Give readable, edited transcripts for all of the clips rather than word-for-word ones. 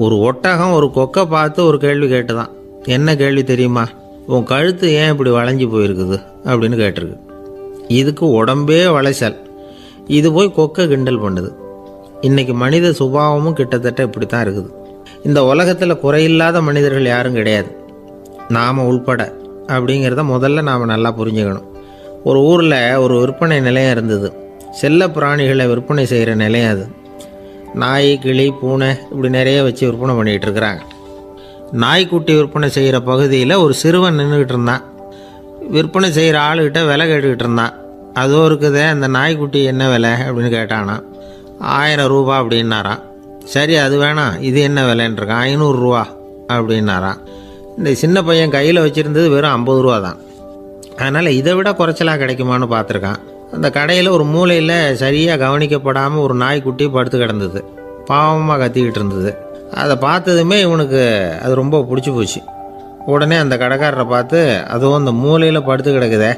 ஒரு ஒட்டகம் ஒரு கொக்கை பார்த்து ஒரு கேள்வி கேட்டுதான். என்ன கேள்வி தெரியுமா? உன் கழுத்து ஏன் இப்படி வளைஞ்சி போயிருக்குது அப்படின்னு கேட்டிருக்கு. இதுக்கு உடம்பே வளைச்சல். இது போய் கொக்கை கிண்டல் பண்ணுது. இன்றைக்கி மனித சுபாவமும் கிட்டத்தட்ட இப்படி தான் இருக்குது. இந்த உலகத்தில் குறையில்லாத மனிதர்கள் யாரும் கிடையாது, நாம் உள்பட. அப்படிங்கிறத முதல்ல நாம் நல்லா புரிஞ்சுக்கணும். ஒரு ஊரில் ஒரு விற்பனை நிலையம் இருந்தது. செல்ல பிராணிகளை விற்பனை செய்கிற நிலையம் அது. நாய், கிளி, பூனை இப்படி நிறைய வச்சு விற்பனை பண்ணிகிட்டு இருக்கிறாங்க. நாய்க்குட்டி விற்பனை செய்கிற பகுதியில் ஒரு சிறுவன் நின்றுக்கிட்டு இருந்தான். விற்பனை செய்கிற ஆளுகிட்ட விலை கேட்டுக்கிட்டு இருந்தான். அதோ இருக்குதே அந்த நாய்க்குட்டி என்ன விலை அப்படின்னு கேட்டானா. 1000 ரூபா அப்படின்னாரான். சரி அது வேணாம், இது என்ன விலைன்றிருக்கான். 500 ரூபா அப்படின்னாரான். இந்த சின்ன பையன் கையில் வச்சுருந்தது வெறும் 50 ரூபா தான். அதனால் இதை விட குறைச்சலாக கிடைக்குமான்னு பார்த்துருக்கான். அந்த கடையில் ஒரு மூலையில் சரியாக கவனிக்கப்படாமல் ஒரு நாய்க்குட்டி படுத்து கிடந்தது. பாவமாக கத்திக்கிட்டு இருந்தது. அதை பார்த்ததுமே இவனுக்கு அது ரொம்ப பிடிச்சி போச்சு. உடனே அந்த கடைக்காரரை பார்த்து, அதுவும் அந்த மூலையில் படுத்து கிடக்குதே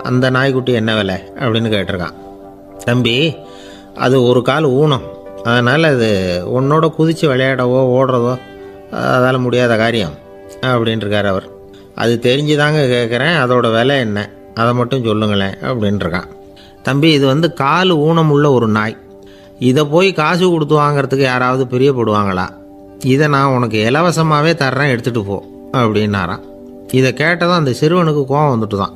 அந்த நாய்க்குட்டி என்ன விலை அப்படின்னு கேட்டிருக்கான். தம்பி, அது ஒரு கால் ஊனம், அதனால் அது உன்னோட குதித்து விளையாடவோ ஓடுறதோ அதால் முடியாத காரியம் அப்படின்ட்டுருக்கார் அவர். அது தெரிஞ்சுதாங்க கேட்குறேன், அதோட விலை என்ன அதை மட்டும் சொல்லுங்களேன் அப்படின்ட்டுருக்கான். தம்பி, இது கால் ஊனம் உள்ள ஒரு நாய். இதை போய் காசு கொடுத்து வாங்கிறதுக்கு யாராவது பிரியப்படுவாங்களா? இதை நான் உனக்கு இலவசமாகவே தர்றேன், எடுத்துகிட்டு போ அப்படின்னாரான். இதை கேட்டதும் அந்த சிறுவனுக்கு கோபம் வந்துட்டு தான்.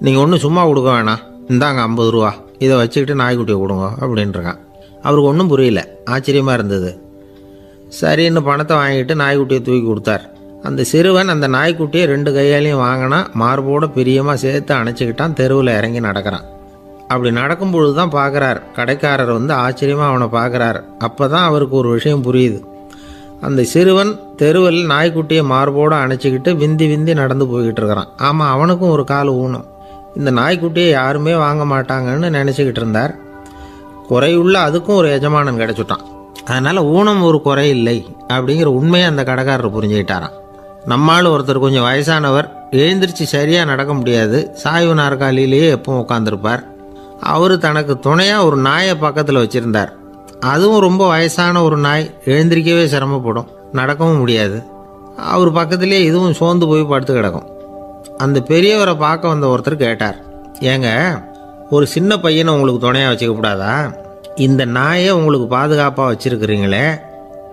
நீங்கள் ஒன்றும் சும்மா கொடுக்க வேணாம், இந்தாங்க 50 ரூபா, இதை வச்சுக்கிட்டு நாய்க்குட்டியை கொடுங்க அப்படின்ட்டுருக்கான். அவருக்கு ஒன்றும் புரியல, ஆச்சரியமாக இருந்தது. சரின்னு பணத்தை வாங்கிட்டு நாய்க்குட்டியை தூக்கி கொடுத்தார். அந்த சிறுவன் அந்த நாய்க்குட்டியை 2 கையாலையும் வாங்கினா, மார்போட பிரியமாக சேர்த்து அணைச்சிக்கிட்டான். தெருவில் இறங்கி நடக்கிறான். அப்படி நடக்கும்பொழுது தான் பார்க்குறார், கடைக்காரர் ஆச்சரியமாக அவனை பார்க்குறார். அப்போ தான் அவருக்கு ஒரு விஷயம் புரியுது. அந்த சிறுவன் தெருவில் நாய்க்குட்டியை மார்போடு அணைச்சிக்கிட்டு விந்தி விந்தி நடந்து போய்கிட்டு இருக்கிறான். ஆமாம், அவனுக்கும் ஒரு கால் ஊனம். இந்த நாய்க்குட்டியை யாருமே வாங்க மாட்டாங்கன்னு நினச்சிக்கிட்டு இருந்தார். குறையுள்ள அதுக்கும் ஒரு எஜமானன் கிடச்சிட்டான். அதனால் ஊனம் ஒரு குறை இல்லை அப்படிங்கிற உண்மையை அந்த கடைக்காரர் புரிஞ்சுக்கிட்டாரான். நம்மால் ஒருத்தர் கொஞ்சம் வயசானவர், எழுந்திரிச்சு சரியாக நடக்க முடியாது, சாய்வு நாற்காலியிலேயே எப்பவும் உட்காந்துருப்பார். அவர் தனக்கு துணையாக ஒரு நாயை பக்கத்தில் வச்சுருந்தார். அதுவும் ரொம்ப வயசான ஒரு நாய், எழுந்திரிக்கவே சிரமப்படும், நடக்கவும் முடியாது. அவர் பக்கத்துலேயே இதுவும் சோர்ந்து போய் படுத்து கிடக்கும். அந்த பெரியவரை பார்க்க வந்த ஒருத்தர் கேட்டார், ஏங்க, ஒரு சின்ன பையனை உங்களுக்கு துணையாக வச்சுக்கப்படாதா? இந்த நாயை உங்களுக்கு பாதுகாப்பாக வச்சுருக்கிறீங்களே,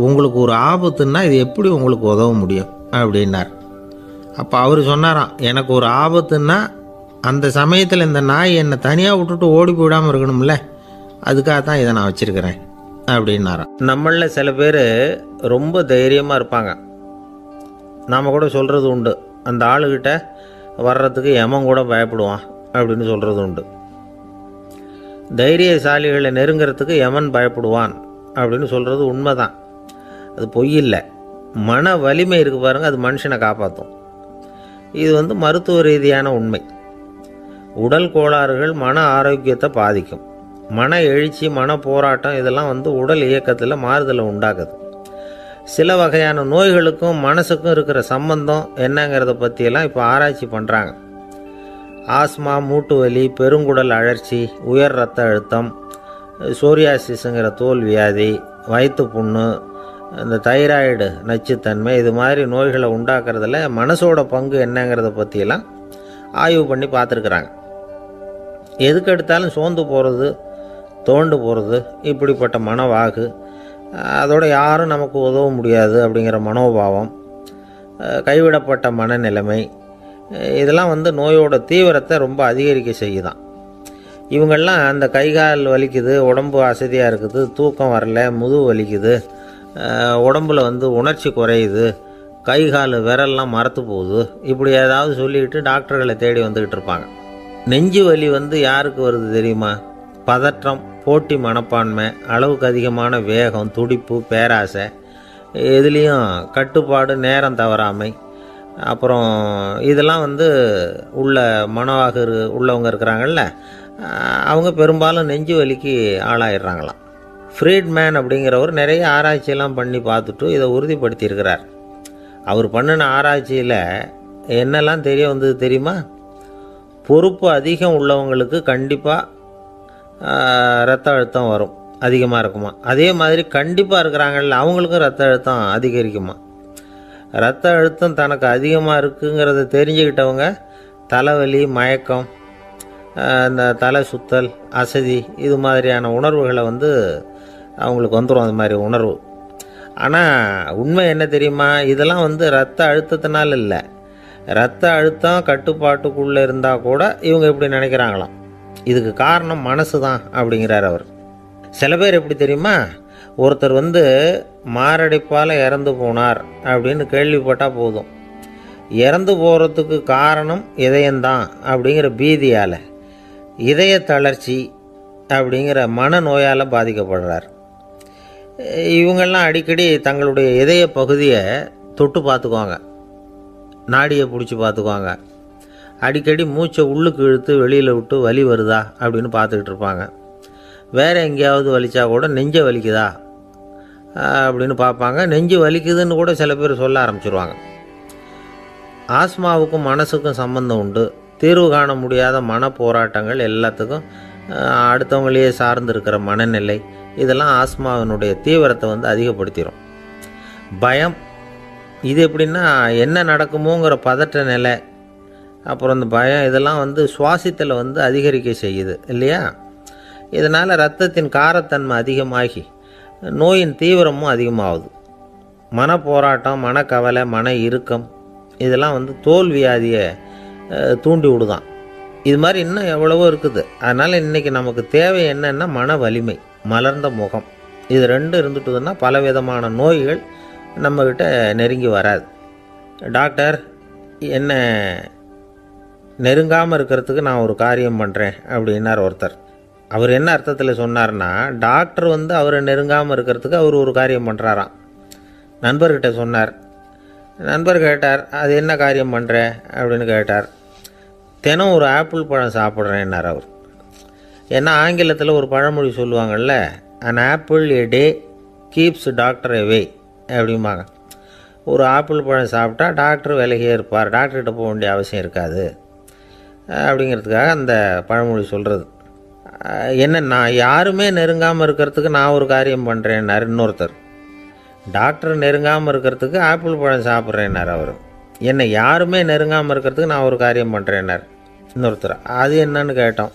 உங்களுக்கு ஒரு ஆபத்துன்னா இது எப்படி உங்களுக்கு உதவ முடியும் அப்படின்னார். அப்போ அவர் சொன்னாராம், எனக்கு ஒரு ஆபத்துன்னா அந்த சமயத்தில் இந்த நாய் என்னை தனியாக விட்டுட்டு ஓடி போயிடாமல் இருக்கணும்ல, அதுக்காக தான் இதை நான் வச்சுருக்கிறேன் அப்படின்னாராம். நம்மளில் சில பேர் ரொம்ப தைரியமாக இருப்பாங்க. நாம் கூட சொல்கிறது உண்டு, அந்த ஆளுகிட்ட வர்றதுக்கு எமன் கூட பயப்படுவான் அப்படின்னு சொல்கிறது உண்டு. தைரியசாலிகளை நெருங்கிறதுக்கு எமன் பயப்படுவான் அப்படின்னு சொல்கிறது உண்மை தான், அது பொய் இல்லை. மன வலிமை இருக்குது பாருங்கள், அது மனுஷனை காப்பாற்றும். இது மருத்துவ ரீதியான உண்மை. உடல் கோளாறுகள் மன ஆரோக்கியத்தை பாதிக்கும். மன எழுச்சி, மன போராட்டம் இதெல்லாம் உடல் இயக்கத்தில் மாறுதலை உண்டாக்குது. சில வகையான நோய்களுக்கும் மனசுக்கும் இருக்கிற சம்பந்தம் என்னங்கிறத பற்றியெல்லாம் இப்போ ஆராய்ச்சி பண்ணுறாங்க. ஆஸ்மா, மூட்டு வலி, பெருங்குடல் அழற்சி, உயர் இரத்த அழுத்தம், சோரியாசிஸுங்கிற தோல் வியாதி, வயிற்று புண்ணு, இந்த தைராய்டு நச்சுத்தன்மை, இது மாதிரி நோய்களை உண்டாக்குறதுல மனசோட பங்கு என்னங்கிறத பற்றியெல்லாம் ஆய்வு பண்ணி பார்த்துருக்குறாங்க. எதுக்கு எடுத்தாலும் சோர்ந்து போகிறது, தோண்டு போகிறது, இப்படிப்பட்ட மனவாகு, அதோட யாரும் நமக்கு உதவ முடியாது அப்படிங்கிற மனோபாவம், கைவிடப்பட்ட மனநிலைமை, இதெல்லாம் நோயோட தீவிரத்தை ரொம்ப அதிகரிக்க செய்யுதான். இவங்கெல்லாம் அந்த கைகால் வலிக்குது, உடம்பு அசதியாக இருக்குது, தூக்கம் வரல, முதுகு வலிக்குது, உடம்புல உணர்ச்சி குறையுது, கை கால் விரல்லாம் மரத்து போகுது, இப்படி ஏதாவது சொல்லிக்கிட்டு டாக்டர்களை தேடி வந்துக்கிட்டு இருப்பாங்க. நெஞ்சு வலி யாருக்கு வருது தெரியுமா? பதற்றம், போட்டி மனப்பான்மை, அளவுக்கு அதிகமான வேகம், துடிப்பு, பேராசை, எதுலேயும் கட்டுப்பாடு, நேரம் தவறாமை, அப்புறம் இதெல்லாம் உள்ள மனவாக உள்ளவங்க இருக்கிறாங்கல்ல, அவங்க பெரும்பாலும் நெஞ்சு வலிக்கு ஆளாயிடுறாங்களாம். ஃப்ரீட்மேன் அப்படிங்கிறவர் நிறைய ஆராய்ச்சியெல்லாம் பண்ணி பார்த்துட்டு இதை உறுதிப்படுத்தியிருக்கிறார். அவர் பண்ணின ஆராய்ச்சியில் என்னெல்லாம் தெரிய வந்தது தெரியுமா? பொறுப்பு அதிகம் உள்ளவங்களுக்கு கண்டிப்பாக இரத்த அழுத்தம் வரும். அதிகமாக இருக்குமா. அதே மாதிரி கண்டிப்பாக இருக்கிறாங்கல்ல, அவங்களுக்கும் ரத்த அழுத்தம் அதிகரிக்குமா. ரத்த அழுத்தம் தனக்கு அதிகமாக இருக்குங்கிறத தெரிஞ்சுக்கிட்டவங்க தலைவலி, மயக்கம், இந்த தலை சுத்தல், அசதி, இது மாதிரியான உணர்வுகளை அவங்களுக்கு வந்துடும், அது மாதிரி உணர்வு. ஆனால் உண்மை என்ன தெரியுமா, இதெல்லாம் ரத்த அழுத்தத்தினால இல்லை, ரத்த அழுத்தம் கட்டுப்பாட்டுக்குள்ளே இருந்தால் கூட இவங்க இப்படி நினைக்கிறாங்களாம். இதுக்கு காரணம் மனசு தான் அப்படிங்கிறார் அவர். சில பேர் எப்படி தெரியுமா, ஒருத்தர் மாரடைப்பால் இறந்து போனார் அப்படின்னு கேள்விப்பட்டால் போதும், இறந்து போகிறதுக்கு காரணம் இதயம்தான் அப்படிங்கிற பீதியால், இதய தளர்ச்சி அப்படிங்கிற மனநோயால் பாதிக்கப்படுறார். இவங்கெல்லாம் அடிக்கடி தங்களுடைய இதய பகுதியை தொட்டு பார்த்துக்குவாங்க, நாடியை பிடிச்சி பார்த்துக்குவாங்க, அடிக்கடி மூச்சை உள்ளுக்கு இழுத்து வெளியில் விட்டு வலி வருதா அப்படின்னு பார்த்துக்கிட்டு இருப்பாங்க. வேறு எங்கேயாவது வலிச்சா கூட நெஞ்சை வலிக்குதா அப்படின்னு பார்ப்பாங்க. நெஞ்சு வலிக்குதுன்னு கூட சில பேர் சொல்ல ஆரம்பிச்சிருவாங்க. ஆஸ்மாவுக்கும் மனசுக்கும் சம்பந்தம் உண்டு. தீர்வு காண முடியாத மன போராட்டங்கள் எல்லாத்துக்கும் அடுத்தவங்களையே சார்ந்து இருக்கிற மனநிலை, இதெல்லாம் ஆஸ்மாவினுடைய தீவிரத்தை அதிகப்படுத்திடும். பயம், இது எப்படின்னா என்ன நடக்குமோங்கிற பதற்ற நிலை, அப்புறம் இந்த பயம், இதெல்லாம் சுவாசித்தலை அதிகரிக்க செய்யுது இல்லையா. இதனால் இரத்தத்தின் காரத்தன்மை அதிகமாகி நோயின் தீவிரமும் அதிகமாகுது. மன போராட்டம், மனக்கவலை, மன இறுக்கம், இதெல்லாம் தோல் வியாதியை தூண்டி விடுதான். இது மாதிரி இன்னும் எவ்வளவோ இருக்குது. அதனால் இன்றைக்கி நமக்கு தேவை என்னென்னா மன வலிமை, மலர்ந்த முகம். இது ரெண்டு இருந்துட்டுதுன்னா பலவிதமான நோய்கள் நம்மக்கிட்ட நெருங்கி வராது. டாக்டர் என்ன நெருங்காமல் இருக்கிறதுக்கு நான் ஒரு காரியம் பண்ணுறேன் அப்படின்னார் ஒருத்தர். அவர் என்ன அர்த்தத்தில் சொன்னார்னா, டாக்டர் அவரை நெருங்காமல் இருக்கிறதுக்கு அவர் ஒரு காரியம் பண்ணுறாராம். நண்பர்கிட்ட சொன்னார். நண்பர் கேட்டார், அது என்ன காரியம் பண்ணுற அப்படின்னு கேட்டார். தினம் ஒரு ஆப்பிள் பழம் சாப்பிட்றேன்னார் அவர். ஏன்னா ஆங்கிலத்தில் ஒரு பழமொழி சொல்லுவாங்கள்ல, an apple a day keeps doctor away அப்படிம்பாங்க. ஒரு ஆப்பிள் பழம் சாப்பிட்டா டாக்டர் விலகியே இருப்பார், டாக்டர்கிட்ட போக வேண்டிய அவசியம் இருக்காது அப்படிங்கிறதுக்காக அந்த பழமொழி சொல்கிறது. என்ன, நான் யாருமே நெருங்காமல் இருக்கிறதுக்கு நான் ஒரு காரியம் பண்ணுறேன்னார் இன்னொருத்தர். டாக்டர் நெருங்காமல் இருக்கிறதுக்கு ஆப்பிள் பழம் சாப்பிட்றேன்னார் அவர். என்னை யாருமே நெருங்காமல் இருக்கிறதுக்கு நான் ஒரு காரியம் பண்ணுறேன்னார் இன்னொருத்தர். அது என்னன்னு கேட்டோம்.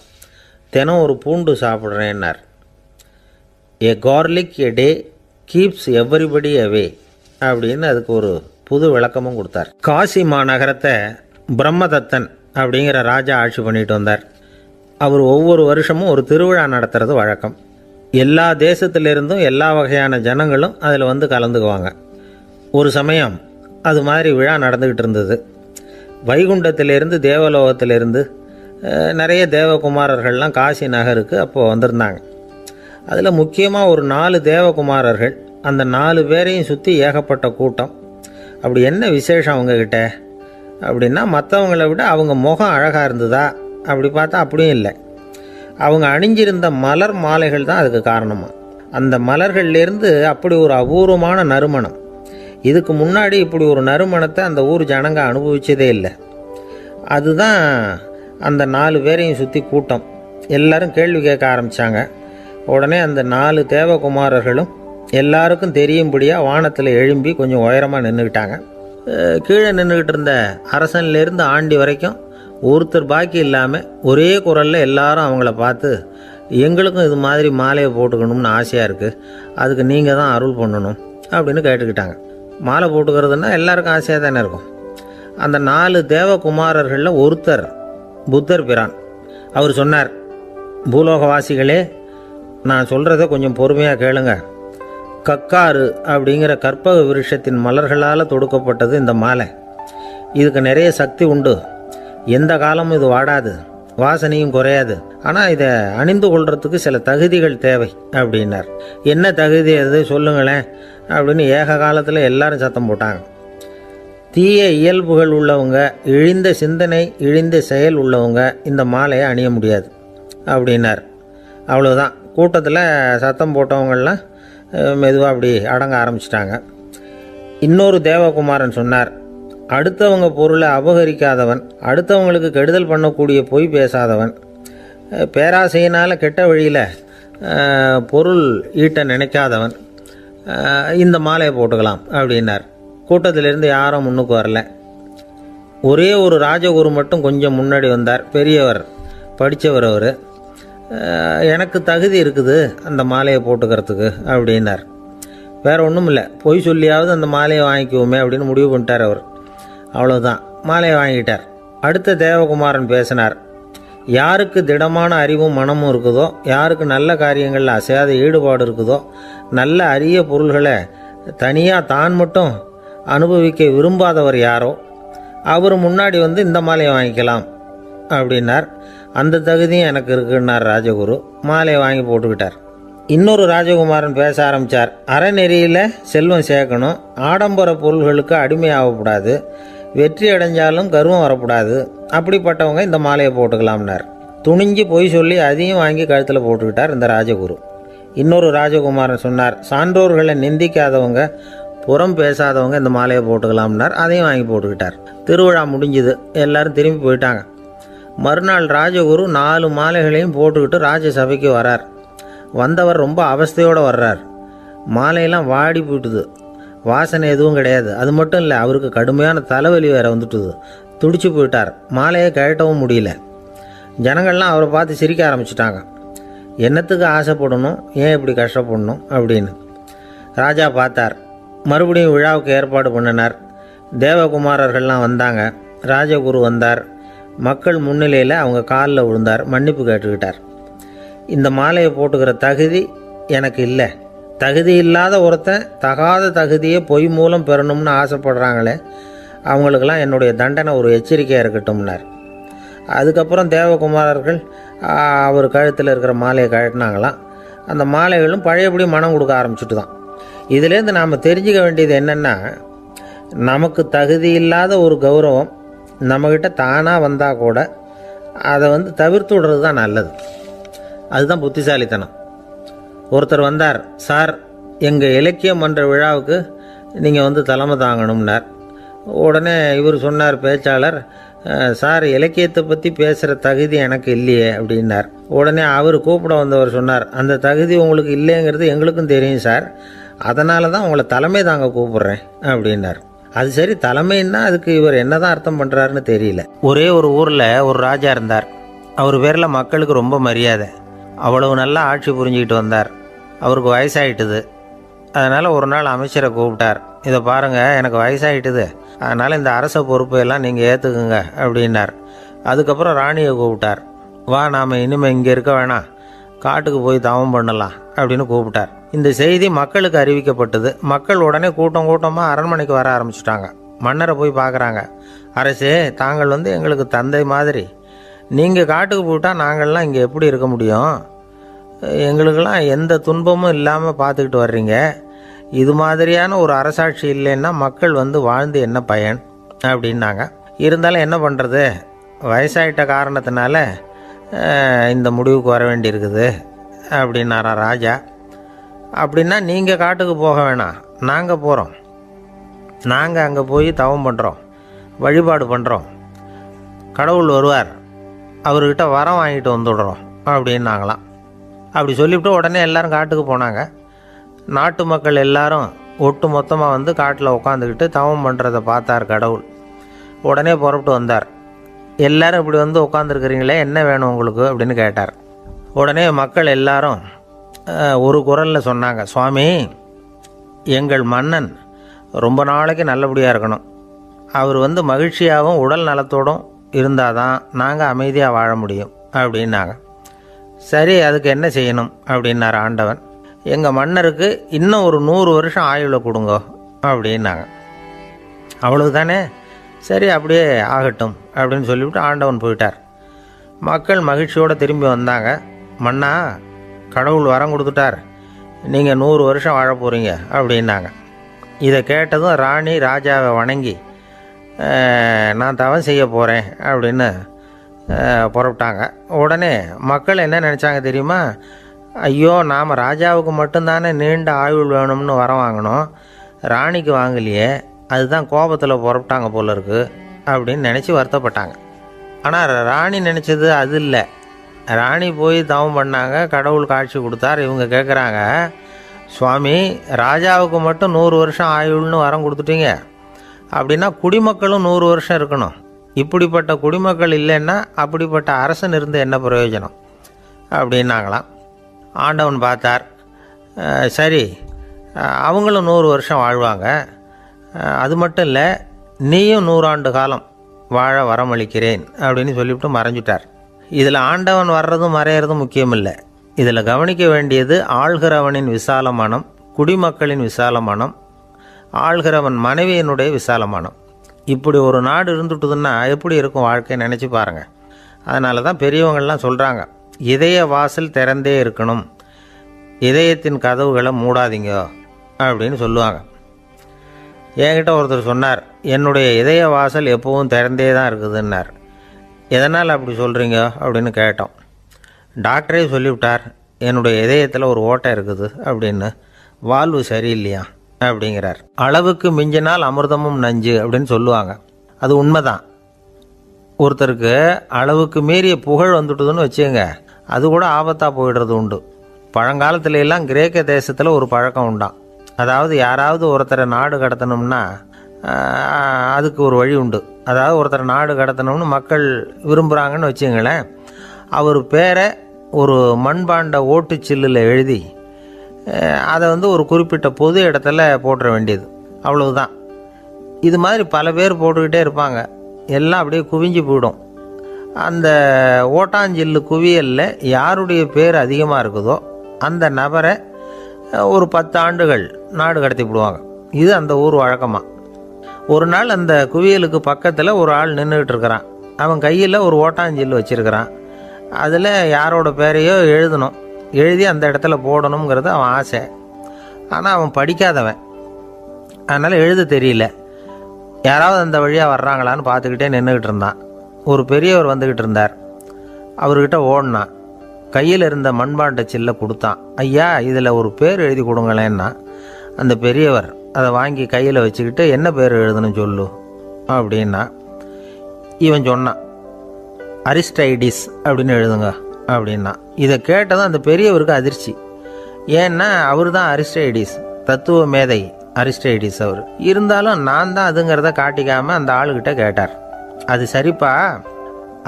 தினம் ஒரு பூண்டு சாப்பிட்றேன்னார். ஏ கார்லிக் எ டே கீப்ஸ் எவ்ரிபடி அவே அப்படின்னு அதுக்கு ஒரு புது விளக்கமும் கொடுத்தார். காசி மாநகரத்தை பிரம்மதத்தன் அப்படிங்கிற ராஜா ஆட்சி பண்ணிட்டு வந்தார். அவர் ஒவ்வொரு வருஷமும் ஒரு திருவிழா நடத்துறது வழக்கம். எல்லா தேசத்திலிருந்தும் எல்லா வகையான ஜனங்களும் அதில் கலந்துக்குவாங்க. ஒரு சமயம் அது மாதிரி விழா நடந்துக்கிட்டு இருந்தது. வைகுண்டத்திலேருந்து தேவலோகத்திலேருந்து நிறைய தேவகுமாரர்கள்லாம் காசி நகருக்கு அப்போது வந்திருந்தாங்க. அதில் முக்கியமாக ஒரு 4 தேவகுமாரர்கள், அந்த 4 பேரையும் சுற்றி ஏகப்பட்ட கூட்டம். அப்படி என்ன விசேஷம் அவங்கக்கிட்ட அப்படின்னா, மற்றவங்கள விட அவங்க முகம் அழகாக இருந்ததா அப்படி பார்த்தா அப்படியும் இல்லை. அவங்க அணிஞ்சிருந்த மலர் மாலைகள் தான் அதுக்கு காரணமாக. அந்த மலர்கள்லேருந்து அப்படி ஒரு அபூர்வமான நறுமணம், இதுக்கு முன்னாடி இப்படி ஒரு நறுமணத்தை அந்த ஊர் ஜனங்க அனுபவிச்சதே இல்லை. அதுதான் அந்த 4 பேரையும் சுற்றி கூட்டம். எல்லாரும் கேள்வி கேட்க ஆரம்பித்தாங்க. உடனே அந்த 4 தேவகுமாரர்களும் எல்லாருக்கும் தெரியும்படியாக வானத்தில் எழும்பி கொஞ்சம் உயரமாக நின்றுக்கிட்டாங்க. கீழே நின்றுக்கிட்டு இருந்த அரசன்லேருந்து ஆண்டி வரைக்கும் ஒருத்தர் பாக்கி இல்லாமல் ஒரே குரலில் எல்லாரும் அவங்கள பார்த்து, எங்களுக்கும் இது மாதிரி மாலையை போட்டுக்கணும்னு ஆசையாக இருக்குது, அதுக்கு நீங்கள் தான் அருள் பண்ணணும் அப்படின்னு கேட்டுக்கிட்டாங்க. மாலை போட்டுக்கிறதுனா எல்லாருக்கும் ஆசையாக தானே இருக்கும். அந்த 4 தேவகுமாரர்களில் ஒருத்தர் புத்தர் பிரான். அவர் சொன்னார், பூலோகவாசிகளே, நான் சொல்கிறத கொஞ்சம் பொறுமையாக கேளுங்க. கக்காரு அப்படிங்கிற கற்பக விருஷத்தின் மலர்களால் தொடுக்கப்பட்டது இந்த மாலை. இதுக்கு நிறைய சக்தி உண்டு, எந்த காலமும் இது வாடாது, வாசனையும் குறையாது. ஆனால் இதை அணிந்து கொள்றதுக்கு சில தகுதிகள் தேவை அப்படின்னார். என்ன தகுதி அது சொல்லுங்களேன் அப்படின்னு ஏக காலத்தில் எல்லாரும் சத்தம் போட்டாங்க. தீய இயல்புகள் உள்ளவங்க, இழிந்த சிந்தனை, இழிந்த செயல் உள்ளவங்க இந்த மாலையை அணிய முடியாது அப்படின்னார். அவ்வளோதான். கூட்டத்தில் சத்தம் போட்டவங்கள்லாம் மெதுவாக அப்படி அடங்க ஆரம்பிச்சிட்டாங்க. இன்னொரு தேவகுமாரன் சொன்னார், அடுத்தவங்க பொருளை அபகரிக்காதவன், அடுத்தவங்களுக்கு கெடுதல் பண்ணக்கூடிய பொய் பேசாதவன், பேராசையினால் கெட்ட வழியில் பொருள் ஈட்ட நினைக்காதவன் இந்த மாலையை போட்டுக்கலாம் அப்படின்னார். கூட்டத்திலிருந்து யாரும் முன்னுக்கு வரல. ஒரே ஒரு ராஜகுரு மட்டும் கொஞ்சம் முன்னாடி வந்தார். பெரியவர், படித்தவர் அவர். எனக்கு தகுதி இருக்குது அந்த மாலையை போட்டுக்கிறதுக்கு அப்படின்னார். வேறு ஒன்றும் இல்லை, பொய் சொல்லியாவது அந்த மாலையை வாங்கிக்குவோமே அப்படின்னு முடிவு பண்ணிட்டார் அவர். அவ்வளோதான், மாலையை வாங்கிட்டார். அடுத்த தேவகுமாரன் பேசினார். யாருக்கு திடமான அறிவும் மனமும் இருக்குதோ, யாருக்கு நல்ல காரியங்களில் அசையாத ஈடுபாடு இருக்குதோ, நல்ல அரிய பொருள்களை தனியாக தான் மட்டும் அனுபவிக்க விரும்பாதவர் யாரோ அவர் முன்னாடி வந்து இந்த மாலையை வாங்கிக்கலாம் அப்படின்னார். அந்த தகுதியும் எனக்கு இருக்குன்னார் ராஜகுரு. மாலையை வாங்கி போட்டுக்கிட்டார். இன்னொரு ராஜகுமாரன் பேச ஆரம்பித்தார். அறநெறியில் செல்வம் சேர்க்கணும், ஆடம்பர பொருள்களுக்கு அடிமையாகக்கூடாது, வெற்றி அடைஞ்சாலும் கர்வம் வரக்கூடாது, அப்படிப்பட்டவங்க இந்த மாலையை போட்டுக்கலாம்னார். துணிஞ்சு பொய் சொல்லி அதையும் வாங்கி கழுத்தில் போட்டுக்கிட்டார் இந்த ராஜகுரு. இன்னொரு ராஜகுமாரன் சொன்னார். சான்றோர்களை நிந்திக்காதவங்க, புறம் பேசாதவங்க இந்த மாலையை போட்டுக்கலாம்னார். அதையும் வாங்கி போட்டுக்கிட்டார். திருவிழா முடிஞ்சுது, எல்லாரும் திரும்பி போயிட்டாங்க. மறுநாள் ராஜகுரு 4 மாலைகளையும் போட்டுக்கிட்டு ராஜசபைக்கு வரார். வந்தவர் ரொம்ப அவஸ்தையோடு வர்றார். மாலையெல்லாம் வாடி போயிட்டுது, வாசனை எதுவும் கிடையாது. அது மட்டும் இல்லை, அவருக்கு கடுமையான தலைவலி வேறு வந்துட்டுது. துடிச்சு போயிட்டார். மாலையை கழட்டவும் முடியல. ஜனங்கள்லாம் அவரை பார்த்து சிரிக்க ஆரம்பிச்சிட்டாங்க. என்னத்துக்கு ஆசைப்படணும், ஏன் இப்படி கஷ்டப்படணும் அப்படின்னு. ராஜா பார்த்தார். மறுபடியும் விழாவுக்கு ஏற்பாடு பண்ணினார். தேவகுமாரர்கள்லாம் வந்தாங்க. ராஜகுரு வந்தார். மக்கள் முன்னிலையில் அவங்க காலில் விழுந்தார், மன்னிப்பு கேட்டுக்கிட்டார். இந்த மாலையை போட்டுக்கிற தகுதி எனக்கு இல்லை. தகுதி இல்லாத ஒருத்தன் தகாத தகுதியை பொய் மூலம் பெறணும்னு ஆசைப்படுறாங்களே, அவங்களுக்கெல்லாம் என்னுடைய தண்டனை ஒரு எச்சரிக்கையாக இருக்கட்டும்னார். அதுக்கப்புறம் தேவகுமாரர்கள் அவர் கழுத்தில் இருக்கிற மாலையை கழட்டினாங்களாம். அந்த மாலைகளும் பழையபடி மனம் கொடுக்க ஆரம்பிச்சுட்டு தான். இதுலேருந்து நாம் தெரிஞ்சுக்க வேண்டியது என்னென்னா, நமக்கு தகுதி இல்லாத ஒரு கௌரவம் நம்மக்கிட்ட தானாக வந்தால் கூட அதை தவிர்த்து விடுறது தான் நல்லது. அதுதான் புத்திசாலித்தனம். ஒருத்தர் வந்தார். சார், எங்கள் இலக்கிய மன்ற விழாவுக்கு நீங்கள் தலைமை தாங்கணும்னார். உடனே இவர் சொன்னார், பேச்சாளர், சார், இலக்கியத்தை பற்றி பேசுகிற தகுதி எனக்கு இல்லையே அப்படின்னார். உடனே அவர் கூப்பிட வந்தவர் சொன்னார், அந்த தகுதி உங்களுக்கு இல்லைங்கிறது எங்களுக்கும் தெரியும் சார், அதனால தான் உங்களை தலைமை தாங்க கூப்பிட்றேன் அப்படின்னார். அது சரி, தலைமைன்னா அதுக்கு இவர் என்ன தான் அர்த்தம் பண்ணுறாருன்னு தெரியல. ஒரே ஒரு ஊரில் ஒரு ராஜா இருந்தார். அவர் பேரில் மக்களுக்கு ரொம்ப மரியாதை. அவ்வளவு நல்லா ஆட்சி புரிஞ்சுக்கிட்டு வந்தார். அவருக்கு வயசாகிட்டுது. அதனால் ஒரு நாள் அமைச்சரை கூப்பிட்டார். இதை பாருங்கள், எனக்கு வயசாகிட்டுது, அதனால் இந்த அரச பொறுப்பையெல்லாம் நீங்கள் ஏற்றுக்குங்க அப்படின்னார். அதுக்கப்புறம் ராணியை கூப்பிட்டார். வா, நாம் இனிமேல் இங்கே இருக்க வேணாம், காட்டுக்கு போய் தவம் பண்ணலாம் அப்படின்னு கூப்பிட்டார். இந்த செய்தி மக்களுக்கு அறிவிக்கப்பட்டது. மக்கள் உடனே கூட்டம் கூட்டமாக அரண்மனைக்கு வர ஆரம்பிச்சிட்டாங்க. மன்னரை போய் பார்க்குறாங்க. அரசே, தாங்கள் எங்களுக்கு தந்தை மாதிரி. நீங்கள் காட்டுக்கு போயிட்டால் நாங்கள்லாம் இங்கே எப்படி இருக்க முடியும்? எங்களுக்கெல்லாம் எந்த துன்பமும் இல்லாமல் பார்த்துக்கிட்டு வர்றீங்க. இது மாதிரியான ஒரு அரசாட்சி இல்லைன்னா மக்கள் வாழ்ந்து என்ன பயன் அப்படின்னாங்க. இருந்தாலும் என்ன பண்ணுறது, வயசாயிட்ட காரணத்தினால இந்த முடிவுக்கு வர வேண்டியிருக்குது அப்படின்னாரா ராஜா. அப்படின்னா நீங்கள் காட்டுக்கு போக வேணாம், நாங்கள் போகிறோம். நாங்கள் அங்கே போய் தவம் பண்ணுறோம், வழிபாடு பண்ணுறோம். கடவுள் வருவார், அவர்கிட்ட வரம் வாங்கிட்டு வந்துடுறோம் அப்படின்னாங்களாம். அப்படி சொல்லிவிட்டு உடனே எல்லோரும் காட்டுக்கு போனாங்க. நாட்டு மக்கள் எல்லாரும் ஒட்டு மொத்தமாக காட்டில் உட்காந்துக்கிட்டு தவம் பண்ணுறதை பார்த்தார் கடவுள். உடனே புறப்பட்டு வந்தார். எல்லோரும் இப்படி உட்காந்துருக்கிறீங்களே, என்ன வேணும் உங்களுக்கு அப்படின்னு கேட்டார். உடனே மக்கள் எல்லாரும் ஒரு குரலில் சொன்னாங்க, சுவாமி, எங்கள் மன்னன் ரொம்ப நாளைக்கு நல்லபடியாக இருக்கணும். அவர் மகிழ்ச்சியாகவும் உடல் நலத்தோடும் இருந்தால் தான் நாங்கள் அமைதியாக வாழ முடியும் அப்படின்னாங்க. சரி, அதுக்கு என்ன செய்யணும் அப்படின்னார் ஆண்டவன். எங்கள் மன்னருக்கு இன்னும் ஒரு 100 வருஷம் ஆயுளை கொடுங்க அப்படின்னாங்க. அவ்வளவு தானே, சரி அப்படியே ஆகட்டும் அப்படின்னு சொல்லிவிட்டு ஆண்டவன் போயிட்டார். மக்கள் மகிழ்ச்சியோடு திரும்பி வந்தாங்க. மன்னா, கடவுள் வரம் கொடுத்துட்டார், நீங்கள் 100 வருஷம் வாழ போகிறீங்க அப்படின்னாங்க. இதை கேட்டதும் ராணி ராஜாவை வணங்கி, நான் தவம் செய்ய போகிறேன் அப்படின்னு புறப்பட்டாங்க. உடனே மக்கள் என்ன நினச்சாங்க தெரியுமா? ஐயோ, நாம் ராஜாவுக்கு மட்டும்தானே நீண்ட ஆயுள் வேணும்னு வரம் வாங்கினோம், ராணிக்கு வாங்கலையே, அதுதான் கோபத்தில் புறப்பட்டாங்க போல இருக்கு அப்படின்னு நினச்சி வருத்தப்பட்டாங்க. ஆனால் ராணி நினச்சது அது இல்லை. ராணி போய் தவம் பண்ணாங்க, கடவுள் காட்சி கொடுத்தார். இவங்க கேட்குறாங்க, சுவாமி ராஜாவுக்கு மட்டும் 100 வருஷம் ஆயுள்னு வரம் கொடுத்துட்டீங்க, அப்படின்னா குடிமக்களும் 100 வருஷம் இருக்கணும். இப்படிப்பட்ட குடிமக்கள் இல்லைன்னா அப்படிப்பட்ட அரசன் இருந்து என்ன பிரயோஜனம் அப்படின்னாங்களாம். ஆண்டவன் பார்த்தார், சரி அவங்களும் 100 வருஷம் வாழ்வாங்க, அது மட்டும் இல்லை நீயும் 100 ஆண்டு காலம் வாழ வரமளிக்கிறேன் அப்படின்னு சொல்லிவிட்டு மறைஞ்சிட்டார். இதில் ஆண்டவன் வர்றதும் மறையிறதும் முக்கியம் இல்லை. இதில் கவனிக்க வேண்டியது ஆள்கிறவனின் விசால மனம், குடிமக்களின் விசால மனம், ஆள்கிறவன் மனைவியினுடைய விசால மனம். இப்படி ஒரு நாடு இருந்துட்டுதுன்னா எப்படி இருக்கும் வாழ்க்கை நினச்சி பாருங்கள். அதனால தான் பெரியவங்கள்லாம் சொல்கிறாங்க, இதய வாசல் திறந்தே இருக்கணும், இதயத்தின் கதவுகளை மூடாதீங்க அப்படின்னு சொல்லுவாங்க. என்கிட்ட ஒருத்தர் சொன்னார், என்னுடைய இதய வாசல் எப்பவும் திறந்தே தான் இருக்குதுன்னார். எதனால் அப்படி சொல்கிறீங்க அப்படின்னு கேட்டோம். டாக்டரே சொல்லிவிட்டார், என்னுடைய இதயத்தில் ஒரு ஓட்டை இருக்குது அப்படின்னு, வால்வு சரியில்லையா அப்படிங்கிறார். அளவுக்கு மிஞ்சினால் அமிர்தமும் நஞ்சு அப்படின்னு சொல்லுவாங்க. அது உண்மைதான். ஒருத்தருக்கு அளவுக்கு மீறிய புகழ் வந்துட்டுதுன்னு வச்சுங்க, அது கூட ஆபத்தாக போயிடுறது உண்டு. பழங்காலத்துல எல்லாம் கிரேக்க தேசத்தில் ஒரு பழக்கம் உண்டாம். அதாவது யாராவது ஒருத்தரை நாடு கடத்தணும்னா அதுக்கு ஒரு வழி உண்டு. அதாவது ஒருத்தரை நாடு கடத்தணும்னு மக்கள் விரும்புகிறாங்கன்னு வச்சுங்களேன், அவர் பேரை ஒரு மண்பாண்ட ஓட்டுச்சில்லில் எழுதி அதை ஒரு குறிப்பிட்ட பொது இடத்துல போட்டுற வேண்டியது, அவ்வளவுதான். இது மாதிரி பல பேர் போட்டுக்கிட்டே இருப்பாங்க, எல்லாம் அப்படியே குவிஞ்சு போயிடும். அந்த ஓட்டாஞ்சில்லு குவியலில் யாருடைய பேர் அதிகமாக இருக்குதோ அந்த நபரை ஒரு 10 ஆண்டுகள் நாடு கடத்தி விடுவாங்க. இது அந்த ஊர் வழக்கமாக. ஒரு நாள் அந்த குவியலுக்கு பக்கத்தில் ஒரு ஆள் நின்றுக்கிட்டு இருக்கிறான். அவன் கையில் ஒரு ஓட்டாஞ்சில்லு வச்சுருக்கிறான். அதில் யாரோட பேரையோ எழுதணும், எழுதி அந்த இடத்துல போடணுங்கிறது அவன் ஆசை. ஆனால் அவன் படிக்காதவன், அதனால் எழுத தெரியல. யாராவது அந்த வழியாக வர்றாங்களான்னு பார்த்துக்கிட்டே நின்றுக்கிட்டு இருந்தான். ஒரு பெரியவர் வந்துக்கிட்டு இருந்தார். அவர்கிட்ட ஓடினான். கையில் இருந்த மண்பாண்ட சில்லை கொடுத்தான். ஐயா, இதில் ஒரு பேர் எழுதி கொடுங்களேன்னா. அந்த பெரியவர் அதை வாங்கி கையில் வச்சுக்கிட்டு, என்ன பேர் எழுதணும் சொல்லு அப்படின்னா. இவன் சொன்னான், அரிஸ்டைடிஸ் அப்படின்னு எழுதுங்க அப்படின்னா. இதை கேட்டதும் அந்த பெரியவருக்கு அதிர்ச்சி. ஏன்னா அவர் தான் அரிஸ்டைடிஸ், தத்துவ மேதை அரிஸ்டைடிஸ் அவர். இருந்தாலும் நான் தான் அதுங்கிறத காட்டிக்காமல் அந்த ஆளுகிட்ட கேட்டார். அது சரிப்பா,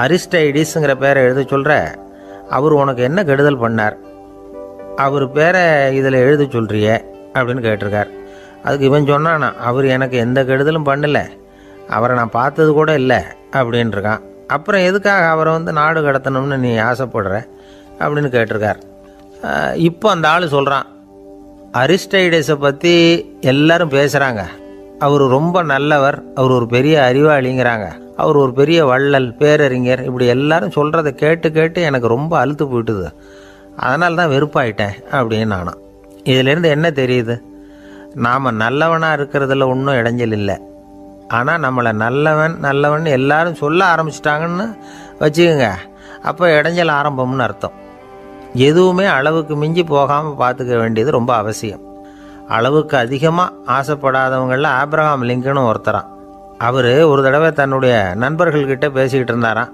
அரிஸ்டைடிஸுங்கிற பேரை எழுத சொல்கிற, அவர் உனக்கு என்ன கெடுதல் பண்ணார், அவர் பேரை இதில் எழுத சொல்கிறிய அப்படின்னு கேட்டிருக்கார். அதுக்கு இவன் சொன்னானா, அவர் எனக்கு எந்த கெடுதலும் பண்ணலை, அவரை நான் பார்த்தது கூட இல்லை அப்படின்ட்டுருக்கான். அப்புறம் எதுக்காக அவரை நாடு கடத்தணும்னு நீ ஆசைப்படுற அப்படின்னு கேட்டிருக்கார். இப்போ அந்த ஆள் சொல்கிறான், அரிஸ்டைடஸை பற்றி எல்லாரும் பேசுகிறாங்க, அவர் ரொம்ப நல்லவர், அவர் ஒரு பெரிய அறிவாளிங்கிறாங்க, அவர் ஒரு பெரிய வள்ளல், பேரறிஞர், இப்படி எல்லாரும் சொல்கிறத கேட்டு கேட்டு எனக்கு ரொம்ப அலுத்து போயிட்டுது, அதனால தான் வெறுப்பாயிட்டேன் அப்படின்னு நானும். இதிலேருந்து என்ன தெரியுது, நாம் நல்லவனாக இருக்கிறதுல ஒன்றும் இடைஞ்சல் இல்லை. ஆனால் நம்மளை நல்லவன் எல்லாரும் சொல்ல ஆரம்பிச்சிட்டாங்கன்னு வச்சுக்கோங்க, அப்போ இடைஞ்சல் ஆரம்பம்னு அர்த்தம். எதுவுமே அளவுக்கு மிஞ்சி போகாமல் பார்த்துக்க வேண்டியது ரொம்ப அவசியம். அளவுக்கு அதிகமாக ஆசைப்படாதவங்களில் ஆப்ரஹாம் லிங்கனும் ஒருத்தரான். அவர் ஒரு தடவை தன்னுடைய நண்பர்கள்கிட்ட பேசிக்கிட்டு இருந்தாராம்.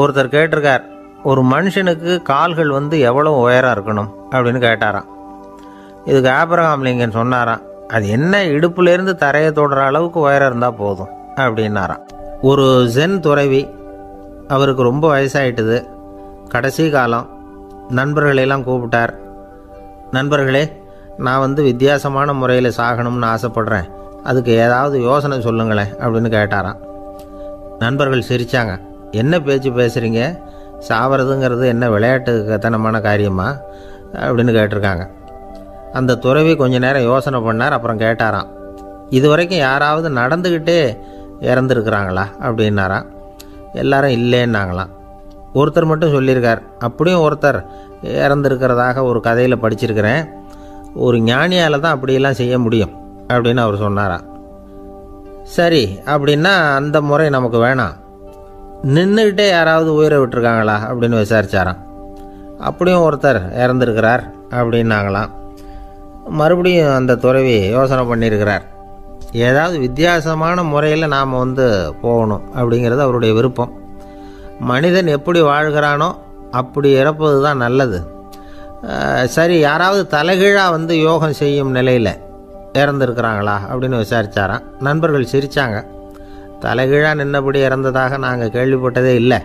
ஒருத்தர் கேட்டிருக்கார், ஒரு மனுஷனுக்கு கால்கள் எவ்வளோ உயரம் இருக்கணும் அப்படின்னு கேட்டாராம். இதுக்கு ஆப்ரஹாம் லிங்கன் சொன்னாராம், அது என்ன, இடுப்புலேருந்து தரையை தொடுற அளவுக்கு உயரம் இருந்தால் போதும் அப்படின்னாராம். ஒரு ஜென் துறவி, அவருக்கு ரொம்ப வயசாயிட்டுது, கடைசி காலம். நண்பர்களெல்லாம் கூப்பிட்டார். நண்பர்களே, நான் வித்தியாசமான முறையில் சாகணும்னு ஆசைப்படுறேன், அதுக்கு ஏதாவது யோசனை சொல்லுங்களேன் அப்படின்னு கேட்டாராம். நண்பர்கள் சிரித்தாங்க. என்ன பேச்சு பேசுகிறீங்க, சாவறதுங்கிறது என்ன விளையாட்டு கத்தனமான காரியமா அப்படின்னு கேட்டிருக்காங்க. அந்த துறவி கொஞ்ச நேரம் யோசனை பண்ணார். அப்புறம் கேட்டாராம், இது வரைக்கும் யாராவது நடந்துக்கிட்டே இறந்துருக்குறாங்களா அப்படின்னாராம். எல்லாரும் இல்லைன்னாங்களாம். ஒருத்தர் மட்டும் சொல்லியிருக்கார், அப்படியும் ஒருத்தர் இறந்துருக்கிறதாக ஒரு கதையில் படிச்சிருக்கிறேன், ஒரு ஞானியால் தான் அப்படியெல்லாம் செய்ய முடியும் அப்படின்னு அவர் சொன்னாராம். சரி, அப்படின்னா அந்த முறை நமக்கு வேணாம், நின்றுக்கிட்டே யாராவது உயிரை விட்டுருக்காங்களா அப்படின்னு விசாரிச்சாராம். அப்படியும் ஒருத்தர் இறந்துருக்கிறார் அப்படின்னாங்களாம். மறுபடியும் அந்த துறவி யோசனை பண்ணியிருக்கிறார். ஏதாவது வித்தியாசமான முறையில் நாம் போகணும் அப்படிங்கிறது அவருடைய விருப்பம். மனிதன் எப்படி வாழ்கிறானோ அப்படி இறப்பது தான் நல்லது. சரி, யாராவது தலைகீழாக வந்து யோகம் செய்யும் நிலையில் இறந்துருக்குறாங்களா அப்படின்னு விசாரித்தாராம். நண்பர்கள் சிரித்தாங்க. தலைகீழாக நின்னபடி இறந்ததாக நாங்கள் கேள்விப்பட்டதே இல்லை,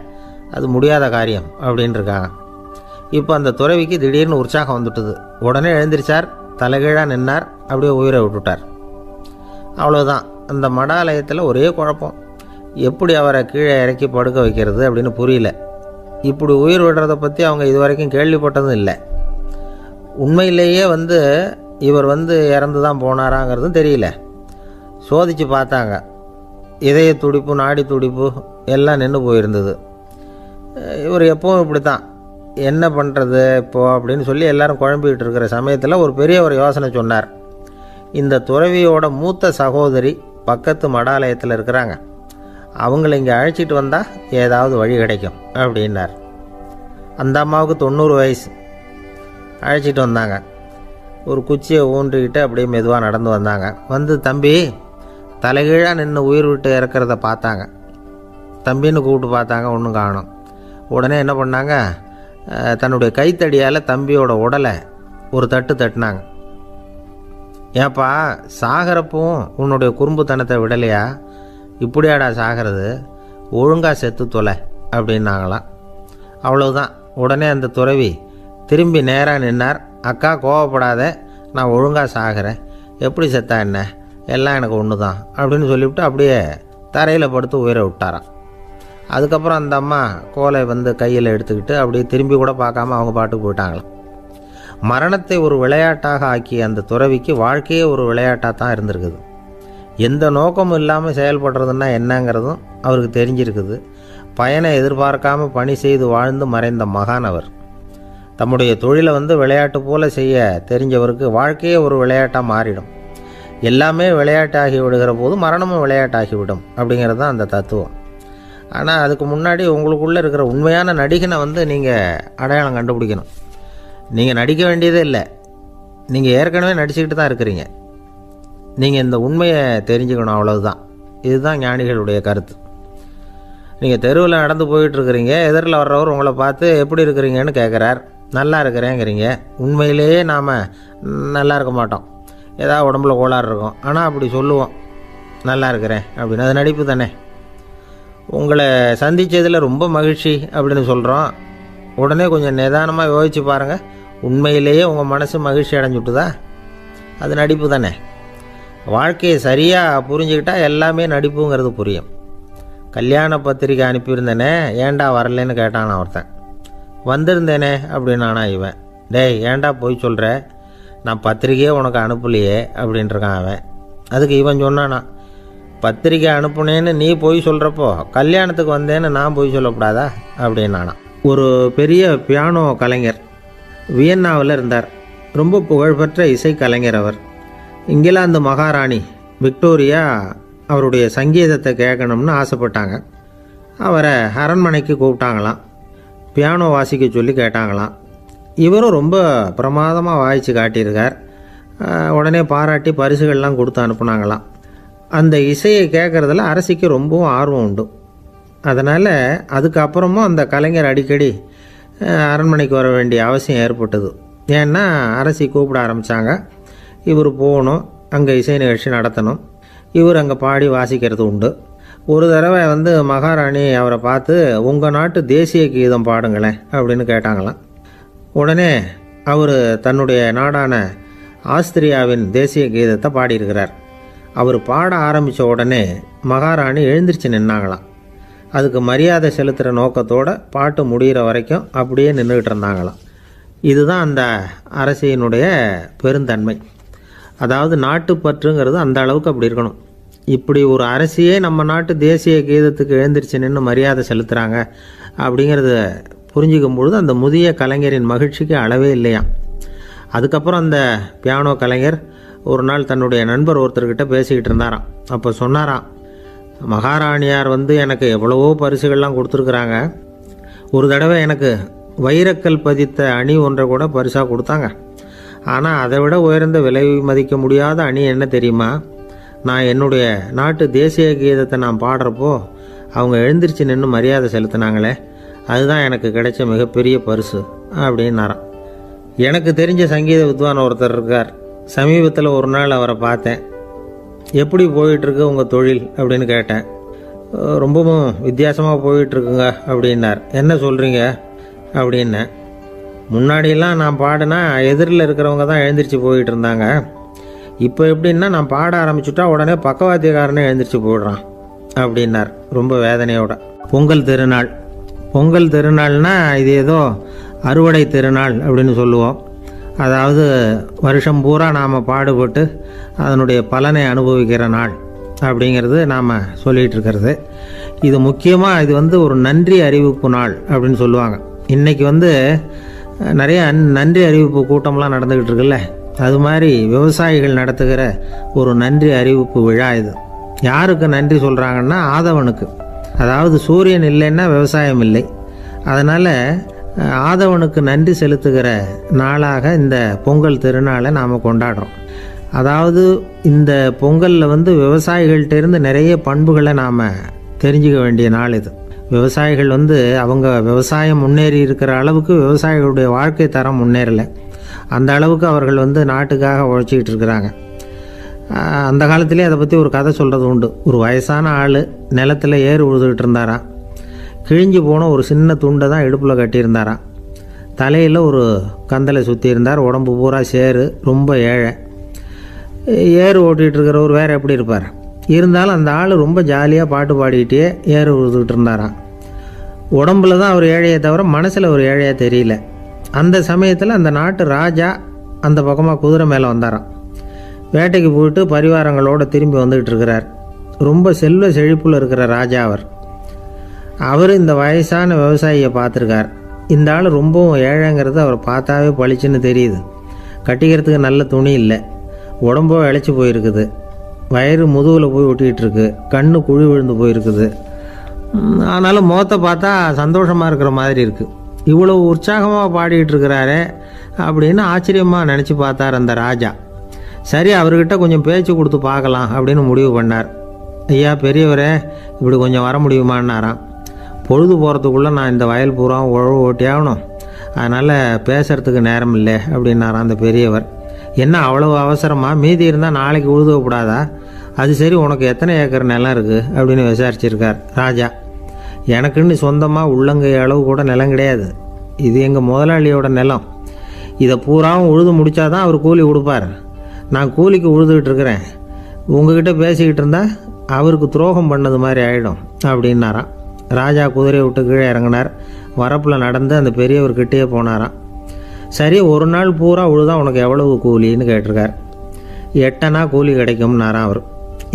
அது முடியாத காரியம் அப்படின்னு இருக்காங்க. இப்போ அந்த துறவிக்கு திடீர்னு உற்சாகம் வந்துட்டுது. உடனே எழுந்திரிச்சார், தலைகீழாக நின்னார், அப்படியே உயிரை விட்டுட்டார். அவ்வளோதான். அந்த மடாலயத்தில் ஒரே குழப்பம். எப்படி அவரை கீழே இறக்கி படுக்க வைக்கிறது அப்படின்னு புரியல. இப்படி உயிர் விடுறதை பற்றி அவங்க இது வரைக்கும் கேள்விப்பட்டதும் இல்லை. உண்மையிலேயே வந்து இவர் வந்து இறந்து தான் போனாராங்கிறதும் தெரியல. சோதித்து பார்த்தாங்க. இதய துடிப்பு, நாடி துடிப்பு எல்லாம் நின்று போயிருந்தது. இவர் எப்பவும் இப்படி தான், என்ன பண்ணுறது இப்போது அப்படின்னு சொல்லி எல்லாரும் குழம்பிக்கிட்டு இருக்கிற சமயத்தில் ஒரு பெரிய ஒரு யோசனை சொன்னார். இந்த துறவியோட மூத்த சகோதரி பக்கத்து மடாலயத்தில் இருக்கிறாங்க, அவங்கள இங்கே அழைச்சிட்டு வந்தால் ஏதாவது வழி கிடைக்கும் அப்படின்னார். அந்த அம்மாவுக்கு 90 வயசு. அழைச்சிட்டு வந்தாங்க. ஒரு குச்சியை ஊன்றிக்கிட்டு அப்படியே மெதுவாக நடந்து வந்தாங்க. வந்து, தம்பி, தலைகீழாக நின்று உயிர் விட்டு இறக்கிறத பார்த்தாங்க. தம்பின்னு கூப்பிட்டு பார்த்தாங்க, ஒன்றும் காணும். உடனே என்ன பண்ணாங்க, தன்னுடைய கைத்தடியால் தம்பியோட உடலை ஒரு தட்டு தட்டினாங்க. ஏப்பா, சாகிறப்பவும் உன்னுடைய குறும்புத்தனத்தை விடலையா? இப்படியாடா சாகிறது, ஒழுங்காக செத்து தொலை அப்படின்னாங்களாம். அவ்வளவுதான். உடனே அந்த துறவி திரும்பி நேராக நின்னார். அக்கா, கோவப்படாத, நான் ஒழுங்காக சாகிறேன், எப்படி செத்தா என்ன, எல்லாம் எனக்கு ஒன்று தான் அப்படின்னு சொல்லிவிட்டு அப்படியே தரையில் படுத்து உயிரை விட்டாராம். அதுக்கப்புறம் அந்த அம்மா கோலை வந்து கையில் எடுத்துக்கிட்டு அப்படியே திரும்பி கூட பார்க்காம அவங்க பாட்டுக்கு போயிட்டாங்களாம். மரணத்தை ஒரு விளையாட்டாக ஆக்கிய அந்த துறவிக்கு வாழ்க்கையே ஒரு விளையாட்டாக தான் இருந்திருக்குது. எந்த நோக்கமும் இல்லாமல் செயல்படுறதுன்னா என்னங்கிறதும் அவருக்கு தெரிஞ்சிருக்குது. பயனை எதிர்பார்க்காம பணி செய்து வாழ்ந்து மறைந்த மகான் அவர். தம்முடைய தொழிலை வந்து விளையாட்டு போல செய்ய தெரிஞ்சவருக்கு வாழ்க்கையே ஒரு விளையாட்டாக மாறிடும். எல்லாமே விளையாட்டாகி விடுகிற போது மரணமும் விளையாட்டாகிவிடும் அப்படிங்கிறது தான் அந்த தத்துவம். ஆனால் அதுக்கு முன்னாடி உங்களுக்குள்ளே இருக்கிற உண்மையான நடிகனை வந்து நீங்கள் அடையாளம் கண்டுபிடிக்கணும். நீங்கள் நடிக்க வேண்டியதே இல்லை, நீங்கள் ஏற்கனவே நடிச்சுக்கிட்டு தான் இருக்கிறீங்க. நீங்கள் இந்த உண்மையை தெரிஞ்சுக்கணும், அவ்வளவுதான். இதுதான் ஞானிகளுடைய கருத்து. நீங்கள் தெருவில் நடந்து போயிட்டுருக்கிறீங்க, எதிரில் வர்றவர் உங்களை பார்த்து எப்படி இருக்கிறீங்கன்னு கேட்குறார். நல்லா இருக்கிறேங்கிறீங்க. உண்மையிலேயே நாம் நல்லா இருக்க மாட்டோம், ஏதாவது உடம்புல கோளாறு இருக்கும். ஆனால் அப்படி சொல்லுவோம், நல்லா இருக்கிறேன் அப்படின்னு. அது நடிப்பு தானே. உங்களை சந்தித்ததில் ரொம்ப மகிழ்ச்சி அப்படின்னு சொல்கிறோம். உடனே கொஞ்சம் நிதானமாக யோசித்து பாருங்கள், உண்மையிலேயே உங்கள் மனசு மகிழ்ச்சி அடைஞ்சுட்டுதா? அது நடிப்பு தானே. வாழ்க்கையை சரியாக புரிஞ்சுக்கிட்டால் எல்லாமே நடிப்புங்கிறது புரியும். கல்யாண பத்திரிக்கை அனுப்பியிருந்தேனே, ஏன்டா வரலன்னு கேட்டான் ஒருத்தன். வந்திருந்தேனே அப்படின்னானா இவன். டேய், ஏன்டா போய் சொல்கிற, நான் பத்திரிக்கையே உனக்கு அனுப்பலையே அப்படின்ட்டுருக்கான் அவன். அதுக்கு இவன் சொன்னானா, பத்திரிக்கை அனுப்புனேன்னு நீ போய் சொல்கிறப்போ கல்யாணத்துக்கு வந்தேன்னு நான் போய் சொல்லக்கூடாதா அப்படின்னானா. ஒரு பெரிய பியானோ கலைஞர் வியன்னாவில் இருந்தார். ரொம்ப புகழ்பெற்ற இசை கலைஞர் அவர். இங்கிலாந்து மகாராணி விக்டோரியா அவருடைய சங்கீதத்தை கேட்கணும்னு ஆசைப்பட்டாங்க. அவரை அரண்மனைக்கு கூப்பிட்டாங்களாம். பியானோ வாசிக்க சொல்லி கேட்டாங்களாம். இவரும் ரொம்ப பிரமாதமாக வாய்ச்சி காட்டியிருக்கார். உடனே பாராட்டி பரிசுகள்லாம் கொடுத்து அனுப்புனாங்களாம். அந்த இசையை கேட்குறதுல அரசிக்கு ரொம்பவும் ஆர்வம் உண்டு. அதனால் அதுக்கப்புறமும் அந்த கலைஞர் அடிக்கடி அரண்மனைக்கு வர வேண்டிய அவசியம் ஏற்பட்டது. ஏன்னா அரசி கூப்பிட ஆரம்பித்தாங்க. இவர் போகணும், அங்கே இசை நிகழ்ச்சி நடத்தணும். இவர் அங்கே பாடி வாசிக்கிறது உண்டு. ஒரு தடவை வந்து மகாராணி அவரை பார்த்து, உங்கள் நாட்டு தேசிய கீதம் பாடுங்களேன் அப்படின்னு கேட்டாங்களாம். உடனே அவர் தன்னுடைய நாடான ஆஸ்திரியாவின் தேசிய கீதத்தை பாடியிருக்கிறார். அவர் பாட ஆரம்பித்த உடனே மகாராணி எழுந்திரிச்சு நின்னாங்களாம். அதுக்கு மரியாதை செலுத்துகிற நோக்கத்தோடு பாட்டு முடிகிற வரைக்கும் அப்படியே நின்றுக்கிட்டு இருந்தாங்களாம். இதுதான் அந்த அரசியினுடைய பெருந்தன்மை. அதாவது நாட்டுப்பற்றுங்கிறது அந்த அளவுக்கு அப்படி இருக்கணும். இப்படி ஒரு அரசியே நம்ம நாட்டு தேசிய கீதத்துக்கு எழுந்திரிச்சு நின்று மரியாதை செலுத்துகிறாங்க அப்படிங்கிறத புரிஞ்சிக்கும் பொழுது அந்த முதிய கலைஞரின் மகிழ்ச்சிக்கு அளவே இல்லையாம். அதுக்கப்புறம் அந்த பியானோ கலைஞர் ஒரு நாள் தன்னுடைய நண்பர் ஒருத்தர்கிட்ட பேசிக்கிட்டு இருந்தாராம். அப்போ சொன்னாராம், மகாராணியார் வந்து எனக்கு எவ்வளவோ பரிசுகள்லாம் கொடுத்துருக்குறாங்க. ஒரு தடவை எனக்கு வைரக்கல் பதித்த அணி ஒன்றை கூட பரிசாக கொடுத்தாங்க. ஆனால் அதை விட உயர்ந்த விலை மதிக்க முடியாத அணி என்ன தெரியுமா? நான் என்னுடைய நாட்டு தேசிய கீதத்தை நான் பாடுறப்போ அவங்க எழுந்திரிச்சு நின்று மரியாதை செலுத்தினாங்களே, அதுதான் எனக்கு கிடைச்ச மிகப்பெரிய பரிசு அப்படின்னாராம். எனக்கு தெரிஞ்ச சங்கீத வித்வான் ஒருத்தர் இருக்கார். சமீபத்தில் ஒரு நாள் அவரை பார்த்தேன். எப்படி போயிட்டுருக்கு உங்கள் தொழில் அப்படின்னு கேட்டேன். ரொம்பவும் வித்தியாசமாக போயிட்டுருக்குங்க அப்படின்னார். என்ன சொல்கிறீங்க அப்படின்னேன். முன்னாடியெல்லாம் நான் பாடினா எதிரில் இருக்கிறவங்க தான் எழுந்திரிச்சு போயிட்டு இருந்தாங்க. இப்போ எப்படின்னா நான் பாட ஆரம்பிச்சுட்டா உடனே பக்கவாத்தியக்காரனே எழுந்திரிச்சு போயிடுறான் அப்படின்னார் ரொம்ப வேதனையோட. பொங்கல் திருநாள்னா இது ஏதோ அறுவடை திருநாள் அப்படின்னு சொல்லுவோம். அதாவது வருஷம் பூரா நாம் பாடுபட்டு அதனுடைய பலனை அனுபவிக்கிற நாள் அப்படிங்கிறது நாம் சொல்லிகிட்டு இருக்கிறது. இது முக்கியமாக இது ஒரு நன்றி அறிவிப்பு நாள் அப்படின்னு சொல்லுவாங்க. இன்றைக்கி நிறைய நன்றி அறிவிப்பு கூட்டம்லாம் நடந்துக்கிட்டு இருக்குல்ல, அது மாதிரி விவசாயிகள் நடத்துகிற ஒரு நன்றி அறிவிப்பு விழா இது. யாருக்கு நன்றி சொல்கிறாங்கன்னா ஆதவனுக்கு. அதாவது சூரியன் இல்லைன்னா விவசாயம் இல்லை. அதனால் ஆதவனுக்கு நன்றி செலுத்துகிற நாளாக இந்த பொங்கல் திருநாளை நாம் கொண்டாடுறோம். அதாவது இந்த பொங்கலில் விவசாயிகள்கிட்டேருந்து நிறைய பண்புகளை நாம் தெரிஞ்சுக்க வேண்டிய நாள் இது. விவசாயிகள் அவங்க விவசாயம் முன்னேறி இருக்கிற அளவுக்கு விவசாயிகளுடைய வாழ்க்கை தரம் முன்னேறலை. அந்த அளவுக்கு அவர்கள் நாட்டுக்காக உழைச்சிக்கிட்டு இருக்கிறாங்க. அந்த காலத்திலே அதை பற்றி ஒரு கதை சொல்கிறது உண்டு. ஒரு வயசான ஆள் நிலத்தில் ஏறு உழுதுகிட்டு இருந்தாராம். கிழிஞ்சு போன ஒரு சின்ன துண்டை தான் இடுப்பில் கட்டியிருந்தாராம். தலையில் ஒரு கந்தலை சுற்றி இருந்தார். உடம்பு பூரா சேரு, ரொம்ப ஏழை. ஏறு ஓட்டிகிட்டு இருக்கிறவர் வேறு எப்படி இருப்பார்? இருந்தாலும் அந்த ஆள் ரொம்ப ஜாலியாக பாட்டு பாடிக்கிட்டே ஏறு உழுதுகிட்டு இருந்தாராம். உடம்புல தான் அவர் ஏழையை தவிர மனசில் ஒரு ஏழையாக தெரியல. அந்த சமயத்தில் அந்த நாட்டு ராஜா அந்த பக்கமாக குதிரை மேலே வந்தாராம். வேட்டைக்கு போயிட்டு பரிவாரங்களோடு திரும்பி வந்துக்கிட்டு இருக்கிறார். ரொம்ப செல்வ செழிப்பில் இருக்கிற ராஜா அவர் இந்த வயசான விவசாயியை பார்த்துருக்கார். இந்த ஆள் ரொம்பவும் ஏழைங்கிறது அவர் பார்த்தாவே பளிச்சுன்னு தெரியுது. கட்டிக்கிறதுக்கு நல்ல துணி இல்லை, உடம்போ இழைச்சி போயிருக்குது, வயிறு முதுகில் போய் ஒட்டிக்கிட்டு இருக்கு, கண்ணு குழி விழுந்து போயிருக்குது. ஆனாலும் முகத்தை பார்த்தா சந்தோஷமாக இருக்கிற மாதிரி இருக்குது. இவ்வளோ உற்சாகமாக பாடிக்கிட்டு இருக்கிறாரே அப்படின்னு ஆச்சரியமாக நினச்சி பார்த்தார் அந்த ராஜா. சரி, அவர்கிட்ட கொஞ்சம் பேச்சு கொடுத்து பார்க்கலாம் அப்படின்னு முடிவு பண்ணார். ஐயா பெரியவரே, இப்படி கொஞ்சம் வர முடியுமான்னாராம். பொழுது போகிறதுக்குள்ளே நான் இந்த வயல் பூரா உழவு ஓட்டி ஆகணும், அதனால் பேசுகிறதுக்கு நேரம் இல்லை அப்படின்னாராம் அந்த பெரியவர். என்ன அவ்வளவு அவசரமாக? மீதி இருந்தால் நாளைக்கு உழுதக்கூடாதா? அது சரி, உனக்கு எத்தனை ஏக்கர் நிலம் இருக்குது அப்படின்னு விசாரிச்சிருக்கார் ராஜா. எனக்குன்னு சொந்தமாக உள்ளங்கை அளவு கூட நிலம் கிடையாது. இது எங்கள் முதலாளியோட நிலம். இதை பூராவும் உழுது முடித்தாதான் அவர் கூலி கொடுப்பார். நான் கூலிக்கு உழுதுகிட்டு இருக்கிறேன். உங்ககிட்ட பேசிக்கிட்டு இருந்தால் அவருக்கு துரோகம் பண்ணது மாதிரி ஆகிடும் அப்படின்னாராம். ராஜா குதிரையை விட்டு கீழே இறங்கினார். வரப்பில் நடந்து அந்த பெரியவர்கிட்டயே போனாராம். சரி, ஒரு நாள் பூரா உழுதா உனக்கு எவ்வளவு கூலின்னு கேட்டிருக்கார். 8 அணா கூலி கிடைக்கும்னாராம் அவர்.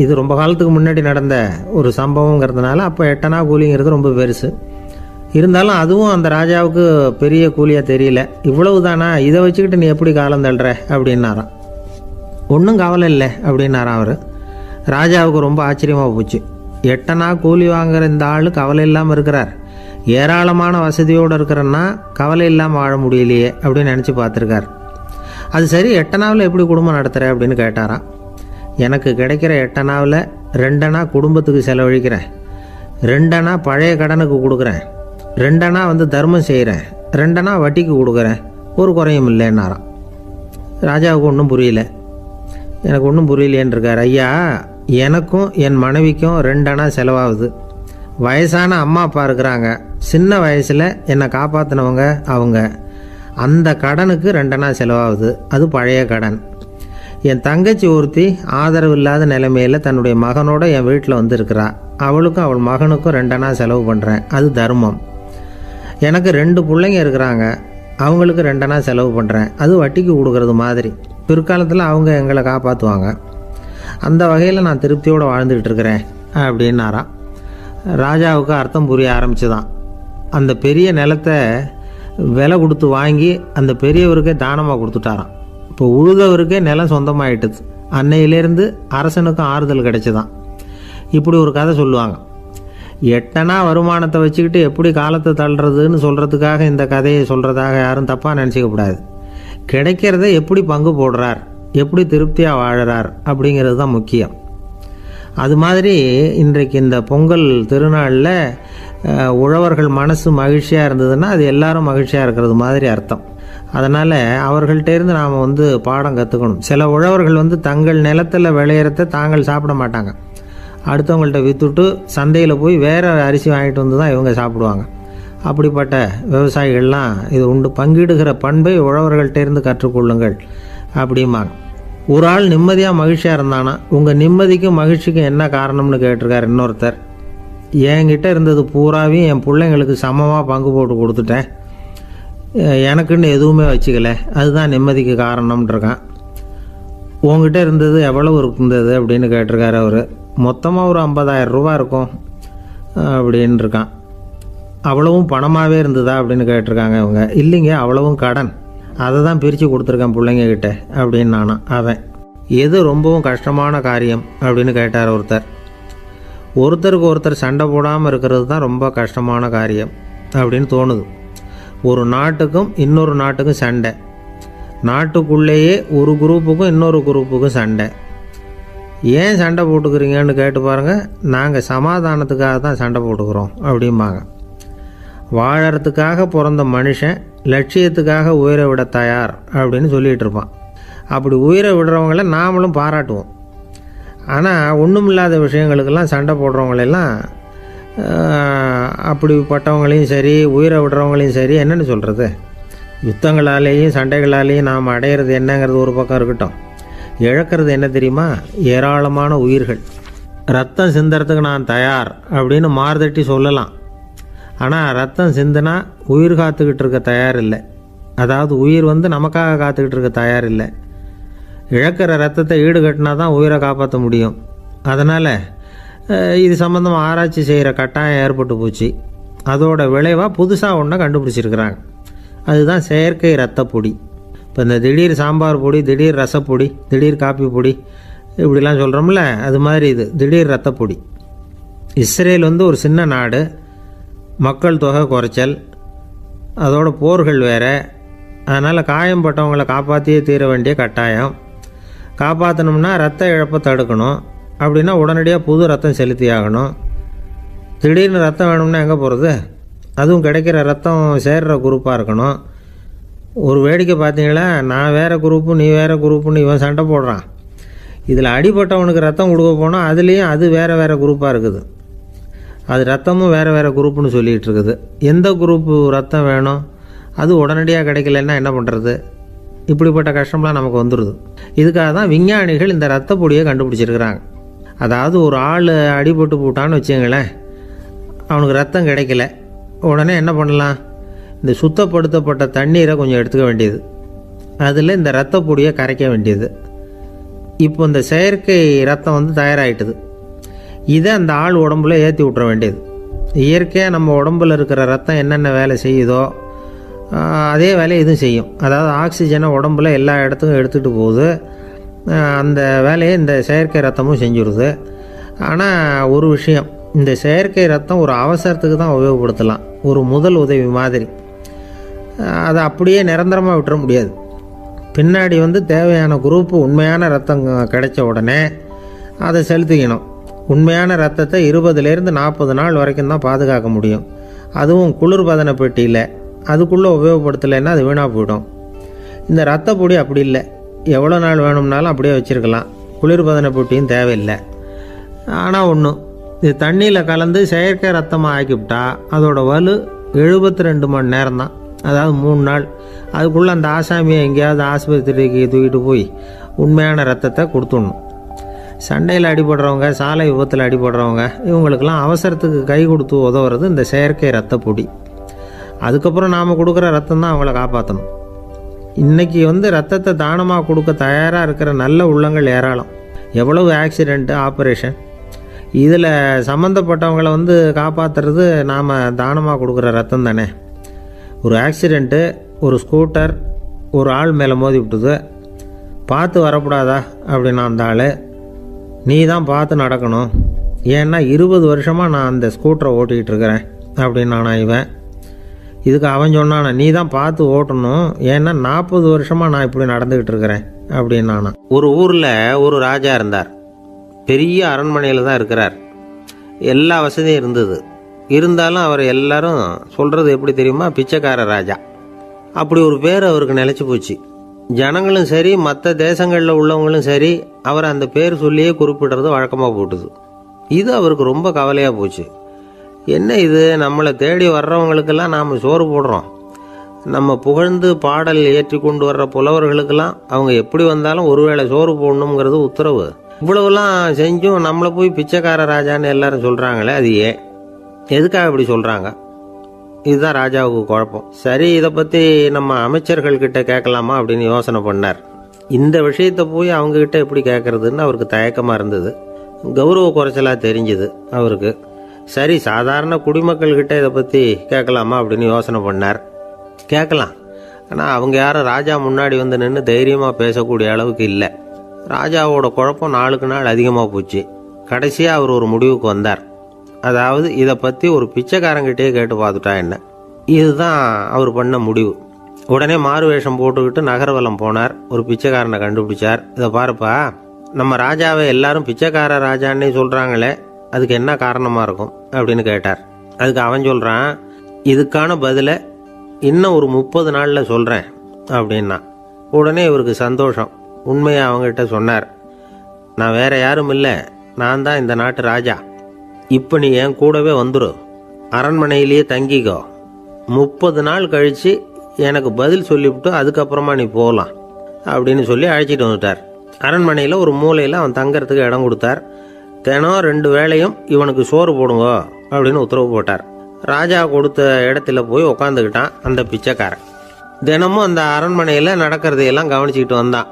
இது ரொம்ப காலத்துக்கு முன்னாடி நடந்த ஒரு சம்பவங்கிறதுனால அப்போ 8 அணா கூலிங்கிறது ரொம்ப பெருசு. இருந்தாலும் அதுவும் அந்த ராஜாவுக்கு பெரிய கூலியாக தெரியல. இவ்வளவு தானா, இதை வச்சுக்கிட்டு நீ எப்படி காலம் தள்ளுற அப்படின்னாராம். ஒன்றும் கவலை இல்லை அப்படின்னாராம் அவர். ராஜாவுக்கு ரொம்ப ஆச்சரியமாக போச்சு. 8 அணா கூலி வாங்குகிற இந்த ஆள் கவலை இல்லாமல் இருக்கிறார், ஏராளமான வசதியோடு இருக்கிறன்னா கவலை இல்லாமல் வாழ முடியலையே அப்படின்னு நினச்சி பார்த்துருக்கார். அது சரி, 8 அணாவில் எப்படி குடும்பம் நடத்துகிற அப்படின்னு கேட்டாராம். எனக்கு கிடைக்கிற 8 அணாவில் 2 அணா குடும்பத்துக்கு செலவழிக்கிறேன், 2 அணா பழைய கடனுக்கு கொடுக்குறேன், 2 அணா தர்மம் செய்கிறேன், 2 அணா வட்டிக்கு கொடுக்குறேன், ஒரு குறையும் இல்லைன்னாராம். ராஜாவுக்கு ஒன்றும் புரியல. எனக்கு ஒன்றும் புரியலேன்னு இருக்கார். ஐயா, எனக்கும் என் மனைவிக்கும் 2 அணா செலவாகுது. வயசான அம்மா அப்பா இருக்கிறாங்க, சின்ன வயசில் என்னை காப்பாற்றினவங்க அவங்க. அந்த கடனுக்கு 2 அணா செலவாகுது, அது பழைய கடன். என் தங்கச்சி ஒருத்தி ஆதரவு இல்லாத நிலைமையில் தன்னுடைய மகனோட என் வீட்டில் இருக்கிறா. அவளுக்கும் அவள் மகனுக்கும் 2 அணா செலவு பண்ணுறேன், அது தர்மம். எனக்கு 2 பிள்ளைங்க இருக்கிறாங்க, அவங்களுக்கு 2 அணா செலவு பண்ணுறேன், அது வட்டிக்கு கொடுக்கறது மாதிரி. பிற்காலத்தில் அவங்க எங்களை காப்பாற்றுவாங்க. அந்த வகையில் நான் திருப்தியோடு வாழ்ந்துக்கிட்டு இருக்கிறேன் அப்படின்னாராம். ராஜாவுக்கு அர்த்தம் புரிய ஆரம்பிச்சுதான். அந்த பெரிய நிலத்தை விலை கொடுத்து வாங்கி அந்த பெரியவருக்கே தானமாக கொடுத்துட்டாராம். இப்போ உழுதவருக்கே நிலம் சொந்தமாயிட்டுது. அன்னையிலேருந்து அரசனுக்கும் ஆறுதல் கிடைச்சிதான். இப்படி ஒரு கதை சொல்லுவாங்க. 8 அணா வருமானத்தை வச்சுக்கிட்டு எப்படி காலத்தை தள்ளுறதுன்னு சொல்கிறதுக்காக இந்த கதையை சொல்கிறதாக யாரும் தப்பாக நினச்சிக்கக்கூடாது. கிடைக்கிறத எப்படி பங்கு போடுறார், எப்படி திருப்தியாக வாழறார் அப்படிங்கிறது தான் முக்கியம். அது மாதிரி இன்றைக்கு இந்த பொங்கல் திருநாளில் உழவர்கள் மனசு மகிழ்ச்சியாக இருந்ததுன்னா அது எல்லாரும் மகிழ்ச்சியாக இருக்கிறது மாதிரி அர்த்தம். அதனால் அவர்கள்ட்ட இருந்து நாம் பாடம் கற்றுக்கணும். சில உழவர்கள் தங்கள் நிலத்தில் விளையிறத தாங்கள் சாப்பிட மாட்டாங்க. அடுத்தவங்கள்ட்ட விற்றுட்டு சந்தையில் போய் வேறு அரிசி வாங்கிட்டு வந்து தான் இவங்க சாப்பிடுவாங்க. அப்படிப்பட்ட விவசாயிகள்லாம் இது உண்டு. பங்கிடுகிற பண்பை உழவர்கள்ட்ட இருந்து கற்றுக்கொள்ளுங்கள் அப்படிம்பாங்க. ஒரு ஆள் நிம்மதியாக மகிழ்ச்சியாக இருந்தானா உங்கள் நிம்மதிக்கும் மகிழ்ச்சிக்கும் என்ன காரணம்னு கேட்டிருக்கார் இன்னொருத்தர். என்கிட்ட இருந்தது பூராவையும் என் பிள்ளைங்களுக்கு சமமாக பங்கு போட்டு கொடுத்துட்டேன், எனக்குன்னு எதுவுமே வச்சுக்கல, அதுதான் நிம்மதிக்கு காரணம்ன்றிருக்கான். உங்ககிட்ட இருந்தது எவ்வளவு இருந்தது அப்படின்னு கேட்டிருக்காரு அவர். மொத்தமாக ஒரு 50,000 ரூபா இருக்கும் அப்படின்னு இருக்கான். அவ்வளவும் பணமாகவே இருந்ததா அப்படின்னு கேட்டிருக்காங்க இவங்க. இல்லைங்க, அவ்வளவும் கடன், அதை தான் பிரித்து கொடுத்துருக்கேன் பிள்ளைங்கக்கிட்ட அப்படின்னு நானும். அவன் எது ரொம்பவும் கஷ்டமான காரியம் அப்படின்னு கேட்டார் ஒருத்தர். ஒருத்தருக்கு ஒருத்தர் சண்டை போடாமல் இருக்கிறது தான் ரொம்ப கஷ்டமான காரியம் அப்படின்னு தோணுது. ஒரு நாட்டுக்கும் இன்னொரு நாட்டுக்கும் சண்டை, நாட்டுக்குள்ளேயே ஒரு குரூப்புக்கும் இன்னொரு குரூப்புக்கும் சண்டை. ஏன் சண்டை போட்டுக்கிறீங்கன்னு கேட்டு பாருங்கள். நாங்கள் சமாதானத்துக்காக தான் சண்டை போட்டுக்கிறோம் அப்படிம்பாங்க. வாழறதுக்காக பிறந்த மனுஷன் லட்சியத்துக்காக உயிரை விட தயார் அப்படின்னு சொல்லிகிட்டு இருப்பான். அப்படி உயிரை விடுறவங்கள நாமளும் பாராட்டுவோம். ஆனால் ஒன்றுமில்லாத விஷயங்களுக்கெல்லாம் சண்டை போடுறவங்களெல்லாம், அப்படிப்பட்டவங்களையும் சரி உயிரை விடுறவங்களையும் சரி என்னென்னு சொல்கிறது, யுத்தங்களாலேயும் சண்டைகளாலேயும் நாம் அடையிறது என்னங்கிறது ஒரு பக்கம் இருக்கட்டும், இழக்கிறது என்ன தெரியுமா? ஏராளமான உயிர்கள். ரத்தம் சிந்தறதுக்கு நான் தயார் அப்படின்னு மார்தட்டி சொல்லலாம். ஆனால் ரத்தம் சிந்தினா உயிர் காத்துக்கிட்டு இருக்க தயார் இல்லை. அதாவது உயிர் நமக்காக காத்துக்கிட்டு இருக்க தயார் இல்லை. இழக்கிற ரத்தத்தை ஈடுகட்டினா தான் உயிரை காப்பாற்ற முடியும். அதனால் இது சம்மந்தமாக ஆராய்ச்சி செய்கிற கட்டாயம் ஏற்பட்டு போச்சு. அதோட விளைவாக புதுசாக ஒன்றை கண்டுபிடிச்சிருக்கிறாங்க. அதுதான் செயற்கை ரத்தப்பொடி. இப்போ இந்த திடீர் சாம்பார் பொடி, திடீர் ரசப்பொடி, திடீர் காப்பி பொடி இப்படிலாம் சொல்கிறோம்ல, அது மாதிரி இது திடீர் ரத்தப்பொடி. இஸ்ரேல் ஒரு சின்ன நாடு, மக்கள் தொகை குறைச்சல், அதோட போர்கள் வேறு. அதனால் காயம்பட்டவங்களை காப்பாற்றியே தீர வேண்டிய கட்டாயம். காப்பாற்றணும்னா ரத்த இழப்பை தடுக்கணும். அப்படின்னா உடனடியாக புது ரத்தம் செலுத்தி ஆகணும். திடீர்னு ரத்தம் வேணும்னா எங்கே போகிறது? அதுவும் கிடைக்கிற ரத்தம் சேர்கிற குரூப்பாக இருக்கணும். ஒரு வேடிக்கை பார்த்தீங்களா, நான் வேறு குரூப்பு நீ வேறு குரூப்புன்னு இவன் சண்டை போடுறான். இதில் அடிபட்டவனுக்கு ரத்தம் கொடுக்க போனால் அதுலேயும் அது வேறு வேறு குரூப்பாக இருக்குது. அது ரத்தமும் வேறு வேறு குரூப்புன்னு சொல்லிகிட்டு இருக்குது. எந்த குரூப்பு ரத்தம் வேணும், அது உடனடியாக கிடைக்கலன்னா என்ன பண்ணுறது? இப்படிப்பட்ட கஷ்டம்லாம் நமக்கு வந்துடுது. இதுக்காக தான் விஞ்ஞானிகள் இந்த ரத்த பொடியை கண்டுபிடிச்சிருக்கிறாங்க. அதாவது ஒரு ஆள் அடிபட்டு போட்டான்னு வச்சுங்களேன், அவனுக்கு ரத்தம் கிடைக்கல, உடனே என்ன பண்ணலாம்? இந்த சுத்தப்படுத்தப்பட்ட தண்ணீரை கொஞ்சம் எடுத்துக்க வேண்டியது, அதில் இந்த ரத்த பொடியை கரைக்க வேண்டியது. இப்போ இந்த செயற்கை ரத்தம் தயாராகிட்டுது. இதை அந்த ஆள் உடம்புல ஏற்றி விட்டுற வேண்டியது. இயற்கையாக நம்ம உடம்புல இருக்கிற ரத்தம் என்னென்ன வேலை செய்யுதோ அதே வேலையை இதுவும் செய்யும். அதாவது ஆக்சிஜனை உடம்புல எல்லா இடத்துக்கும் எடுத்துகிட்டு போகுது. அந்த வேலையை இந்த செயற்கை ரத்தமும் செஞ்சுருது. ஆனால் ஒரு விஷயம், இந்த செயற்கை ரத்தம் ஒரு அவசரத்துக்கு தான் உபயோகப்படுத்தலாம், ஒரு முதல் உதவி மாதிரி. அதை அப்படியே நிரந்தரமாக விட்டுற முடியாது. பின்னாடி தேவையான குரூப்பு உண்மையான ரத்தம் கிடைச்ச உடனே அதை செலுத்திக்கணும். உண்மையான ரத்தத்தை 20லேருந்து 40 நாள் வரைக்கும் தான் பாதுகாக்க முடியும். அதுவும் குளிர்பதன பெட்டியில். அதுக்குள்ளே உபயோகப்படுத்தலைன்னா அது வீணாக போயிடும். இந்த ரத்த பொடி அப்படி இல்லை, எவ்வளோ நாள் வேணும்னாலும் அப்படியே வச்சுருக்கலாம். குளிர்பதன பெட்டியும் தேவையில்லை. ஆனால் ஒன்று, இது தண்ணியில் கலந்து செயற்கை ரத்தமாக ஆக்கிவிட்டா அதோட வலு 72 மணி நேரம் தான். அதாவது 3 நாள். அதுக்குள்ளே அந்த ஆசாமியை எங்கேயாவது ஆஸ்பத்திரிக்கு தூக்கிட்டு போய் உண்மையான ரத்தத்தை கொடுத்துடணும். சண்டையில் அடிபடுறவங்க, சாலை விபத்தில் அடிபடுறவங்க, இவங்களுக்கெல்லாம் அவசரத்துக்கு கை கொடுத்து உதவுறது இந்த செயற்கை ரத்த பொடி. அதுக்கப்புறம் நாம் கொடுக்குற ரத்தம் தான் அவங்கள காப்பாற்றணும். இன்றைக்கி ரத்தத்தை தானமாக கொடுக்க தயாராக இருக்கிற நல்ல உள்ளங்கள் ஏராளம். எவ்வளவு ஆக்சிடெண்ட்டு, ஆப்ரேஷன், இதில் சம்மந்தப்பட்டவங்களை காப்பாற்றுறது நாம் தானமாக கொடுக்குற ரத்தம் தானே. ஒரு ஆக்சிடெண்ட்டு, ஒரு ஸ்கூட்டர் ஒரு ஆள் மேலே மோதி விட்டுது, பார்த்து வரக்கூடாதா அப்படின்னா அந்த ஆள், நீ தான் பார்த்து நடக்கணும், ஏன்னா 20 வருஷமாக நான் அந்த ஸ்கூட்டரை ஓட்டிக்கிட்டு இருக்கிறேன் அப்படின்னானா இவன். இதுக்கு அவன் சொன்னானா, நீ தான் பார்த்து ஓட்டணும், ஏன்னா 40 வருஷமாக நான் இப்படி நடந்துக்கிட்டு இருக்கிறேன் அப்படின்னானா. ஒரு ஊரில் ஒரு ராஜா இருந்தார். பெரிய அரண்மனையில் தான் இருக்கிறார். எல்லா வசதியும் இருந்தது. இருந்தாலும் அவர் எல்லாரும் சொல்கிறது எப்படி தெரியுமா, பிச்சைக்கார ராஜா. அப்படி ஒரு பேர் அவருக்கு நிலைச்சி போச்சு. ஜனங்களும் சரி, மற்ற தேசங்களில் உள்ளவங்களும் சரி, அவர் அந்த பேர் சொல்லியே குறிப்பிடுறது வழக்கமாக போட்டுது. இது அவருக்கு ரொம்ப கவலையாக போச்சு. என்ன இது, நம்மளை தேடி வர்றவங்களுக்கெல்லாம் நாம் சோறு போடுறோம், நம்ம புகழ்ந்து பாடல் ஏற்றி கொண்டு வர்ற புலவர்களுக்கெல்லாம் அவங்க எப்படி வந்தாலும் ஒருவேளை சோறு போடணுங்கிறது உத்தரவு. இவ்வளவுலாம் செஞ்சும் நம்மளை போய் பிச்சைக்கார ராஜான்னு எல்லாரும் சொல்கிறாங்களே, அது ஏன், எதுக்காக இப்படி சொல்கிறாங்க? இதுதான் ராஜாவுக்கு குழப்பம். சரி, இதை பற்றி நம்ம அமைச்சர்கள்கிட்ட கேட்கலாமா அப்படின்னு யோசனை பண்ணார். இந்த விஷயத்தை போய் அவங்கக்கிட்ட எப்படி கேட்கறதுன்னு அவருக்கு தயக்கமாக இருந்தது. கௌரவ குறைச்சலாக தெரிஞ்சுது அவருக்கு. சரி, சாதாரண குடிமக்கள்கிட்ட இதை பற்றி கேட்கலாமா அப்படின்னு யோசனை பண்ணார். கேட்கலாம், ஆனால் அவங்க யாரும் ராஜா முன்னாடி வந்து நின்று தைரியமாக பேசக்கூடிய அளவுக்கு இல்லை. ராஜாவோட குழப்பம் நாளுக்கு நாள் அதிகமாக போச்சு. கடைசியாக அவர் ஒரு முடிவுக்கு வந்தார். அதாவது இதை பற்றி ஒரு பிச்சைக்காரங்கிட்டே கேட்டு பார்த்துட்டா என்ன. இதுதான் அவர் பண்ண முடிவு. உடனே மாறு வேஷம் போட்டுக்கிட்டு நகர்வலம் போனார். ஒரு பிச்சைக்காரனை கண்டுபிடிச்சார். இதை பாருப்பா, நம்ம ராஜாவை எல்லாரும் பிச்சைக்கார ராஜான்னே சொல்கிறாங்களே, அதுக்கு என்ன காரணமாக இருக்கும் அப்படின்னு கேட்டார். அதுக்கு அவன் சொல்கிறான், இதுக்கான பதிலை இன்னும் ஒரு 30 நாளில் சொல்கிறேன் அப்படின்னா. உடனே இவருக்கு சந்தோஷம். உண்மையை அவங்ககிட்ட சொன்னார். நான் வேற யாரும் இல்லை, நான் தான் இந்த நாட்டு ராஜா. இப்போ நீ என் கூடவே வந்துடு, அரண்மனையிலேயே தங்கிக்கோ. 30 நாள் கழித்து எனக்கு பதில் சொல்லிவிட்டு அதுக்கப்புறமா நீ போகலாம் அப்படின்னு சொல்லி அழைச்சிட்டு வந்துட்டார். அரண்மனையில் ஒரு மூலையில் அவன் தங்கறதுக்கு இடம் கொடுத்தார். தினம் 2 வேளையும் இவனுக்கு சோறு போடுங்க அப்படின்னு உத்தரவு போட்டார். ராஜா கொடுத்த இடத்துல போய் உக்காந்துக்கிட்டான் அந்த பிச்சைக்காரன். தினமும் அந்த அரண்மனையில் நடக்கிறதையெல்லாம் கவனிச்சிக்கிட்டு வந்தான்.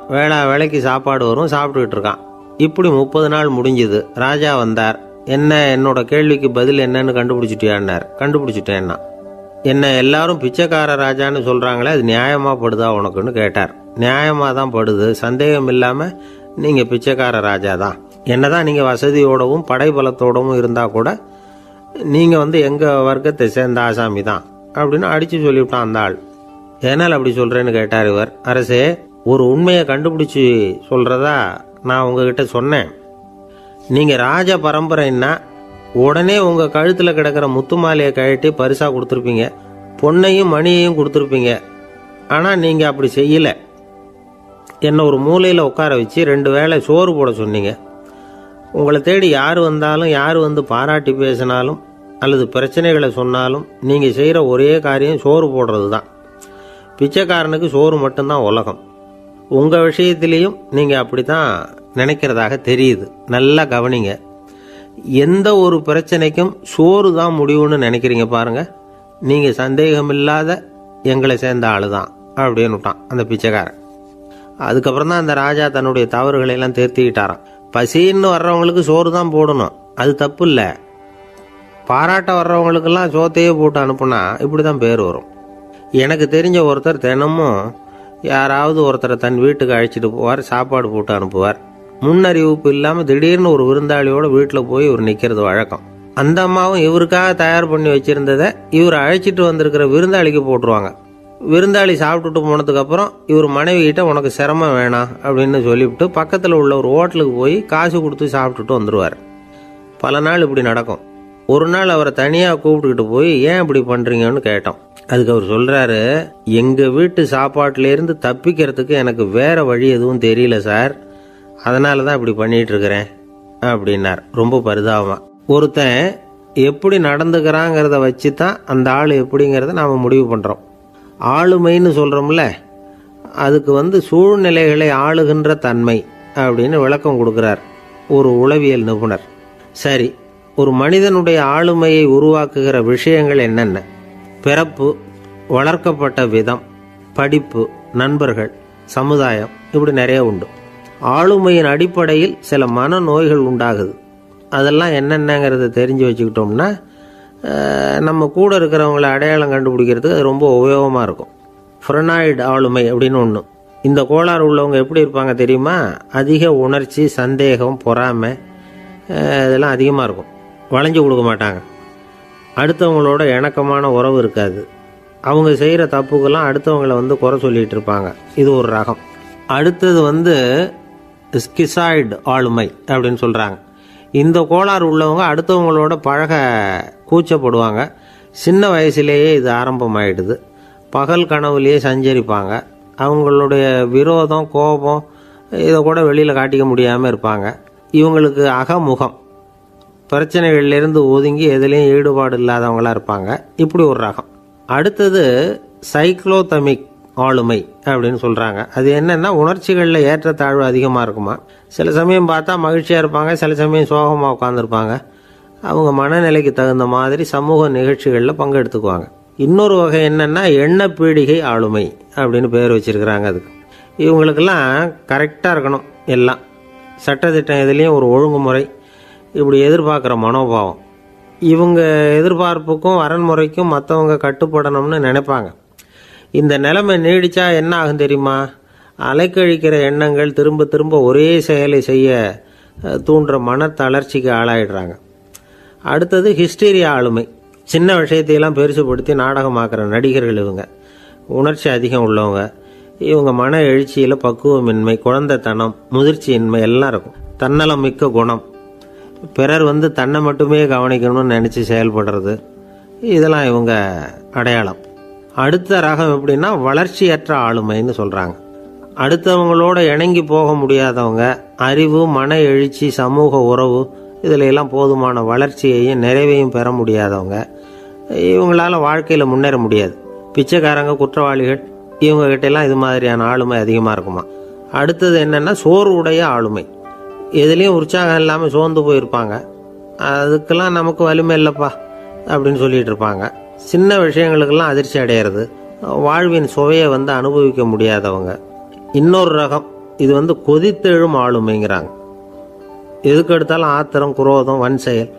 வேளைக்கு சாப்பாடு வரும், சாப்பிட்டுக்கிட்டு இருக்கான். இப்படி 30 நாள் முடிஞ்சுது. ராஜா வந்தார். என்ன, என்னோட கேள்விக்கு பதில் என்னன்னு கண்டுபிடிச்சிட்டியான்னார். கண்டுபிடிச்சிட்டேன்னா. என்ன எல்லாரும் பிச்சைக்கார ராஜான்னு சொல்கிறாங்களே, அது நியாயமாக படுதா உனக்குன்னு கேட்டார். நியாயமாக தான் படுது, சந்தேகம் இல்லாமல் நீங்கள் பிச்சைக்கார ராஜா தான். என்னதான் நீங்கள் வசதியோடவும் படைபலத்தோடவும் இருந்தால் கூட நீங்கள் எங்கள் வர்க்கத்தை சேர்ந்த ஆசாமி தான் அப்படின்னு அடித்து சொல்லிவிட்டான் அந்த ஆள். ஏனால் அப்படி சொல்கிறேன்னு கேட்டார் இவர். அரசே, ஒரு உண்மையை கண்டுபிடிச்சி சொல்கிறதா நான் உங்ககிட்ட சொன்னேன். நீங்கள் ராஜ பரம்பரைன்னா உடனே உங்கள் கழுத்தில் கிடக்கிற முத்து மாலையை கழட்டி பரிசாக கொடுத்துருப்பீங்க, பொன்னையும் மணியையும் கொடுத்துருப்பீங்க. ஆனால் நீங்கள் அப்படி செய்யலை. என்னை ஒரு மூலையில் உட்கார வச்சு 2 வேளை சோறு போட சொன்னீங்க. உங்களை தேடி யார் வந்தாலும், யார் வந்து பாராட்டி பேசினாலும் அல்லது பிரச்சனைகளை சொன்னாலும் நீங்கள் செய்கிற ஒரே காரியம் சோறு போடுறது தான். பிச்சைக்காரனுக்கு சோறு மட்டும்தான் உலகம். உங்கள் விஷயத்திலையும் நீங்கள் அப்படி தான் நினைக்கிறதாக தெரியுது. நல்லா கவனிங்க. எந்த ஒரு பிரச்சனைக்கும் சோறு தான் முடிவுன்னு நினைக்கிறீங்க பாருங்க. நீங்கள் சந்தேகமில்லாத எங்களை சேர்ந்த ஆளு தான் அப்படின்னு விட்டான் அந்த பிச்சைக்காரன். அதுக்கப்புறம் தான் அந்த ராஜா தன்னுடைய தவறுகளை எல்லாம் திருத்திக்கிட்டாராம். பசின்னு வர்றவங்களுக்கு சோறு தான் போடணும், அது தப்பு இல்லை. பாராட்ட வர்றவங்களுக்கெல்லாம் சோத்தையே போட்டு அனுப்புனா இப்படி தான் பேர் வரும். எனக்கு தெரிஞ்ச ஒருத்தர் தினமும் யாராவது ஒருத்தரை தன் வீட்டுக்கு அழைச்சிட்டு போவார், சாப்பாடு போட்டு அனுப்புவார். முன்னறிவிப்பு இல்லாமல் திடீர்னு ஒரு விருந்தாளியோட வீட்டில் போய் இவர் நிற்கிறது வழக்கம். அந்த அம்மாவும் இவருக்காக தயார் பண்ணி வச்சிருந்ததை இவர் அழைச்சிட்டு வந்திருக்கிற விருந்தாளிக்கு போட்டுருவாங்க. விருந்தாளி சாப்பிட்டுட்டு போனதுக்கப்புறம் இவர் மனைவி கிட்ட உனக்கு சிரமம் வேணாம் அப்படின்னு சொல்லிவிட்டு பக்கத்தில் உள்ள ஒரு ஹோட்டலுக்கு போய் காசு கொடுத்து சாப்பிட்டுட்டு வந்துடுவார். பல நாள் இப்படி நடக்கும். ஒரு நாள் அவரை தனியாக கூப்பிட்டுக்கிட்டு போய் ஏன் இப்படி பண்ணுறீங்கன்னு கேட்டோம். அதுக்கு அவர் சொல்கிறாரு, எங்கள் வீட்டு சாப்பாட்டிலேருந்து தப்பிக்கிறதுக்கு எனக்கு வேறு வழி எதுவும் தெரியல சார், அதனால தான் இப்படி பண்ணிகிட்டு இருக்கிறேன் அப்படின்னார் ரொம்ப பரிதாபமாக. ஒருத்தன் எப்படி நடந்துக்கிறாங்கிறத வச்சு தான் அந்த ஆள் எப்படிங்கிறத நாம் முடிவு பண்ணுறோம். ஆளுமைன்னு சொல்கிறோம்ல, அதுக்கு சூழ்நிலைகளை ஆளுகின்ற தன்மை அப்படின்னு விளக்கம் கொடுக்குறார் ஒரு உளவியல் நிபுணர். சரி, ஒரு மனிதனுடைய ஆளுமையை உருவாக்குகிற விஷயங்கள் என்னென்ன? பிறப்பு, வளர்க்கப்பட்ட விதம், படிப்பு, நண்பர்கள், சமுதாயம், இப்படி நிறைய உண்டு. ஆளுமையின் அடிப்படையில் சில மனநோய்கள் உண்டாகுது. அதெல்லாம் என்னென்னங்கிறத தெரிஞ்சு வச்சுக்கிட்டோம்னா நம்ம கூட இருக்கிறவங்கள அடையாளம் கண்டுபிடிக்கிறதுக்கு அது ரொம்ப உபயோகமாக இருக்கும். ஃப்ரெனாய்டு ஆளுமை அப்படின்னு ஒன்று. இந்த கோளாறு உள்ளவங்க எப்படி இருப்பாங்க தெரியுமா? அதிக உணர்ச்சி, சந்தேகம், பொறாமை இதெல்லாம் அதிகமாக இருக்கும். வளைஞ்சு கொடுக்க மாட்டாங்க. அடுத்தவங்களோட இணக்கமான உறவு இருக்காது. அவங்க செய்கிற தப்புக்கெல்லாம் அடுத்தவங்களை குறை சொல்லிகிட்டு இருப்பாங்க. இது ஒரு ரகம். அடுத்தது ஸ்கிசாய்டு ஆளுமை அப்படின்னு சொல்கிறாங்க. இந்த கோளாறு உள்ளவங்க அடுத்தவங்களோட பழக கூச்சப்படுவாங்க. சின்ன வயசுலேயே இது ஆரம்பமாயிடுது. பகல் கனவுலேயே சஞ்சரிப்பாங்க. அவங்களுடைய விரோதம், கோபம் இதை கூட வெளியில் காட்டிக்க முடியாமல் இருப்பாங்க. இவங்களுக்கு அகமுகம், பிரச்சனைகள்லேருந்து ஒதுங்கி எதுலேயும் ஈடுபாடு இல்லாதவங்களாக இருப்பாங்க. இப்படி ஒரு ரகம். அடுத்தது சைக்ளோதமிக் ஆளுமை அப்படின்னு சொல்கிறாங்க. அது என்னென்னா உணர்ச்சிகளில் ஏற்றத்தாழ்வு அதிகமாக இருக்குமா. சில சமயம் பார்த்தா மகிழ்ச்சியாக இருப்பாங்க, சில சமயம் சோகமாக உட்காந்துருப்பாங்க. அவங்க மனநிலைக்கு தகுந்த மாதிரி சமூக நிகழ்ச்சிகளில் பங்கெடுத்துக்குவாங்க. இன்னொரு வகை என்னென்னா எண்ணப்பீடிகை ஆளுமை அப்படின்னு பேர் வச்சுருக்கிறாங்க. அதுக்கு இவங்களுக்கெல்லாம் கரெக்டாக இருக்கணும், எல்லாம் சட்டத்திட்டம் எதுலேயும் ஒரு ஒழுங்குமுறை, இப்படி எதிர்பார்க்குற மனோபாவம். இவங்க எதிர்பார்ப்புக்கும் வரன்முறைக்கும் மற்றவங்க கட்டுப்படணும்னு நினைப்பாங்க. இந்த நிலைமை நீடித்தா என்ன ஆகும் தெரியுமா? அலைக்கழிக்கிற எண்ணங்கள் திரும்ப திரும்ப ஒரே செயலை செய்ய தூண்டுற மன தளர்ச்சிக்கு ஆளாயிடுறாங்க. அடுத்தது ஹிஸ்டீரியா ஆளுமை. சின்ன விஷயத்தையெல்லாம் பெருசுப்படுத்தி நாடகமாக்குற நடிகர்கள் இவங்க. உணர்ச்சி அதிகம் உள்ளவங்க. இவங்க மன எழுச்சியில் பக்குவமின்மை, குழந்தைத்தனம், முதிர்ச்சியின்மை எல்லாம் இருக்கும். தன்னலம் மிக்க குணம், பிறர் தன்னை மட்டுமே கவனிக்கணும்னு நினச்சி செயல்படுறது, இதெல்லாம் இவங்க அடையாளம். அடுத்த ரகம் எப்படின்னா வளர்ச்சியற்ற ஆளுமைன்னு சொல்கிறாங்க. அடுத்தவங்களோட இணங்கி போக முடியாதவங்க, அறிவு, மன எழுச்சி, சமூக உறவு இதில் எல்லாம் போதுமான வளர்ச்சியையும் நிறைவையும் பெற முடியாதவங்க. இவங்களால வாழ்க்கையில் முன்னேற முடியாது. பிச்சைக்காரங்க, குற்றவாளிகள் இவங்ககிட்டெல்லாம் இது மாதிரியான ஆளுமை அதிகமாக இருக்குமா. அடுத்தது என்னென்னா சோர்வுடைய ஆளுமை. எதுலேயும் உற்சாகம் இல்லாமல் சோர்ந்து போயிருப்பாங்க. அதுக்கெல்லாம் நமக்கு வலிமை இல்லைப்பா அப்படின்னு சொல்லிட்டு இருப்பாங்க. சின்ன விஷயங்களுக்கெல்லாம் அதிர்ச்சி அடையிறது, வாழ்வின் சுவையை அனுபவிக்க முடியாதவங்க. இன்னொரு ரகம் இது கொதித்தெழும் ஆளுமைங்கிறாங்க. எதுக்கு எடுத்தாலும் ஆத்திரம், குரோதம், வன் செயல்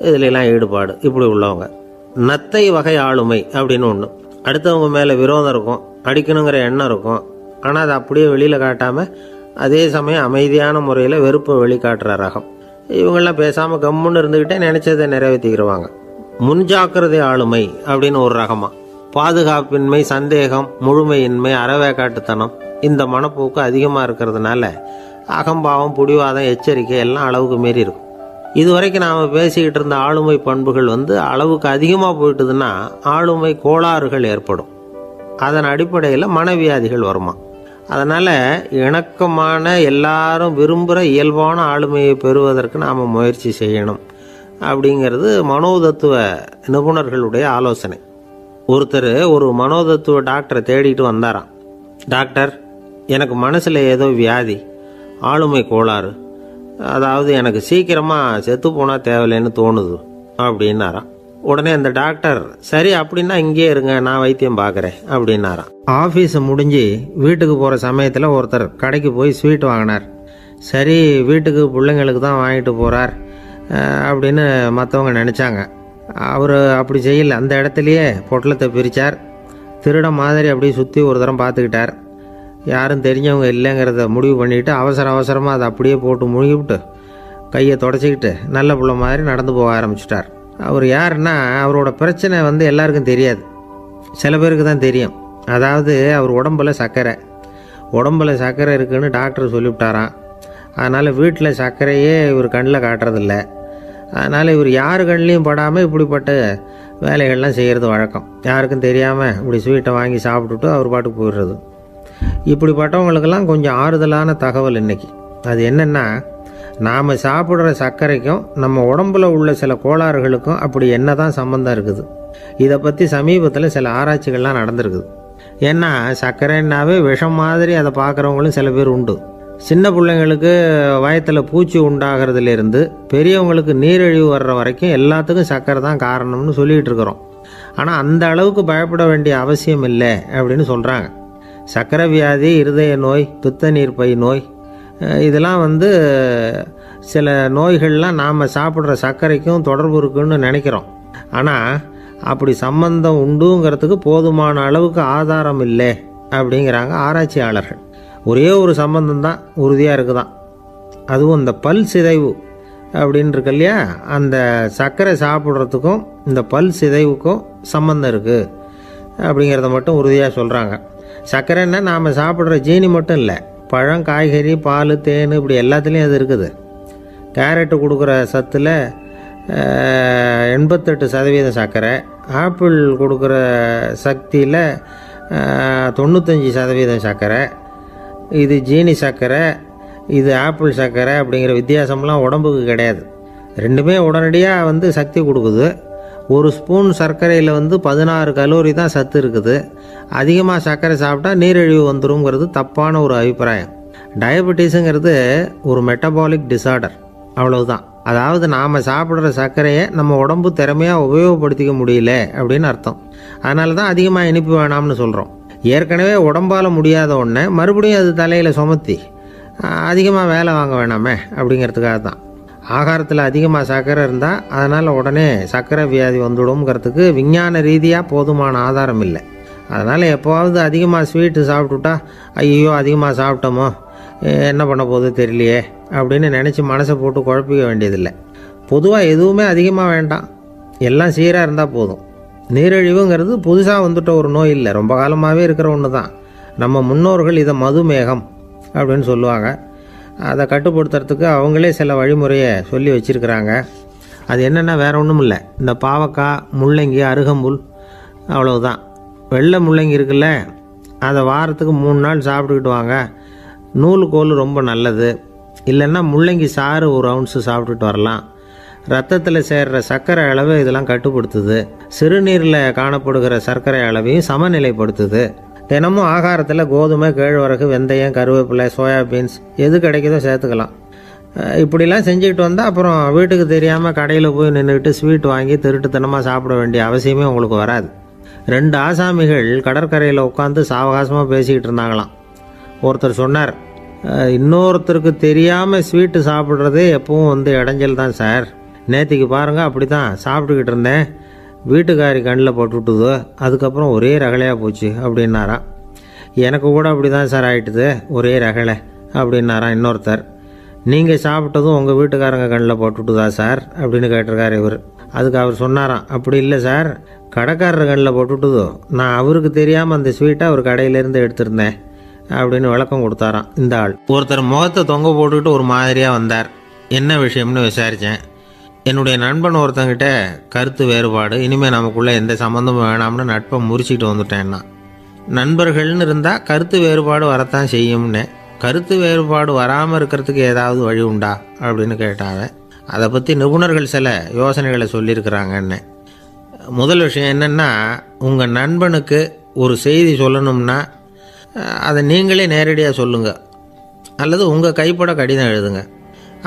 இதுலெல்லாம் ஈடுபாடு, இப்படி உள்ளவங்க. நத்தை வகை ஆளுமை அப்படின்னு ஒன்று. அடுத்தவங்க மேலே விரோதம் இருக்கும், அடிக்கணுங்கிற எண்ணம் இருக்கும். ஆனால் அதை அப்படியே வெளியில் காட்டாமல் அதே சமயம் அமைதியான முறையில் வெறுப்பை வெளிக்காட்டுற ரகம். இவங்கெல்லாம் பேசாமல் கம்முன்னு இருந்துக்கிட்டே நினைச்சதை நிறைவேற்றிக்கிடுவாங்க. முன்ஜாக்கிரதை ஆளுமை அப்படின்னு ஒரு ரகமா. பாதுகாப்பின்மை, சந்தேகம், முழுமையின்மை, அறவேக்காட்டுத்தனம் இந்த மனப்போக்கு அதிகமாக இருக்கிறதுனால அகம்பாவம், புடிவாதம், எச்சரிக்கை எல்லாம் அளவுக்கு மீறி இருக்கும். இதுவரைக்கும் நாம் பேசிக்கிட்டு இருந்த ஆளுமை பண்புகள் அளவுக்கு அதிகமாக போயிட்டுதுன்னா ஆளுமை கோளாறுகள் ஏற்படும். அதன் அடிப்படையில் மனவியாதிகள் வருமா. அதனால் இணக்கமான, எல்லாரும் விரும்புகிற இயல்பான ஆளுமையை பெறுவதற்கு நாம் முயற்சி செய்யணும் அப்படிங்கிறது மனோதத்துவ நிபுணர்களுடைய ஆலோசனை. ஒருத்தர் ஒரு மனோதத்துவ டாக்டரை தேடிட்டு வந்தாராம். டாக்டர், எனக்கு மனசில் ஏதோ வியாதி, ஆளுமை கோளாறு, அதாவது எனக்கு சீக்கிரமாக செத்து போனால் தேவையில்லைன்னு தோணுது அப்படின்னாராம். உடனே அந்த டாக்டர், சரி அப்படின்னா இங்கே இருங்க, நான் வைத்தியம் பார்க்குறேன் அப்படின்னாராம். ஆஃபீஸை முடிஞ்சு வீட்டுக்கு போகிற சமயத்தில் ஒருத்தர் கடைக்கு போய் ஸ்வீட் வாங்கினார். சரி, வீட்டுக்கு பிள்ளைங்களுக்கு தான் வாங்கிட்டு போகிறார் அப்படின்னு மற்றவங்க நினச்சாங்க. அவர் அப்படி செய்யல. அந்த இடத்துலையே பொட்டலத்தை பிரித்தார். திருட மாதிரி அப்படியே சுற்றி ஒரு தரம் பார்த்துக்கிட்டார். யாரும் தெரிஞ்சவங்க இல்லைங்கிறத முடிவு பண்ணிவிட்டு அவசரமாக அதை அப்படியே போட்டு முழுகிவிட்டு கையை தொடச்சிக்கிட்டு நல்ல பிள்ளை மாதிரி நடந்து போக ஆரம்பிச்சிட்டார். அவர் யாருன்னா, அவரோட பிரச்சனை எல்லாருக்கும் தெரியாது, சில பேருக்கு தான் தெரியும். அதாவது அவர் உடம்பில் சர்க்கரை இருக்குதுன்னு டாக்டர் சொல்லிவிட்டாராம். அதனால் வீட்டில் சர்க்கரையே இவர் கண்ணில் காட்டுறதில்ல. அதனால் இவர் யார் கண்ணிலையும் படாமல் இப்படிப்பட்ட வேலைகள்லாம் செய்கிறது வழக்கம். யாருக்கும் தெரியாமல் இப்படி ஸ்வீட்டை வாங்கி சாப்பிட்டுட்டு அவர் பாட்டுக்கு போயிடுறது. இப்படிப்பட்டவங்களுக்கெல்லாம் கொஞ்சம் ஆறுதலான தகவல் இன்றைக்கி. அது என்னென்னா, நாம் சாப்பிட்ற சர்க்கரைக்கும் நம்ம உடம்புல உள்ள சில கோளாறுகளுக்கும் அப்படி என்ன தான் சம்மந்தம் இருக்குது. இதை பற்றி சமீபத்தில் சில ஆராய்ச்சிகள்லாம் நடந்திருக்குது. ஏன்னா சர்க்கரைன்னாவே விஷம் மாதிரி அதை பார்க்குறவங்களும் சில பேர் உண்டு. சின்ன பிள்ளைங்களுக்கு வயத்தில் பூச்சி உண்டாகிறதுலேருந்து பெரியவங்களுக்கு நீரிழிவு வர்ற வரைக்கும் எல்லாத்துக்கும் சர்க்கரை தான் காரணம்னு சொல்லிகிட்டு இருக்கிறோம். ஆனால் அந்த அளவுக்கு பயப்பட வேண்டிய அவசியம் இல்லை அப்படின்னு சொல்கிறாங்க. சர்க்கரை வியாதி, இருதய நோய், பித்த நீர்ப்பை நோய் இதெல்லாம் சில நோய்கள்லாம் நாம் சாப்பிட்ற சர்க்கரைக்கும் தொடர்பு இருக்குன்னு நினைக்கிறோம். ஆனால் அப்படி சம்பந்தம் உண்டுங்கிறதுக்கு போதுமான அளவுக்கு ஆதாரம் இல்லை அப்படிங்கிறாங்க ஆராய்ச்சியாளர்கள். ஒரே ஒரு சம்பந்தம் தான் உறுதியாக இருக்குதான். அதுவும் இந்த பல் சிதைவு அப்படின்னு இருக்கு இல்லையா, அந்த சர்க்கரை சாப்பிட்றதுக்கும் இந்த பல் சிதைவுக்கும் சம்பந்தம் இருக்குது அப்படிங்கிறத மட்டும் உறுதியாக சொல்கிறாங்க. சர்க்கரைன்னா நாம் சாப்பிட்ற ஜீனி மட்டும் இல்லை, பழம், காய்கறி, பால், தேன் இப்படி எல்லாத்துலேயும் அது இருக்குது. கேரட்டு கொடுக்குற சத்தில் 88% சர்க்கரை, ஆப்பிள் கொடுக்குற சக்தியில் 95% சர்க்கரை. இது ஜீனி சர்க்கரை, இது ஆப்பிள் சர்க்கரை அப்படிங்கிற வித்தியாசம்லாம் உடம்புக்கு கிடையாது. ரெண்டுமே உடனடியாக சக்தி கொடுக்குது. ஒரு ஸ்பூன் சர்க்கரையில் 16 கலோரி தான் சத்து இருக்குது. அதிகமாக சர்க்கரை சாப்பிட்டா நீரிழிவு வந்துருங்கிறது தப்பான ஒரு அபிப்பிராயம். டயபெட்டிஸுங்கிறது ஒரு மெட்டபாலிக் டிசார்டர், அவ்வளவுதான். அதாவது நாம் சாப்பிட்ற சர்க்கரையை நம்ம உடம்பு திறமையாக உபயோகப்படுத்திக்க முடியல அப்படின்னு அர்த்தம். அதனால தான் அதிகமாக இனிப்பு வேணாம்னு சொல்கிறோம். ஏற்கனவே உடம்பால் முடியாத ஒன்றை மறுபடியும் அது தலையில் சுமத்தி அதிகமாக வேலை வாங்க வேணாமே அப்படிங்கிறதுக்காக தான். ஆகாரத்தில் அதிகமாக சர்க்கரை இருந்தால் அதனால் உடனே சர்க்கரை வியாதி வந்துடும்ங்கிறதுக்கு விஞ்ஞான ரீதியாக போதுமான ஆதாரம் இல்லை. அதனால் எப்போவாவது அதிகமாக ஸ்வீட்டு சாப்பிட்டுட்டா ஐயோ அதிகமாக சாப்பிட்டோமோ என்ன பண்ண போகுது தெரியலையே அப்படின்னு நினச்சி மனசை போட்டு குழப்பிக்க வேண்டியதில்லை. பொதுவாக எதுவுமே அதிகமாக வேண்டாம், எல்லாம் சீராக இருந்தால் போதும். நீரிழிவுங்கிறது புதுசாக வந்துட்ட ஒரு நோய் இல்லை, ரொம்ப காலமாகவே இருக்கிற ஒன்று தான். நம்ம முன்னோர்கள் இதை மதுமேகம் அப்படின்னு சொல்லுவாங்க. அதை கட்டுப்படுத்துறதுக்கு அவங்களே சில வழிமுறையை சொல்லி வச்சுருக்கிறாங்க. அது என்னென்னா வேறு ஒன்றும் இல்லை, இந்த பாவக்காய், முள்ளங்கி, அருகம்புல், அவ்வளவுதான். வெள்ளை முள்ளங்கி இருக்குல்ல, அதை வாரத்துக்கு 3 நாள் சாப்பிட்டுக்கிட்டு வாங்க. நூலுக்கோல் ரொம்ப நல்லது. இல்லைன்னா முள்ளங்கி சாறு 1 ounce சாப்பிட்டுட்டு வரலாம். ரத்தத்தில் சேர்கிற சர்க்கரை அளவை இதெல்லாம் கட்டுப்படுத்துது. சிறுநீரில் காணப்படுகிற சர்க்கரை அளவையும் சமநிலைப்படுத்துது. தினமும் ஆகாரத்தில் கோதுமை, கேழ்வரகு, வெந்தயம், கருவேப்பிலை, சோயாபீன்ஸ் எது கிடைக்குதோ சேர்த்துக்கலாம். இப்படிலாம் செஞ்சுக்கிட்டு வந்தால் அப்புறம் வீட்டுக்கு தெரியாமல் கடையில் போய் நின்றுக்கிட்டு ஸ்வீட் வாங்கி திருட்டுத்தனமாக சாப்பிட வேண்டிய அவசியமே உங்களுக்கு வராது. 2 ஆசாமிகள் கடற்கரையில் உட்காந்து சாவகாசமாக பேசிக்கிட்டு இருந்தாங்களாம். ஒருத்தர் சொன்னார், இன்னொருத்தருக்கு தெரியாமல் ஸ்வீட்டு சாப்பிட்றதே எப்பவும் இடைஞ்சல் தான் சார். நேற்றுக்கு பாருங்கள் அப்படி தான் சாப்பிட்டுக்கிட்டு இருந்தேன், வீட்டுக்காரி கண்ணில் போட்டுவிட்டுது, அதுக்கப்புறம் ஒரே ரகலையாக போச்சு அப்படின்னாராம். எனக்கு கூட அப்படி தான் சார் ஆகிட்டுது, ஒரே ரகலை அப்படின்னாராம் இன்னொருத்தர். நீங்கள் சாப்பிட்டதும் உங்கள் வீட்டுக்காரங்க கண்ணில் போட்டுவிட்டுதா சார் அப்படின்னு கேட்டிருக்காரு இவர். அதுக்கு அவர் சொன்னாராம், அப்படி இல்லை சார், கடைக்காரர் கண்ணில் போட்டுவிட்டுதோ, நான் அவருக்கு தெரியாமல் அந்த ஸ்வீட்டை அவர் கடையிலேருந்து எடுத்திருந்தேன் அப்படின்னு விளக்கம் கொடுத்தாராம் இந்த ஆள். ஒருத்தர் முகத்தை தொங்க போட்டுக்கிட்டு ஒரு மாதிரியாக வந்தார். என்ன விஷயம்னு விசாரித்தேன். என்னுடைய நண்பன் ஒருத்தங்கிட்ட கருத்து வேறுபாடு, இனிமேல் நமக்குள்ளே எந்த சம்மந்தமும் வேணாம்னு நட்பை முறிச்சிட்டு வந்துட்டேன்னா. நண்பர்கள்னு இருந்தால் கருத்து வேறுபாடு வரத்தான் செய்யும்னு. கருத்து வேறுபாடு வராமல் இருக்கிறதுக்கு ஏதாவது வழி உண்டா அப்படின்னு கேட்டாங்க. அதை பற்றி நிபுணர்கள் சில யோசனைகளை சொல்லியிருக்கிறாங்கன்னு. முதல் விஷயம் என்னென்னா, உங்கள் நண்பனுக்கு ஒரு செய்தி சொல்லணும்னா அதை நீங்களே நேரடியாக சொல்லுங்கள், அல்லது உங்கள் கைப்பட கடிதம் எழுதுங்க.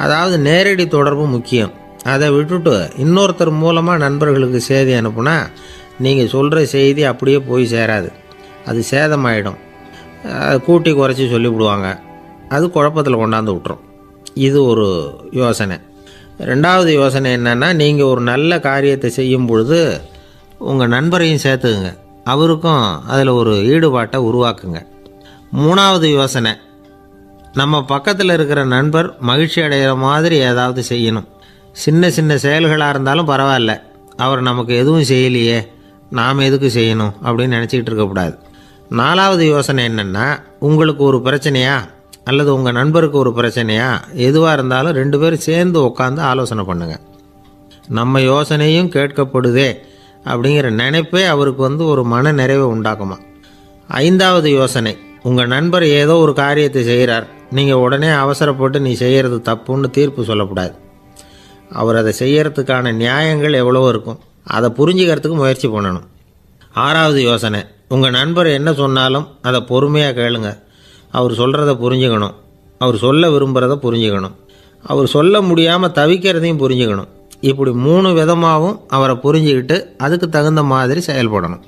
அதாவது நேரடி தொடர்பு முக்கியம். அதை விட்டுட்டு இன்னொருத்தர் மூலமாக நண்பர்களுக்கு செய்தி அனுப்புனா நீங்கள் சொல்கிற செய்தி அப்படியே போய் சேராது, அது சேதமாயிடும். கூட்டி குறைச்சி சொல்லிவிடுவாங்க, அது குழப்பத்தில் கொண்டாந்து விட்டுரும். இது ஒரு யோசனை. 2வது யோசனை என்னென்னா, நீங்கள் ஒரு நல்ல காரியத்தை செய்யும் பொழுது உங்கள் நண்பரையும் சேர்த்துக்குங்க, அவருக்கும் அதில் ஒரு ஈடுபாட்டை உருவாக்குங்க. 3வது யோசனை, நம்ம பக்கத்தில் இருக்கிற நண்பர் மகிழ்ச்சி அடைகிற மாதிரி ஏதாவது செய்யணும். சின்ன சின்ன செயல்களாக இருந்தாலும் பரவாயில்ல, அவர் நமக்கு எதுவும் செய்யலையே, நாம் எதுக்கு செய்யணும் அப்படின்னு நினச்சிக்கிட்டு இருக்கக்கூடாது. 4வது யோசனை என்னென்னா, உங்களுக்கு ஒரு பிரச்சனையா அல்லது உங்கள் நண்பருக்கு ஒரு பிரச்சனையா, எதுவாக இருந்தாலும் 2 பேரும் சேர்ந்து உட்காந்து ஆலோசனை பண்ணுங்கள். நம்ம யோசனையும் கேட்கப்படுதே அப்படிங்கிற நினைப்பே அவருக்கு ஒரு மன நிறைவை உண்டாக்குமா. 5வது யோசனை, உங்கள் நண்பர் ஏதோ ஒரு காரியத்தை செய்கிறார், நீங்கள் உடனே அவசரப்பட்டு நீ செய்கிறது தப்புன்னு தீர்ப்பு சொல்லக்கூடாது. அவர் அதை செய்யறதுக்கான நியாயங்கள் எவ்வளவோ இருக்கும், அதை புரிஞ்சுக்கிறதுக்கு முயற்சி பண்ணணும். 6வது யோசனை, உங்கள் நண்பர் என்ன சொன்னாலும் அதை பொறுமையாக கேளுங்க. அவர் சொல்கிறத புரிஞ்சுக்கணும், அவர் சொல்ல விரும்புகிறத புரிஞ்சுக்கணும், அவர் சொல்ல முடியாமல் தவிக்கிறதையும் புரிஞ்சுக்கணும். இப்படி 3 விதமாகவும் அவரை புரிஞ்சுக்கிட்டு அதுக்கு தகுந்த மாதிரி செயல்படணும்.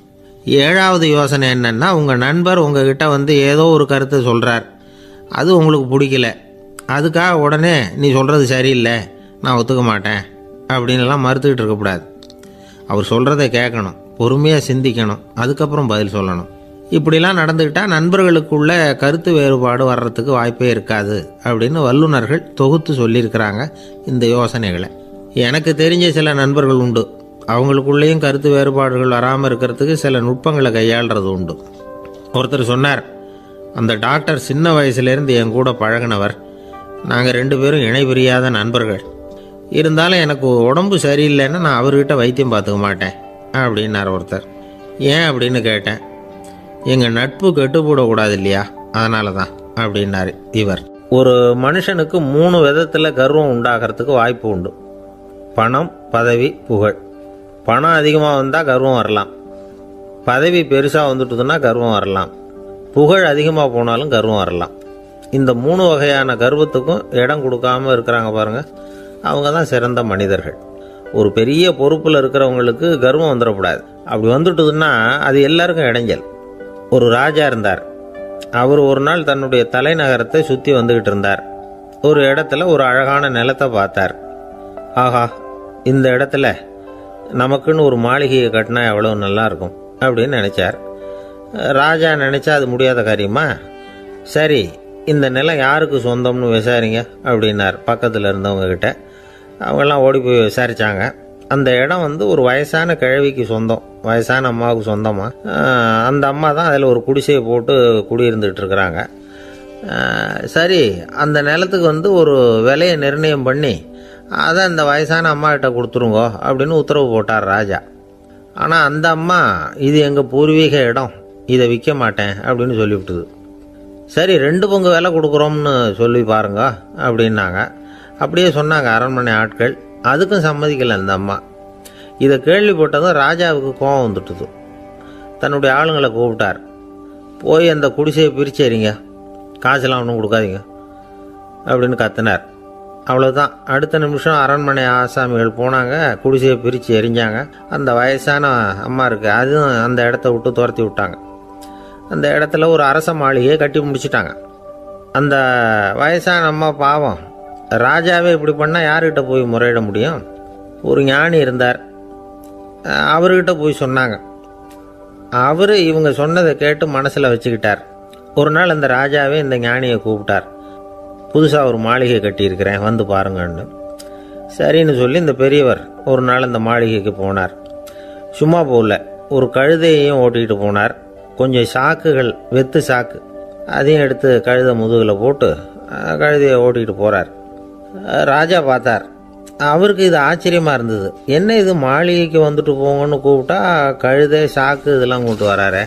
7வது யோசனை என்னென்னா, உங்கள் நண்பர் உங்ககிட்ட ஏதோ ஒரு கருத்தை சொல்கிறார், அது உங்களுக்கு பிடிக்கல, அதுக்காக உடனே நீ சொல்கிறது சரியில்லை, நான் ஒத்துக்க மாட்டேன் அப்படின்லாம் மறுத்துக்கிட்டு இருக்கக்கூடாது. அவர் சொல்கிறத கேட்கணும், பொறுமையாக சிந்திக்கணும், அதுக்கப்புறம் பதில் சொல்லணும். இப்படிலாம் நடந்துக்கிட்டால் நண்பர்களுக்குள்ள கருத்து வேறுபாடு வர்றதுக்கு வாய்ப்பே இருக்காது அப்படின்னு வல்லுநர்கள் தொகுத்து சொல்லியிருக்கிறாங்க இந்த யோசனைகளை. எனக்கு தெரிஞ்ச சில நண்பர்கள் உண்டு, அவங்களுக்குள்ளேயும் கருத்து வேறுபாடுகள் வராமல் இருக்கிறதுக்கு சில நுட்பங்களை கையாளுறது உண்டு. ஒருத்தர் சொன்னார், அந்த டாக்டர் சின்ன வயசுலேருந்து என் கூட பழகினவர், நாங்கள் 2 பேரும் இணை பிரியாத நண்பர்கள். இருந்தாலும் எனக்கு உடம்பு சரியில்லைன்னா நான் அவர்கிட்ட வைத்தியம் பார்த்துக்க மாட்டேன் அப்படின்னார் ஒருத்தர். ஏன் அப்படின்னு கேட்டேன். எங்கள் நட்பு கெட்டுப்போடக்கூடாது இல்லையா, அதனால தான் அப்படின்னாரு இவர். ஒரு மனுஷனுக்கு 3 விதத்தில் கர்வம் உண்டாகிறதுக்கு வாய்ப்பு உண்டு. பணம், பதவி, புகழ். பணம் அதிகமாக வந்தால் கர்வம் வரலாம், பதவி பெருசாக வந்துட்டுதுன்னா கர்வம் வரலாம், புகழ் அதிகமாக போனாலும் கர்வம் வரலாம். இந்த 3 வகையான கர்வத்துக்கும் இடம் கொடுக்காமல் இருக்கிறாங்க பாருங்கள், அவங்க தான் சிறந்த மனிதர்கள். ஒரு பெரிய பொறுப்பில் இருக்கிறவங்களுக்கு கர்வம் வந்துடக்கூடாது. அப்படி வந்துட்டுதுன்னா அது எல்லாருக்கும் இடைஞ்சல். ஒரு ராஜா இருந்தார். அவர் ஒரு நாள் தன்னுடைய தலைநகரத்தை சுற்றி வந்துக்கிட்டு இருந்தார். ஒரு இடத்துல ஒரு அழகான நிலத்தை பார்த்தார். ஆஹா, இந்த இடத்துல நமக்குன்னு ஒரு மாளிகையை கட்டினா எவ்வளோ நல்லா இருக்கும் அப்படின்னு நினச்சார். ராஜா நினச்சா அது முடியாத காரியமா? சரி, இந்த நிலம் யாருக்கு சொந்தம்னு விசாரிங்க அப்படின்னார் பக்கத்தில் இருந்தவங்க கிட்ட. அவங்கெல்லாம் ஓடி போய் விசாரித்தாங்க. அந்த இடம் ஒரு வயசான கிழவிக்கு சொந்தம், வயசான அம்மாவுக்கு சொந்தமாக. அந்த அம்மா தான் அதில் ஒரு குடிசையை போட்டு குடியிருந்துகிட்டு இருக்கிறாங்க. சரி, அந்த நிலத்துக்கு ஒரு விலையை நிர்ணயம் பண்ணி அதை அந்த வயசான அம்மா கிட்ட கொடுத்துருங்கோ அப்படின்னு உத்தரவு போட்டார் ராஜா. ஆனால் அந்த அம்மா இது எங்கள் பூர்வீக இடம், இதை விற்க மாட்டேன் அப்படின்னு சொல்லிவிட்டுது. சரி, 2 பங்கு விலை கொடுக்குறோம்னு சொல்லி பாருங்க அப்படின்னாங்க. அப்படியே சொன்னாங்க அரண்மனை ஆட்கள். அதுக்கும் சம்மதிக்கலை அந்த அம்மா. இதை கேள்விப்பட்டதும் ராஜாவுக்கு கோபம் வந்துட்டுது. தன்னுடைய ஆளுங்களை கூப்பிட்டார். போய் அந்த குடிசையை பிரிச்சேரிங்க, காசெல்லாம் ஒன்றும் கொடுக்காதீங்க அப்படின்னு கத்தினார். அவ்வளோதான். அடுத்த நிமிஷம் அரண்மனை ஆசாமிகள் போனாங்க, குடிசையை பிரித்து எரிஞ்சாங்க. அந்த வயசான அம்மா இருக்குது, அதுவும் அந்த இடத்த விட்டு துரத்தி விட்டாங்க. அந்த இடத்துல ஒரு அரச மாளிகையை கட்டி முடிச்சிட்டாங்க. அந்த வயசான அம்மா பாவம், ராஜாவே இப்படி பண்ணால் யார்கிட்ட போய் முறையிட முடியும்? ஒரு ஞானி இருந்தார், அவர்கிட்ட போய் சொன்னாங்க. அவர் இவங்க சொன்னதை கேட்டு மனசில் வச்சுக்கிட்டார். ஒரு நாள் அந்த ராஜாவே இந்த ஞானியை கூப்பிட்டார். புதுசாக ஒரு மாளிகை கட்டியிருக்கிறேன், வந்து பாருங்கன்னு. சரின்னு சொல்லி இந்த பெரியவர் ஒரு நாள் அந்த மாளிகைக்கு போனார். சும்மா போகல, ஒரு கழுதையையும் ஓட்டிகிட்டு போனார். கொஞ்சம் சாக்குகள், வெத்து சாக்கு, அதையும் எடுத்து கழுதை முதுகில் போட்டு கழுதையை ஓட்டிகிட்டு போகிறார். ராஜா பார்த்தார். அவருக்கு இது ஆச்சரியமாக இருந்தது. என்ன இது, மாளிகைக்கு வந்துட்டு போங்கன்னு கூப்பிட்டா கழுதை சாக்கு இதெல்லாம் கொண்டு வராரு,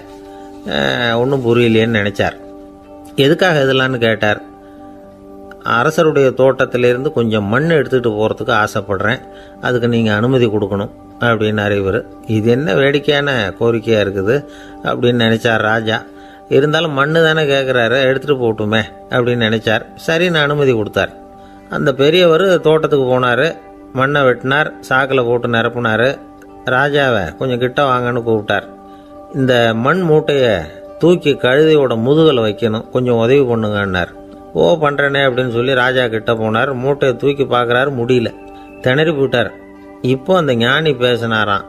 ஒன்றும் புரியலையேன்னு நினச்சார். எதுக்காக இதெல்லாம்னு கேட்டார். அரசருடைய தோட்டத்திலேருந்து கொஞ்சம் மண் எடுத்துகிட்டு போகிறதுக்கு ஆசைப்படுறேன், அதுக்கு நீங்கள் அனுமதி கொடுக்கணும் அப்படின்னாரு இவர். இது என்ன வேடிக்கையான கோரிக்கையாக இருக்குது அப்படின்னு நினச்சார் ராஜா. இருந்தாலும் மண்ணு தானே கேட்குறாரு, எடுத்துகிட்டு போகட்டுமே அப்படின்னு நினச்சார். சரின்னு அனுமதி கொடுத்தார். அந்த பெரியவர் தோட்டத்துக்கு போனார், மண்ணை வெட்டினார், சாக்கில் போட்டு நிரப்புனார். ராஜாவை கொஞ்சம் கிட்ட வாங்கன்னு கூப்பிட்டார். இந்த மண் மூட்டையை தூக்கி கழுதையோட முதுகில் வைக்கணும், கொஞ்சம் உதவி பண்ணுங்கன்னார். ஓ, பண்ணுறேனே அப்படின்னு சொல்லி ராஜா கிட்ட போனார். மூட்டையை தூக்கி பார்க்குறாரு, முடியல, திணறி போயிட்டார். இப்போ அந்த ஞானி பேசினாராம்.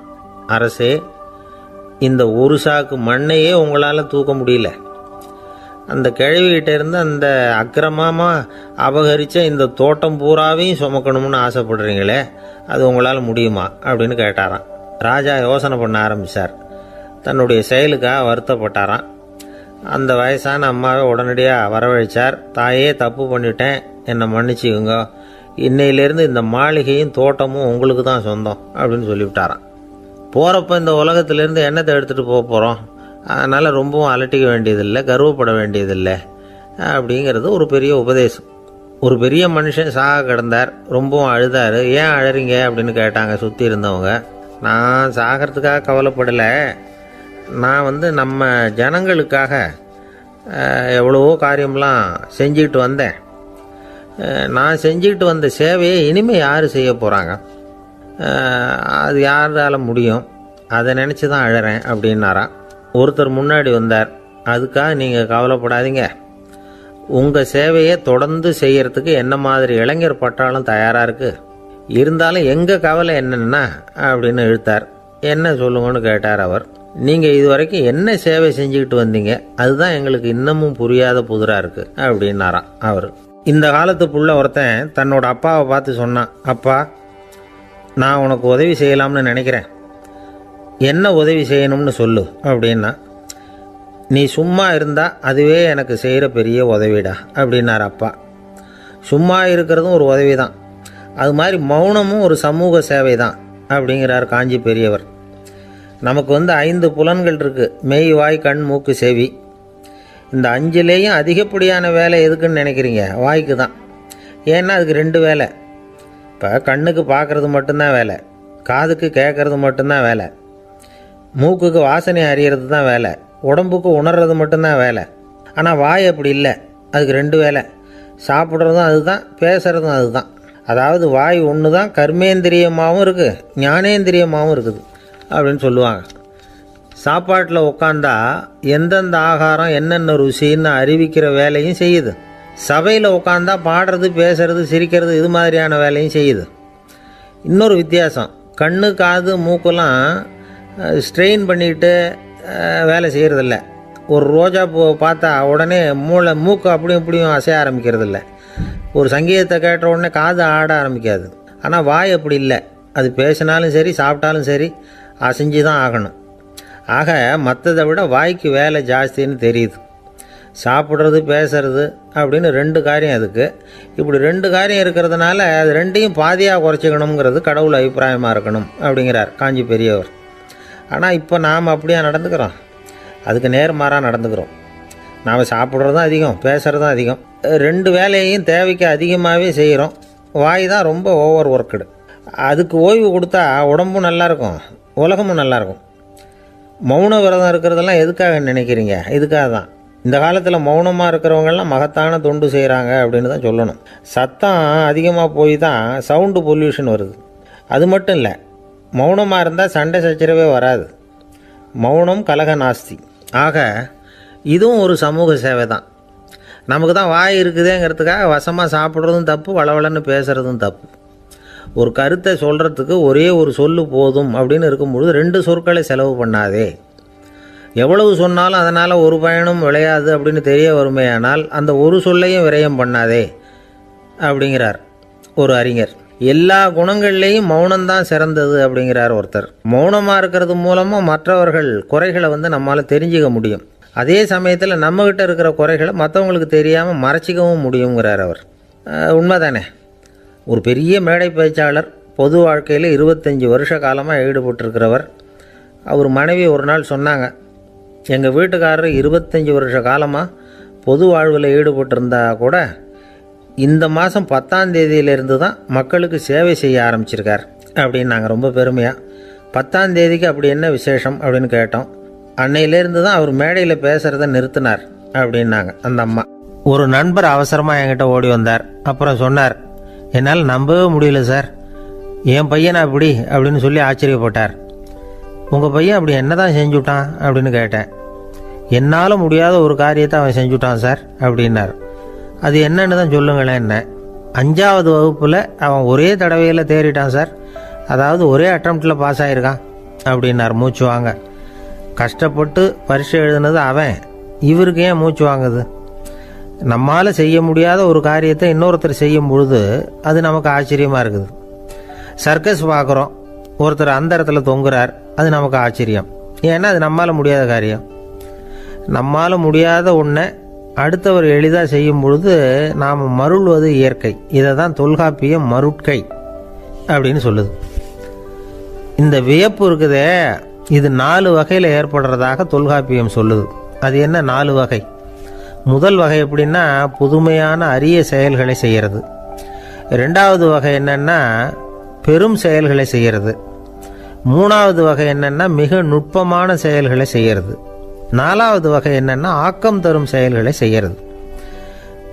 அரசே, இந்த ஒரு சாக்கு மண்ணையே உங்களால் தூக்க முடியல, அந்த கிழவிகிட்ட இருந்து அந்த அக்கிரமமாக அபகரித்த இந்த தோட்டம் பூராவையும் சுமக்கணும்னு ஆசைப்படுறீங்களே, அது உங்களால் முடியுமா அப்படின்னு கேட்டாராம். ராஜா யோசனை பண்ண ஆரம்பித்தார். தன்னுடைய செயலுக்காக வருத்தப்பட்டாராம். அந்த வயசான அம்மாவை உடனடியாக வரவழைச்சார். தாயே, தப்பு பண்ணிட்டேன், என்னை மன்னிச்சுக்குங்க, இன்னையிலேருந்து இந்த மாளிகையும் தோட்டமும் உங்களுக்கு தான் சொந்தம் அப்படின்னு சொல்லிவிட்டாராம். போகிறப்ப இந்த உலகத்திலேருந்து என்னத்தை எடுத்துகிட்டு போக போகிறோம், அதனால் ரொம்பவும் அலட்டிக்க வேண்டியதில்லை, கர்வப்பட வேண்டியதில்லை அப்படிங்கிறது ஒரு பெரிய உபதேசம். ஒரு பெரிய மனுஷன் சாக கிடந்தார், ரொம்பவும் அழுதார். ஏன் அழறீங்க அப்படின்னு கேட்டாங்க சுற்றி இருந்தவங்க. நான் சாகிறதுக்காக கவலைப்படலை, நான் நம்ம ஜனங்களுக்காக எவ்வளவோ காரியம்லாம் செஞ்சுக்கிட்டு வந்தேன். நான் செஞ்சுக்கிட்டு வந்த சேவையை இனிமேல் யார் செய்ய போகிறாங்க, அது யாரால் முடியும், அதை நினச்சி தான் அழறேன் அப்படின்னாராம். ஒருத்தர் முன்னாடி வந்தார். அதுக்காக நீங்கள் கவலைப்படாதீங்க, உங்கள் சேவையை தொடர்ந்து செய்கிறதுக்கு என்ன மாதிரி இளைஞர் பட்டாலும் தயாராக இருக்குது, இருந்தாலும் எங்கள் கவலை என்னென்னா அப்படின்னு இழுத்தார். என்ன சொல்லுங்கன்னு கேட்டார் அவர். நீங்கள் இது வரைக்கும் என்ன சேவை செஞ்சுக்கிட்டு வந்தீங்க, அதுதான் எங்களுக்கு இன்னமும் புரியாத புதிராக இருக்குது அப்படின்னாராம் அவர். இந்த காலத்து புள்ள ஒருத்தன் தன்னோட அப்பாவை பார்த்து சொன்னான். அப்பா, நான் உனக்கு உதவி செய்யலாம்னு நினைக்கிறேன், என்ன உதவி செய்யணும்னு சொல்லு அப்படின்னா. நீ சும்மா இருந்தால் அதுவே எனக்கு செய்கிற பெரிய உதவிடா அப்படின்னார் அப்பா. சும்மா இருக்கிறதும் ஒரு உதவி தான். அது மாதிரி மௌனமும் ஒரு சமூக சேவை தான் அப்படிங்கிறார் காஞ்சி பெரியவர். நமக்கு 5 புலன்கள் இருக்குது: மெய், வாய், கண், மூக்கு, செவி. இந்த 5லேயும் அதிகப்படியான வேலை எதுக்குன்னு நினைக்கிறீங்க? வாய்க்கு தான். ஏன்னா அதுக்கு 2 வேலை. இப்போ கண்ணுக்கு பார்க்குறது மட்டும்தான் வேலை, காதுக்கு கேட்குறது மட்டும்தான் வேலை, மூக்குக்கு வாசனை அறியறது தான் வேலை, உடம்புக்கு உணர்றது மட்டும்தான் வேலை. ஆனால் வாய் அப்படி இல்லை, அதுக்கு 2 வேலை. சாப்பிட்றதும் அதுதான், பேசுகிறதும் அதுதான். அதாவது வாய் ஒன்று தான் கர்மேந்திரியமாகவும் இருக்குது, ஞானேந்திரியமாகவும் இருக்குது அப்படின்னு சொல்லுவாங்க. சாப்பாட்டில் உட்காந்தா எந்தெந்த ஆகாரம் என்னென்ன ருசின்னு அறிவிக்கிற வேலையும் செய்யுது. சபையில் உட்காந்தா பாடுறது, பேசுறது, சிரிக்கிறது, இது மாதிரியான வேலையும் செய்யுது. இன்னொரு வித்தியாசம், கண்ணு, காது, மூக்கெல்லாம் ஸ்ட்ரெயின் பண்ணிக்கிட்டு வேலை செய்கிறதில்ல. ஒரு ரோஜா பூ பார்த்தா உடனே மூக்கு அப்படியும் இப்படியும் அசைய ஆரம்பிக்கிறதில்ல. ஒரு சங்கீதத்தை கேட்ட உடனே காது ஆட ஆரம்பிக்காது. ஆனால் வாய் அப்படி இல்லை, அது பேசினாலும் சரி சாப்பிட்டாலும் சரி அசைஞ்சு தான் ஆகணும். ஆக மற்றதை விட வாய்க்கு வேலை ஜாஸ்தின்னு தெரியுது. சாப்பிட்றது, பேசுறது அப்படின்னு 2 காரியம் அதுக்கு. இப்படி 2 காரியம் இருக்கிறதுனால அது 2ஐயும் பாதியாக குறைச்சிக்கணுங்கிறது கடவுள் அபிப்பிராயமாக இருக்கணும் அப்படிங்கிறார் காஞ்சி பெரியவர். ஆனால் இப்போ நாம் அப்படியே நடந்துக்கிறோம், அதுக்கு நேர்மாறாக நடந்துக்கிறோம். நாம் சாப்பிட்றதும் அதிகம், பேசுகிறதும் அதிகம், 2 வேலையையும் தேவைக்கு அதிகமாகவே செய்கிறோம். வாய் தான் ரொம்ப ஓவர் ஒர்க்குடு. அதுக்கு ஓய்வு கொடுத்தா உடம்பும் நல்லாயிருக்கும், உலகமும் நல்லாயிருக்கும். மௌன விரதம் இருக்கிறதெல்லாம் எதுக்காக நினைக்கிறீங்க? இதுக்காக தான். இந்த காலத்தில் மௌனமாக இருக்கிறவங்கெல்லாம் மகத்தான தொண்டு செய்கிறாங்க அப்படின்னு தான் சொல்லணும். சத்தம் அதிகமாக போய் தான் சவுண்டு பொல்யூஷன் வருது. அது மட்டும் இல்லை, மௌனமாக இருந்தால் சண்டை சச்சரவே வராது. மௌனம் கலக நாஸ்தி. ஆக இதுவும் ஒரு சமூக சேவை தான். நமக்கு தான் வாய் இருக்குதுங்கிறதுக்காக வசமாக சாப்பிட்றதும் தப்பு, வளவளன்னு பேசுகிறதும் தப்பு. ஒரு கருத்தை சொல்கிறதுக்கு ஒரே ஒரு சொல்லு போதும் அப்படின்னு இருக்கும்பொழுது 2 சொற்களை செலவு பண்ணாதே. எவ்வளவு சொன்னாலும் அதனால் ஒரு பயனும் விளையாது அப்படின்னு தெரிய வருமேயானால் அந்த ஒரு சொல்லையும் விரயம் பண்ணாதே அப்படிங்கிறார் ஒரு அறிஞர். எல்லா குணங்கள்லேயும் மௌனம்தான் சிறந்தது அப்படிங்கிறார் ஒருத்தர். மௌனமாக இருக்கிறது மூலமாக மற்றவர்கள் குறைகளை நம்மளால் தெரிஞ்சிக்க முடியும். அதே சமயத்தில் நம்மக்கிட்ட இருக்கிற குறைகளை மற்றவங்களுக்கு தெரியாமல் மறைச்சிக்கவும் முடியுங்கிறார் அவர். உண்மைதானே? ஒரு பெரிய மேடை பேச்சாளர், பொது வாழ்க்கையில் 25 வருஷ காலமாக ஈடுபட்டிருக்கிறவர். அவர் மனைவி ஒரு நாள் சொன்னாங்க, எங்கள் வீட்டுக்காரர் 25 வருஷ காலமாக பொது வாழ்வில் ஈடுபட்டிருந்தா கூட இந்த மாதம் 10ஆம் தேதியிலிருந்து தான் மக்களுக்கு சேவை செய்ய ஆரம்பிச்சிருக்கார் அப்படின்னாங்க ரொம்ப பெருமையாக. 10ஆம் தேதிக்கு அப்படி என்ன விசேஷம் அப்படின்னு கேட்டோம். அன்னையிலேருந்து தான் அவர் மேடையில் பேசுகிறத நிறுத்தினார் அப்படின்னாங்க அந்த அம்மா. ஒரு நண்பர் அவசரமாக என்கிட்ட ஓடி வந்தார். அப்புறம் சொன்னார், என்னால் நம்பவே முடியல சார், என் பையனை அப்படி அப்படின்னு சொல்லி ஆச்சரியப்பட்டார். உங்கள் பையன் அப்படி என்ன தான் செஞ்சுட்டான் அப்படின்னு கேட்டேன். என்னால் முடியாத ஒரு காரியத்தை அவன் செஞ்சுட்டான் சார் அப்படின்னார். அது என்னன்னு தான் சொல்லுங்களேன். என்ன? 5ஆவது வகுப்பில் அவன் ஒரே தடவையில் தேறிட்டான் சார், அதாவது ஒரே அட்டம்ப்டில் பாஸ் ஆகிருக்கான் அப்படின்னார் மூச்சு வாங்க. கஷ்டப்பட்டு பரீட்சை எழுதுனது அவன், இவருக்கு ஏன் மூச்சு வாங்குது? நம்மால் செய்ய முடியாத ஒரு காரியத்தை இன்னொருத்தர் செய்யும் பொழுது அது நமக்கு ஆச்சரியமாக இருக்குது. சர்க்கஸ் பார்க்குறோம், ஒருத்தர் அந்த இடத்துல தொங்குறார், அது நமக்கு ஆச்சரியம். ஏன்னா அது நம்மால் முடியாத காரியம். நம்மால் முடியாத ஒன்றை அடுத்தவர் எளிதாக செய்யும் பொழுது நாம் மருள்வது இயற்கை. இதை தான் தொல்காப்பியம் மருட்கை அப்படின்னு சொல்லுது. இந்த வியப்பு இருக்குதே, இது 4 வகையில் ஏற்படுறதாக தொல்காப்பியம் சொல்லுது. அது என்ன 4 வகை? முதல் வகை எப்படின்னா புதுமையான அரிய செயல்களை செய்கிறது. 2வது வகை என்னன்னா பெரும் செயல்களை செய்கிறது. 3வது வகை என்னன்னா மிக நுட்பமான செயல்களை செய்கிறது. 4வது வகை என்னன்னா ஆக்கம் தரும் செயல்களை செய்கிறது.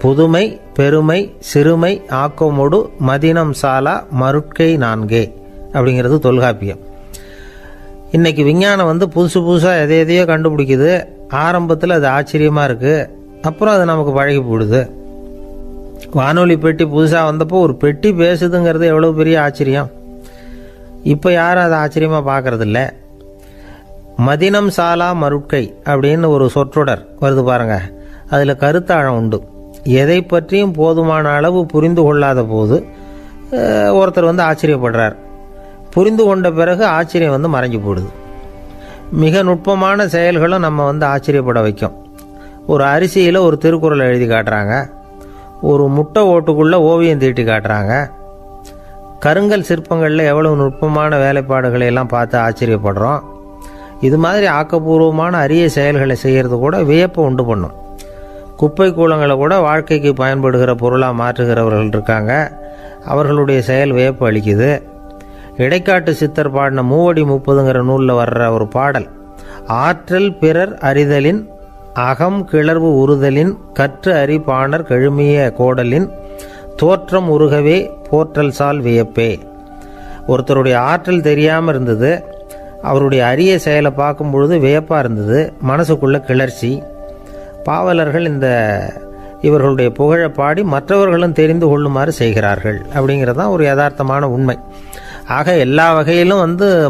புதுமை, பெருமை, சிறுமை, ஆக்கமோடு மதினம் சாலா மருட்கை 4 அப்படிங்கிறது தொல்காப்பியம். இன்னைக்கு விஞ்ஞானம் புதுசு புதுசாக எதையோ கண்டுபிடிக்குது. ஆரம்பத்தில் அது ஆச்சரியமாக இருக்குது, அப்புறம் அது நமக்கு பழகி போடுது. வானொலி பெட்டி புதுசாக வந்தப்போ ஒரு பெட்டி பேசுதுங்கிறது எவ்வளோ பெரிய ஆச்சரியம். இப்போ யாரும் அதை ஆச்சரியமாக பார்க்கறதில்ல. மதினம் சாலா மருட்கை அப்படின்னு ஒரு சொற்றொடர் வருது பாருங்க, அதில் கருத்தாழம் உண்டு. எதை பற்றியும் போதுமான அளவு புரிந்து கொள்ளாத போது ஒருத்தர் ஆச்சரியப்படுறார். புரிந்து கொண்ட பிறகு ஆச்சரியம் மறைஞ்சு போடுது. மிக நுட்பமான செயல்களும் நம்ம ஆச்சரியப்பட வைக்கும். ஒரு அரிசியில் ஒரு திருக்குறள் எழுதி காட்டுறாங்க. ஒரு முட்டை ஓட்டுக்குள்ளே ஓவியம் தீட்டி காட்டுறாங்க. கருங்கல் சிற்பங்களில் எவ்வளவு நுட்பமான வேலைப்பாடுகளை எல்லாம் பார்த்து ஆச்சரியப்படுறோம். இது மாதிரி ஆக்கப்பூர்வமான அரிய செயல்களை செய்கிறது கூட வியப்பை உண்டு பண்ணும். குப்பை கூலங்களை கூட வாழ்க்கைக்கு பயன்படுகிற பொருளாக மாற்றுகிறவர்கள் இருக்காங்க. அவர்களுடைய செயல் வியப்பு அளிக்குது. இடைக்காட்டு சித்தர் பாடின 30 நூலில் வர்ற ஒரு பாடல், ஆற்றல் பிறர் அறிதலின் அகம் கிளர்வு உறுதலின் கற்று அறி பாணர் கழுமிய கோடலின் தோற்றம் உருகவே போற்றல் சால் வியப்பே. ஒருத்தருடைய ஆற்றல் தெரியாமல் இருந்தது, அவருடைய அரிய செயலை பார்க்கும் பொழுது வியப்பாக இருந்தது, மனசுக்குள்ள கிளர்ச்சி. பாவலர்கள் இவர்களுடைய புகழை பாடி மற்றவர்களும் தெரிந்து கொள்ளுமாறு செய்கிறார்கள். அப்படிங்கிறது தான் ஒரு யதார்த்தமான உண்மை. ஆக எல்லா வகையிலும்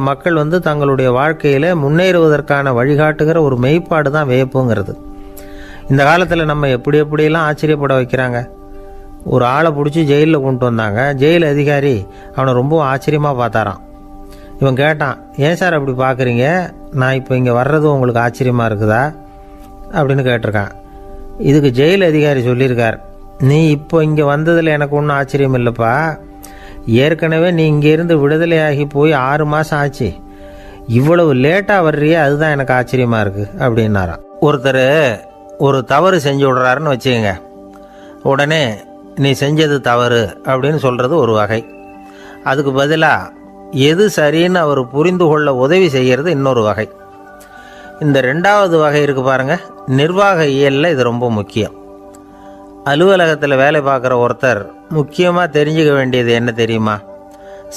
மக்கள் தங்களுடைய வாழ்க்கையில் முன்னேறுவதற்கான வழிகாட்டுகிற ஒரு மெய்ப்பாடு தான் வியப்புங்கிறது. இந்த காலத்தில் நம்ம எப்படியெல்லாம் ஆச்சரியப்பட வைக்கிறாங்க. ஒரு ஆளை பிடிச்சி ஜெயிலில் கொண்டு வந்தாங்க. ஜெயில் அதிகாரி அவனை ரொம்ப ஆச்சரியமாக பார்த்தாரான். இவன் கேட்டான், ஏன் சார் அப்படி பார்க்குறீங்க, நான் இப்போ இங்கே வர்றது உங்களுக்கு ஆச்சரியமாக இருக்குதா அப்படின்னு கேட்டிருக்கான். இதுக்கு ஜெயில் அதிகாரி சொல்லியிருக்கார், நீ இப்போ இங்கே வந்ததில் எனக்கு ஒன்றும் ஆச்சரியம் இல்லைப்பா, ஏற்கனவே நீ இங்கேருந்து விடுதலையாகி போய் 6 மாதம் ஆச்சு, இவ்வளவு லேட்டாக வர்றியே அதுதான் எனக்கு ஆச்சரியமாக இருக்குது அப்படின்னாராம். ஒருத்தர் ஒரு தவறு செஞ்சு விடுறாருன்னு வச்சுக்கோங்க, உடனே நீ செஞ்சது தவறு அப்படின்னு சொல்கிறது ஒரு வகை. அதுக்கு பதிலாக எது சரின்னு அவர் புரிந்து கொள்ள உதவி செய்கிறது இன்னொரு வகை. இந்த 2வது வகை இருக்குது பாருங்க, நிர்வாக இயலில் இது ரொம்ப முக்கியம். அலுவலகத்தில் வேலை பார்க்குற ஒருத்தர் முக்கியமாக தெரிஞ்சுக்க வேண்டியது என்ன தெரியுமா?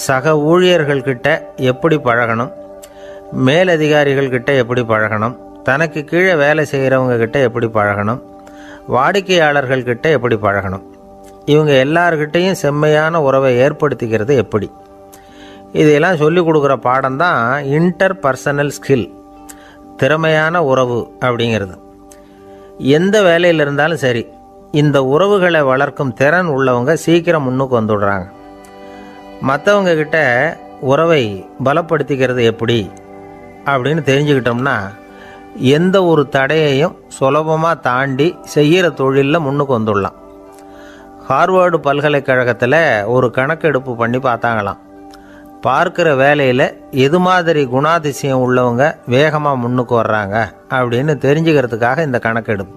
சக ஊழியர்கள்கிட்ட எப்படி பழகணும், மேலதிகாரிகள்கிட்ட எப்படி பழகணும், தனக்கு கீழே வேலை செய்கிறவங்க கிட்ட எப்படி பழகணும், வாடிக்கையாளர்கள்கிட்ட எப்படி பழகணும், இவங்க எல்லார்கிட்டையும் செம்மையான உறவை ஏற்படுத்திக்கிறது எப்படி. இதையெல்லாம் சொல்லிக் கொடுக்குற பாடம் தான் இன்டர் பர்சனல் ஸ்கில், திறமையான உறவு அப்படிங்கிறது. எந்த வேலையில் இருந்தாலும் சரி, இந்த உறவுகளை வளர்க்கும் திறன் உள்ளவங்க சீக்கிரம் முன்னுக்கு வந்துடுறாங்க. மற்றவங்க கிட்ட உறவை பலப்படுத்திக்கிறது எப்படி அப்படின்னு தெரிஞ்சுக்கிட்டோம்னா எந்த ஒரு தடையையும் சுலபமாக தாண்டி செய்கிற தொழிலில் முன்னுக்கு வந்துடலாம். ஹார்வர்டு பல்கலைக்கழகத்தில் ஒரு கணக்கெடுப்பு பண்ணி பார்த்தாங்களாம். பார்க்குற வேலையில் எது மாதிரி குணாதிசயம் உள்ளவங்க வேகமாக முன்னுக்கு வர்றாங்க அப்படின்னு தெரிஞ்சுக்கிறதுக்காக இந்த கணக்கெடுப்பு.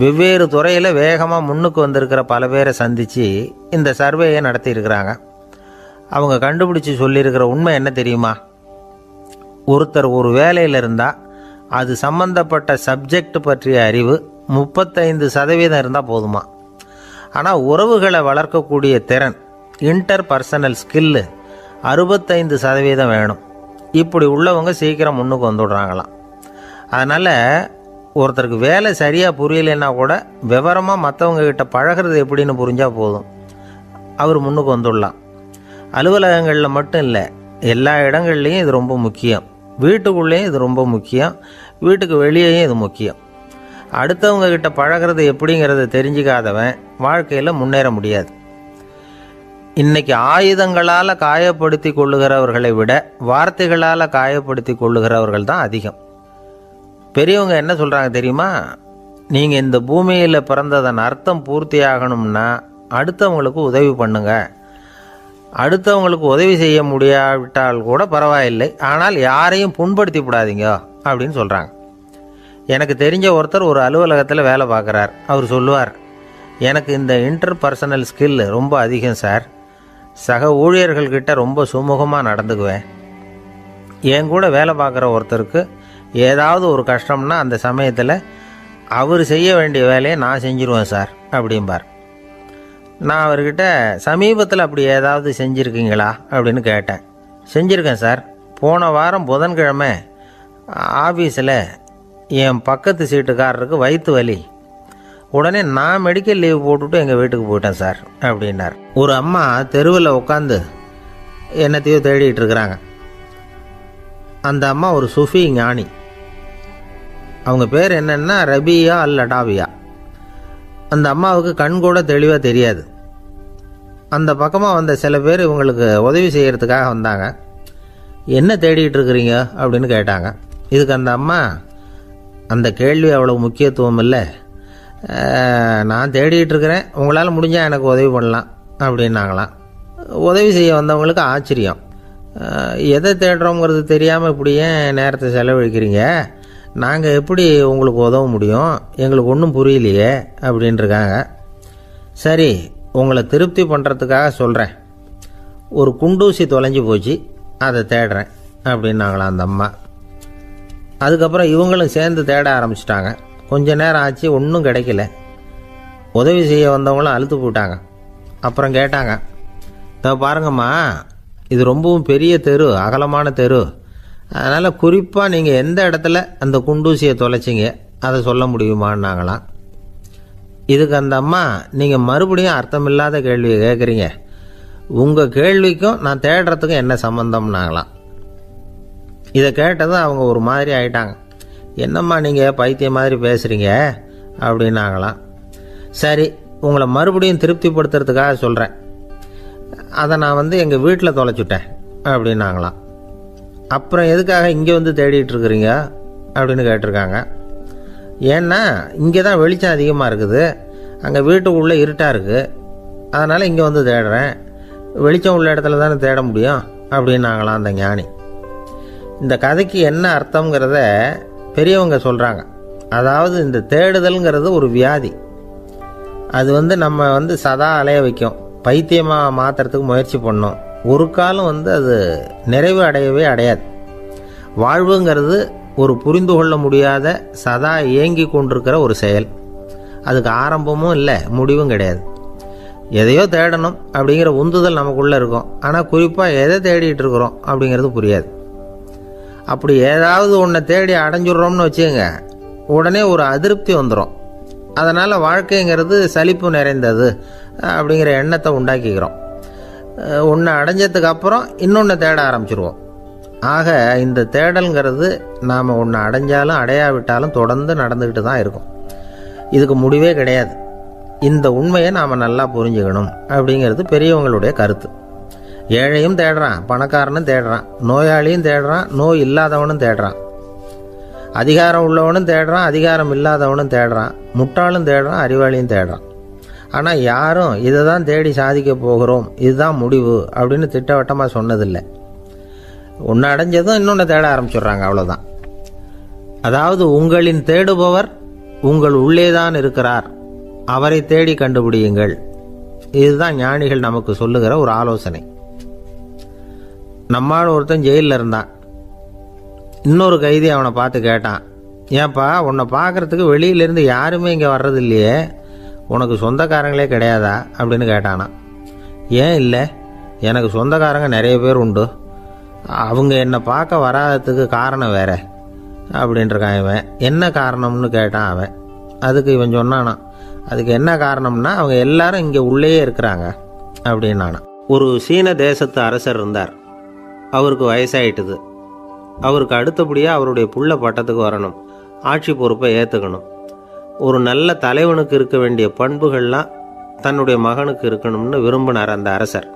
வெவ்வேறு துறையில் வேகமாக முன்னுக்கு வந்திருக்கிற பல பேரை சந்தித்து இந்த சர்வேயை நடத்தியிருக்கிறாங்க. அவங்க கண்டுபிடிச்சி சொல்லியிருக்கிற உண்மை என்ன தெரியுமா? ஒருத்தர் ஒரு வேலையில் இருந்தால் அது சம்பந்தப்பட்ட சப்ஜெக்ட் பற்றிய அறிவு 35% இருந்தால் போதுமா. ஆனால் உறவுகளை வளர்க்கக்கூடிய திறன், இன்டர் பர்சனல் ஸ்கில்லு 65% வேணும். இப்படி உள்ளவங்க சீக்கிரம் முன்னுக்கு வந்துடுறாங்களாம். அதனால் ஒருத்தருக்கு வேலை சரியாக புரியலைன்னா கூட விவரமாக மற்றவங்க கிட்ட பழகிறது எப்படின்னு புரிஞ்சால் போதும், அவர் முன்னுக்கு வந்துடலாம். அலுவலகங்களில் மட்டும் இல்லை, எல்லா இடங்கள்லையும் இது ரொம்ப முக்கியம். வீட்டுக்குள்ளேயும் இது ரொம்ப முக்கியம், வீட்டுக்கு வெளியேயும் இது முக்கியம். அடுத்தவங்க கிட்ட பழகிறது எப்படிங்கிறத தெரிஞ்சிக்காதவன் வாழ்க்கையில் முன்னேற முடியாது. இன்னைக்கு ஆயுதங்களால் காயப்படுத்தி கொள்ளுகிறவர்களை விட வார்த்தைகளால் காயப்படுத்தி கொள்ளுகிறவர்கள் தான் அதிகம். பெரியவங்க என்ன சொல்கிறாங்க தெரியுமா? நீங்கள் இந்த பூமியில் பிறந்ததன் அர்த்தம் பூர்த்தியாகணும்னா அடுத்தவங்களுக்கு உதவி பண்ணுங்க. அடுத்தவங்களுக்கு உதவி செய்ய முடியாவிட்டால் கூட பரவாயில்லை, ஆனால் யாரையும் புண்படுத்தி விடாதீங்க அப்படின்னு சொல்கிறாங்க. எனக்கு தெரிஞ்ச ஒருத்தர் ஒரு அலுவலகத்தில் வேலை பார்க்குறார். அவர் சொல்லுவார், எனக்கு இந்த இன்டர் பர்சனல் ஸ்கில் ரொம்ப அதிகம் சார், சக ஊழியர்கள்கிட்ட ரொம்ப சுமூகமாக நடந்துக்குவேன். என் கூட வேலை பார்க்குற ஒருத்தருக்கு ஏதாவது ஒரு கஷ்டம்னா அந்த சமயத்தில் அவர் செய்ய வேண்டிய வேலையை நான் செஞ்சுருவேன் சார் அப்படிம்பார். நான் அவர்கிட்ட சமீபத்தில் அப்படி ஏதாவது செஞ்சுருக்கீங்களா அப்படின்னு கேட்டேன். செஞ்சுருக்கேன் சார். போன வாரம் புதன்கிழமை ஆஃபீஸில் என் பக்கத்து சீட்டுக்காரருக்கு வயிற்று வலி, உடனே நான் மெடிக்கல் லீவ் போட்டுவிட்டு எங்கள் வீட்டுக்கு போயிட்டேன் சார் அப்படின்னார். ஒரு அம்மா தெருவில் உட்காந்து என்னத்தையோ தேடிட்டு இருக்கிறாங்க. அந்த அம்மா ஒரு சுஃபி ஞானி. அவங்க பேர் என்னென்னா ரபியா அல் அடாவியா. அந்த அம்மாவுக்கு கண் கூட தெளிவாக தெரியாது. அந்த பக்கமாக வந்த சில பேர் இவங்களுக்கு உதவி செய்கிறதுக்காக வந்தாங்க. என்ன தேடிட்டு இருக்கிறீங்க அப்படின்னு கேட்டாங்க. இதுக்கு அந்த அம்மா, அந்த கேள்வி அவ்வளோ முக்கியத்துவம் இல்லை, நான் தேடிட்டு இருக்கிறேன், உங்களால் முடிஞ்சால் எனக்கு உதவி பண்ணலாம் அப்படின்னாங்களாம். உதவி செய்ய வந்தவங்களுக்கு ஆச்சரியம். எதை தேடுறோங்கிறது தெரியாமல் இப்படி ஏன் நேரத்தை செலவழிக்கிறீங்க, நாங்கள் எப்படி உங்களுக்கு உதவ முடியும், எங்களுக்கு ஒன்றும் புரியலையே அப்படின்ட்டுருக்காங்க. சரி, உங்களை திருப்தி பண்ணுறதுக்காக சொல்கிறேன், ஒரு குண்டூசி தொலைஞ்சி போச்சு, அதை தேடுறேன் அப்படின்னாங்களாம் அந்த அம்மா. அதுக்கப்புறம் இவங்களும் சேர்ந்து தேட ஆரம்பிச்சிட்டாங்க. கொஞ்ச நேரம் ஆச்சு, ஒன்றும் கிடைக்கல. உதவி செய்ய வந்தவங்களும் அழுத்து போட்டாங்க. அப்புறம் கேட்டாங்க, இதை பாருங்கம்மா, இது ரொம்பவும் பெரிய தெரு, அகலமான தெரு, அதனால் குறிப்பாக நீங்கள் எந்த இடத்துல அந்த குண்டூசியை தொலைச்சிங்க அதை சொல்ல முடியுமான்னாங்களாம். இதுக்கு அந்த அம்மா, நீங்கள் மறுபடியும் அர்த்தமில்லாத கேள்வியை கேட்குறீங்க, உங்கள் கேள்விக்கும் நான் தேடுறதுக்கும் என்ன சம்மந்தம்னாங்களாம். இதை கேட்டதும் அவங்க ஒரு மாதிரி ஆயிட்டாங்க. என்னம்மா நீங்கள் பைத்தியம் மாதிரி பேசுகிறீங்க அப்படின்னாங்களாம். சரி, உங்களை மறுபடியும் திருப்திப்படுத்துறதுக்காக சொல்கிறேன், அதை நான் எங்கள் வீட்டில் தொலைச்சுட்டேன் அப்படின்னாங்களாம். அப்புறம் எதுக்காக இங்கே வந்து தேடிட்டு இருக்கிறீங்க அப்படின்னு கேட்டிருக்காங்க. ஏன்னா இங்கே தான் வெளிச்சம் அதிகமாக இருக்குது, அங்கே வீட்டுக்குள்ளே இருட்டாக இருக்குது, அதனால் இங்கே வந்து தேடுறேன், வெளிச்சம் உள்ள இடத்துல தானே தேட முடியும் அப்படின்னாங்களாம் அந்த ஞானி. இந்த கதைக்கு என்ன அர்த்தங்கிறத பெரியவங்க சொல்கிறாங்க. அதாவது இந்த தேடுதல்ங்கிறது ஒரு வியாதி. அது நம்ம சதா அலைய வைக்கும், பைத்தியமாக மாற்றுறதுக்கு முயற்சி பண்ணோம். ஒரு காலம் அது நிறைவு அடையவே அடையாது. வாழ்வுங்கிறது ஒரு புரிந்து கொள்ள முடியாத சதா இயங்கி கொண்டிருக்கிற ஒரு செயல். அதுக்கு ஆரம்பமும் இல்லை, முடிவும் கிடையாது. எதையோ தேடணும் அப்படிங்கிற உந்துதல் நமக்குள்ளே இருக்கும், ஆனால் குறிப்பாக எதை தேடிட்டு இருக்கிறோம் அப்படிங்கிறது புரியாது. அப்படி ஏதாவது ஒன்றை தேடி அடைஞ்சிடுறோம்னு வச்சுக்கோங்க, உடனே ஒரு அதிருப்தி வந்துடும். அதனால் வாழ்க்கைங்கிறது சலிப்பு நிறைந்தது அப்படிங்கிற எண்ணத்தை உண்டாக்கிக்கிறோம். ஒன்று அடைஞ்சதுக்கு அப்புறம் இன்னொன்று தேட ஆரம்பிச்சிருவோம். ஆக இந்த தேடல்ங்கிறது நாம் ஒன்று அடைஞ்சாலும் அடையாவிட்டாலும் தொடர்ந்து நடந்துக்கிட்டு தான் இருக்கும். இதுக்கு முடிவே கிடையாது. இந்த உண்மையை நாம் நல்லா புரிஞ்சுக்கணும் அப்படிங்கிறது பெரியவங்களுடைய கருத்து. ஏழையும் தேடுறான், பணக்காரனும் தேடுறான், நோயாளியும் தேடுறான், நோய் இல்லாதவனும் தேடுறான், அதிகாரம் உள்ளவனும் தேடுறான், அதிகாரம் இல்லாதவனும் தேடுறான், முட்டாளும் தேடுறான், அறிவாளியும் தேடுறான். ஆனால் யாரும் இதை தான் தேடி சாதிக்க போகிறோம், இதுதான் முடிவு அப்படின்னு திட்டவட்டமாக சொன்னதில்லை. ஒன்று அடைஞ்சதும் இன்னொன்று தேட ஆரம்பிச்சிடுறாங்க, அவ்வளோதான். அதாவது உங்களின் தேடுபவர் உங்கள் உள்ளேதான் இருக்கிறார், அவரை தேடி கண்டுபிடியுங்கள். இதுதான் ஞானிகள் நமக்கு சொல்லுகிற ஒரு ஆலோசனை. நம்மால் ஒருத்தன் ஜெயிலில் இருந்தான். இன்னொரு கைதி அவனை பார்த்து கேட்டான், ஏன்பா உன்னை பார்க்கறதுக்கு வெளியிலேருந்து யாருமே இங்கே வர்றது இல்லையே, உனக்கு சொந்தக்காரங்களே கிடையாதா அப்படின்னு கேட்டானா. ஏன் இல்லை, எனக்கு சொந்தக்காரங்க நிறைய பேர் உண்டு, அவங்க என்னை பார்க்க வராததுக்கு காரணம் வேற அப்படின்ட்டுருக்கான் இவன். என்ன காரணம்னு கேட்டான் அவன். அதுக்கு இவன் சொன்னானா, அதுக்கு என்ன காரணம்னா அவங்க எல்லாரும் இங்கே உள்ளேயே இருக்கிறாங்க அப்படின்னானா. ஒரு சீன தேசத்து அரசர் இருந்தார். அவருக்கு வயசாயிட்டுது. அவருக்கு அடுத்தபடியாக அவருடைய புள்ள பட்டத்துக்கு வரணும், ஆட்சி பொறுப்பை ஏற்றுக்கணும். ஒரு நல்ல தலைவனுக்கு இருக்க வேண்டிய பண்புகள்லாம் தன்னுடைய மகனுக்கு இருக்கணும்னு விரும்பினார் அந்த அரசர்.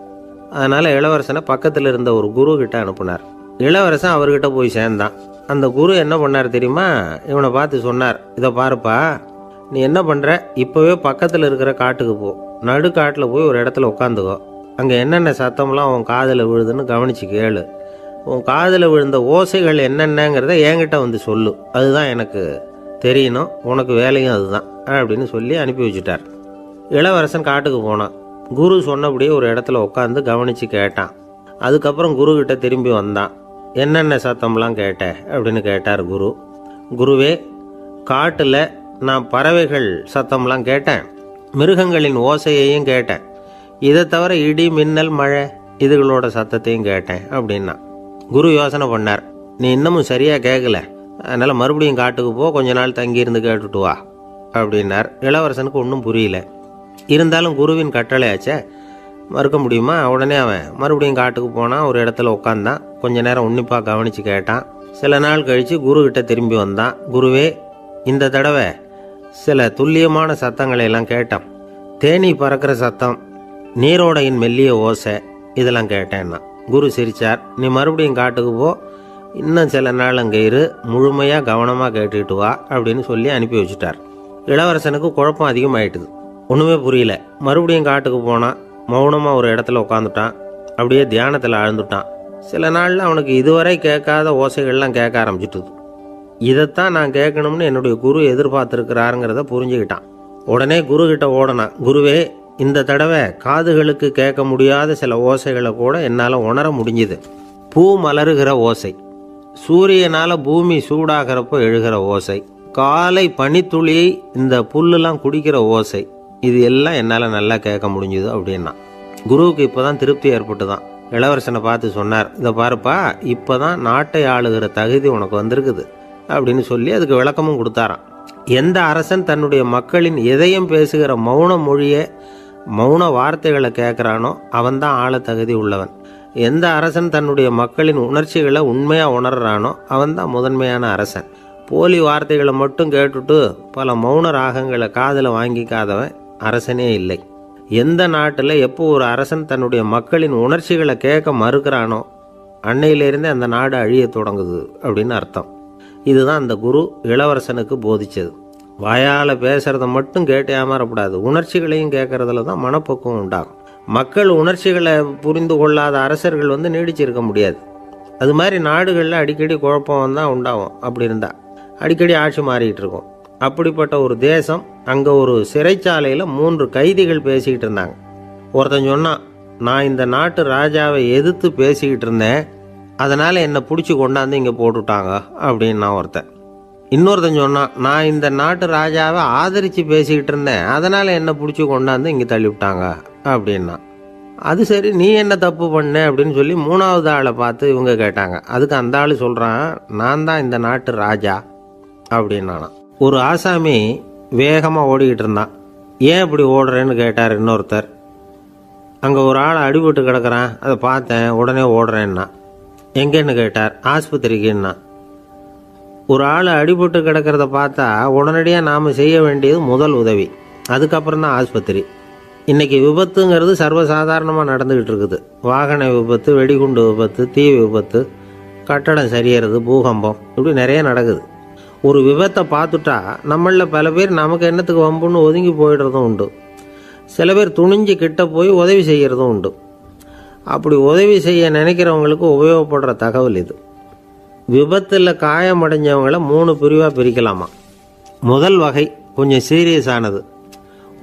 அதனால் இளவரசனை பக்கத்தில் இருந்த ஒரு குரு கிட்ட அனுப்புனார். இளவரசன் அவர்கிட்ட போய் சேர்ந்தான். அந்த குரு என்ன பண்ணார் தெரியுமா, இவனை பார்த்து சொன்னார், இதை பாருப்பா, நீ என்ன பண்ணுற, இப்போவே பக்கத்தில் இருக்கிற காட்டுக்கு போ, நடு காட்டில் போய் ஒரு இடத்துல உட்காந்துக்கோ, அங்கே என்னென்ன சத்தம்லாம் உன் காதில் விழுதுன்னு கவனித்து கேளு, உன் காதில் விழுந்த ஓசைகள் என்னென்னங்கிறத என்கிட்ட வந்து சொல்லு, அதுதான் எனக்கு தெரியணும், உனக்கு வேலையும் அதுதான் அப்படின்னு சொல்லி அனுப்பி வச்சுட்டார். இளவரசன் காட்டுக்கு போனான். குரு சொன்னபடியே ஒரு இடத்துல உட்காந்து கவனித்து கேட்டான். அதுக்கப்புறம் குரு கிட்ட திரும்பி வந்தான். என்னென்ன சத்தம்லாம் கேட்ட அப்படின்னு கேட்டார் குரு. குருவே, காட்டில் நான் பறவைகள் சத்தம்லாம் கேட்டேன், மிருகங்களின் ஓசையையும் கேட்டேன், இதை தவிர இடி மின்னல் மழை இதுகளோட சத்தத்தையும் கேட்டேன் அப்படின்னா. குரு யோசனை பண்ணார், நீ இன்னமும் சரியாக கேட்கல, அதனால் மறுபடியும் காட்டுக்கு போ, கொஞ்ச நாள் தங்கியிருந்து கேட்டுட்டு வா அப்படின்னார். இளவரசனுக்கு ஒன்றும் புரியல. இருந்தாலும் குருவின் கட்டளையாச்சே, மறுக்க முடியுமா? உடனே அவன் மறுபடியும் காட்டுக்கு போனான். ஒரு இடத்துல உட்காந்தான். கொஞ்ச நேரம் உன்னிப்பாக கவனித்து கேட்டான். சில நாள் கழித்து குருக்கிட்ட திரும்பி வந்தான். குருவே, இந்த தடவை சில துல்லியமான சத்தங்களை எல்லாம் கேட்டான். தேனி பறக்கிற சத்தம், நீரோடையின் மெல்லிய ஓசை, இதெல்லாம் கேட்டேன்னா. குரு சிரிச்சார். நீ மறுபடியும் காட்டுக்கு போ, இன்னும் சில நாள் அங்கே இரு, முழுமையாக கவனமாக கேட்டுக்கிட்டு வா அப்படின்னு சொல்லி அனுப்பி வச்சுட்டார். இளவரசனுக்கு குழப்பம் அதிகமாயிட்டுது. ஒன்றுமே புரியல. மறுபடியும் காட்டுக்கு போனான். மௌனமாக ஒரு இடத்துல உட்காந்துட்டான். அப்படியே தியானத்தில் ஆழ்ந்துட்டான். சில நாளில் அவனுக்கு இதுவரை கேட்காத ஓசைகள்லாம் கேட்க ஆரம்பிச்சிட்டுது. இதைத்தான் நான் கேட்கணும்னு என்னுடைய குரு எதிர்பார்த்துருக்கிறாருங்கிறத புரிஞ்சுக்கிட்டான். உடனே குரு கிட்ட ஓடனான். குருவே, இந்த தடவை காதுகளுக்கு கேட்க முடியாத சில ஓசைகளை கூட என்னால் உணர முடிஞ்சுது. பூ மலருகிற ஓசை, சூரியனால் பூமி சூடாகிறப்போ எழுகிற ஓசை, காலை பனித்துளி இந்த புல்லுலாம் குடிக்கிற ஓசை, இது எல்லாம் என்னால் நல்லா கேட்க முடிஞ்சுது அப்படின்னா. குருவுக்கு இப்போ தான் திருப்தி ஏற்பட்டு தான் இளவரசனை பார்த்து சொன்னார், இதை பாருப்பா, இப்போ தான் நாட்டை ஆளுகிற தகுதி உனக்கு வந்திருக்குது அப்படின்னு சொல்லி அதுக்கு விளக்கமும் கொடுத்தாராம். எந்த அரசன் தன்னுடைய மக்களின் இதயம் பேசுகிற மௌன மொழியை, மௌன வார்த்தைகளை கேட்குறானோ அவன்தான் ஆள தகுதி உள்ளவன். எந்த அரசன் தன்னுடைய மக்களின் உணர்ச்சிகளை உண்மையாக உணர்றானோ அவன்தான் முதன்மையான அரசன். போலி வார்த்தைகளை மட்டும் கேட்டுட்டு பல மௌன ராகங்களை காதில் வாங்கிக்காதவன் அரசனே இல்லை. எந்த நாட்டில் எப்போ ஒரு அரசன் தன்னுடைய மக்களின் உணர்ச்சிகளை கேட்க மறுக்கிறானோ அன்னையிலேருந்தே அந்த நாடு அழிய தொடங்குது அப்படின்னு அர்த்தம். இதுதான் அந்த குரு இளவரசனுக்கு போதிச்சது. வாயால் பேசுகிறத மட்டும் கேட்டு ஏமாறக்கூடாது, உணர்ச்சிகளையும் கேட்கறதுல தான் மனப்பக்குவம் உண்டாகும். மக்கள் உணர்ச்சிகளை புரிந்து கொள்ளாத அரசர்கள் நீடிச்சிருக்க முடியாது. அது மாதிரி நாடுகளில் அடிக்கடி குழப்பம் தான் உண்டாகும். அப்படி இருந்தால் அடிக்கடி ஆட்சி மாறிக்கிட்டு இருக்கும். அப்படிப்பட்ட ஒரு தேசம், அங்கே ஒரு சிறைச்சாலையில் 3 கைதிகள் பேசிக்கிட்டு இருந்தாங்க. ஒருத்தன் சொன்னான், நான் இந்த நாட்டு ராஜாவை எதிர்த்து பேசிக்கிட்டு இருந்தேன், அதனால் என்னை பிடிச்சி கொண்டாந்து இங்கே போட்டுட்டாங்க அப்படின்னா ஒருத்தன். இன்னொருத்தன் சொன்னான், நான் இந்த நாட்டு ராஜாவை ஆதரித்து பேசிக்கிட்டு இருந்தேன், அதனால் என்னை பிடிச்சி கொண்டாந்து இங்கே தள்ளிவிட்டாங்க அப்படின்னா. அது சரி, நீ என்ன தப்பு பண்ண அப்படின்னு சொல்லி 3வது ஆளை பார்த்து இவங்க கேட்டாங்க. அதுக்கு அந்த ஆள் சொல்கிறான், நான் தான் இந்த நாட்டு ராஜா அப்படின்னானா. ஒரு ஆசாமி வேகமாக ஓடிக்கிட்டு இருந்தான். ஏன் இப்படி ஓடுறேன்னு கேட்டார் இன்னொருத்தர். அங்கே ஒரு ஆள் அடிபட்டு கிடக்கிறான், அதை பார்த்தேன், உடனே ஓடுறேன்னா. எங்கேன்னு கேட்டார். ஆஸ்பத்திரிக்குன்னா. ஒரு ஆள் அடிபட்டு கிடக்கிறத பார்த்தா உடனடியாக நாம் செய்ய வேண்டியது முதல் உதவி, அதுக்கப்புறம் தான் ஆஸ்பத்திரி. இன்றைக்கி விபத்துங்கிறது சர்வசாதாரணமாக நடந்துக்கிட்டு இருக்குது. வாகன விபத்து, வெடிகுண்டு விபத்து, தீ விபத்து, கட்டடம் சரியறது, பூகம்பம், இப்படி நிறைய நடக்குது. ஒரு விபத்தை பார்த்துட்டா நம்மளில் பல பேர் நமக்கு என்னத்துக்கு வம்புன்னு ஒதுங்கி போயிடுறதும் உண்டு. சில பேர் துணிஞ்சு கிட்ட போய் உதவி செய்கிறதும் உண்டு. அப்படி உதவி செய்ய நினைக்கிறவங்களுக்கு உபயோகப்படுற தகவல் இது. விபத்தில் காயமடைஞ்சவங்களை 3 பிரிவாக பிரிக்கலாமா. முதல் வகை கொஞ்சம் சீரியஸானது,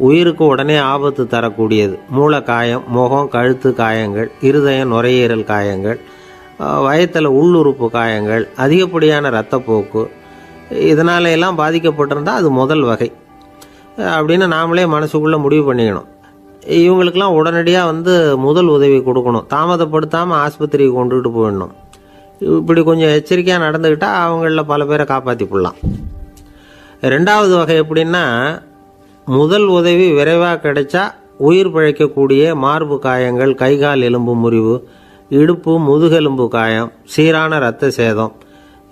உயிருக்கு உடனே ஆபத்து தரக்கூடியது. மூளை காயம், முகம், கழுத்து காயங்கள், இருதயம், நுரையீரல் காயங்கள், வயத்தில் உள்ளுறுப்பு காயங்கள், அதிகப்படியான இரத்தப்போக்கு, இதனால எல்லாம் பாதிக்கப்பட்டிருந்தால் அது முதல் வகை அப்படின்னு நாமளே மனசுக்குள்ளே முடிவு பண்ணிக்கணும். இவங்களுக்கெல்லாம் உடனடியாக முதல் உதவி கொடுக்கணும். தாமதப்படுத்தாமல் ஆஸ்பத்திரிக்கு கொண்டுகிட்டு போயிடணும். இப்படி கொஞ்சம் எச்சரிக்கையாக நடந்துக்கிட்டால் அவங்களில் பல பேரை காப்பாற்றி போடலாம். 2வது வகை எப்படின்னா, முதல் உதவி விரைவாக கிடைச்சா உயிர் பிழைக்கக்கூடிய மார்பு காயங்கள், கைகால் எலும்பு முறிவு, இடுப்பு முதுகெலும்பு காயம், சீரான இரத்த சேதம்,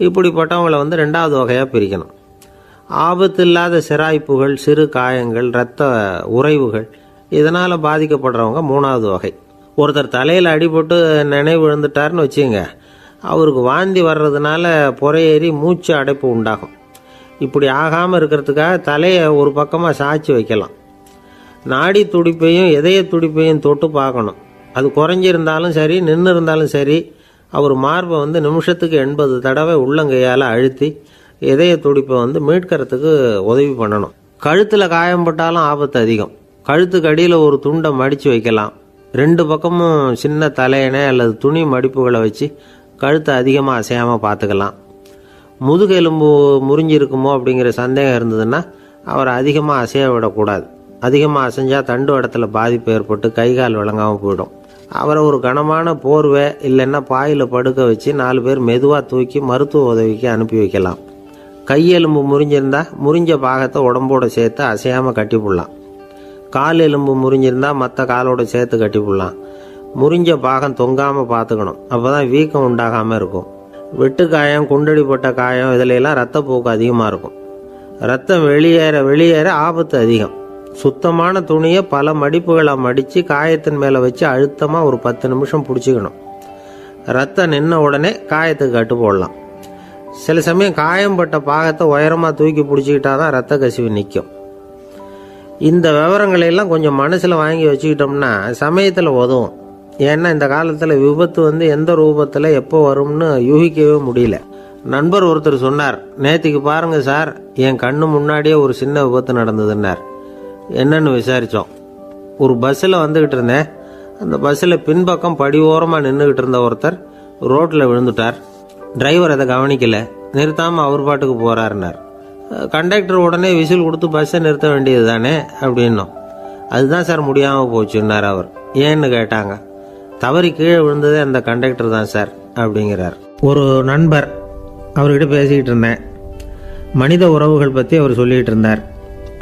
இப்படிப்பட்டவங்களை 2வது வகையாக பிரிக்கணும். ஆபத்து இல்லாத சிராய்ப்புகள், சிறு காயங்கள், இரத்த உறைவுகள், இதனால் பாதிக்கப்படுறவங்க 3வது வகை. ஒருத்தர் தலையில் அடிபட்டு நினைவு விழுந்துட்டார்னு வச்சுங்க, அவருக்கு வாந்தி வர்றதுனால புறையேறி மூச்சு அடைப்பு உண்டாகும். இப்படி ஆகாமல் இருக்கிறதுக்காக தலையை ஒரு பக்கமாக சாய்ச்சி வைக்கலாம். நாடி துடிப்பையும் இதய துடிப்பையும் தொட்டு பார்க்கணும். அது குறைஞ்சிருந்தாலும் சரி, நின்று இருந்தாலும் சரி, அவர் மார்பை நிமிஷத்துக்கு 80 தடவை உள்ளங்கையால் அழுத்தி இதய துடிப்பை மீட்கிறதுக்கு உதவி பண்ணணும். கழுத்தில் காயம்பட்டாலும் ஆபத்து அதிகம். கழுத்துக்கு அடியில் ஒரு துண்டை மடித்து வைக்கலாம். 2 பக்கமும் சின்ன தலையணை அல்லது துணி மடிப்புகளை வச்சு கழுத்தை அதிகமாக அசையாமல் பார்த்துக்கலாம். முதுகெலும்பு முறிஞ்சிருக்குமோ அப்படிங்கிற சந்தேகம் இருந்ததுன்னா அவரை அதிகமாக அசைய விடக்கூடாது. அதிகமாக அசைஞ்சால் தண்டு இடத்துல பாதிப்பு ஏற்பட்டு கைகால் விளங்காமல் போயிடும். அவரை ஒரு கனமான போர்வை இல்லைன்னா பாயில் படுக்க வச்சு 4 பேர் மெதுவாக தூக்கி மருத்துவ உதவிக்கு அனுப்பி வைக்கலாம். கையெலும்பு முறிஞ்சிருந்தால் முறிஞ்ச பாகத்தை உடம்போடு சேர்த்து அசையாமல் கட்டி போடலாம். கால் எலும்பு முறிஞ்சிருந்தால் மற்ற காலோட சேர்த்து கட்டி போடலாம். முறிஞ்ச பாகம் தொங்காமல் பார்த்துக்கணும், அப்போ தான் வீக்கம் உண்டாகாமல் இருக்கும். வெட்டு காயம், குண்டடிப்பட்ட காயம், இதிலெல்லாம் ரத்தப்போக்கு அதிகமாக இருக்கும். ரத்தம் வெளியேற ஆபத்து அதிகம். சுத்தமான துணியை பல மடிப்புகளை மடித்து காயத்தின் மேலே வச்சு அழுத்தமாக ஒரு 10 நிமிஷம் பிடிச்சிக்கணும். ரத்தம் நின்ன உடனே காயத்துக்கு கட்டு போடலாம். சில சமயம் காயம்பட்ட பாகத்தை உயரமாக தூக்கி பிடிச்சிக்கிட்டா தான் ரத்த கசிவு நிற்கும். இந்த விவரங்களை எல்லாம் கொஞ்சம் மனசில் வாங்கி வச்சுக்கிட்டோம்னா சமயத்தில் உதவும். ஏன்னா இந்த காலத்தில் விபத்து எந்த ரூபத்தில் எப்போ வரும்னு யூகிக்கவே முடியல. நண்பர் ஒருத்தர் சொன்னார், நேற்றுக்கு பாருங்க சார், என் கண்ணு முன்னாடியே ஒரு சின்ன விபத்து நடந்ததுன்னார். என்னன்னு விசாரித்தோம். ஒரு பஸ்ஸில் வந்துக்கிட்டு இருந்தேன். அந்த பஸ்ஸில் பின்பக்கம் படி ஓரமாக நின்றுக்கிட்டு இருந்த ஒருத்தர் ரோட்டில் விழுந்துட்டார். டிரைவர் அதை கவனிக்கல, நிறுத்தாமல் அவர் பாட்டுக்கு போகிறாருனார். கண்டக்டர் உடனே விசில் கொடுத்து பஸ்ஸை நிறுத்த வேண்டியது தானே அப்படின்னோம். அதுதான் சார் முடியாமல் போச்சுன்னார் அவர். ஏன்னு கேட்டாங்க. தவறி கீழே விழுந்ததே அந்த கண்டக்டர் தான் சார் அப்படிங்கிறார். ஒரு நண்பர், அவர்கிட்ட பேசிக்கிட்டு இருந்தேன். மனித உறவுகள் பற்றி அவர் சொல்லிகிட்டு இருந்தார்.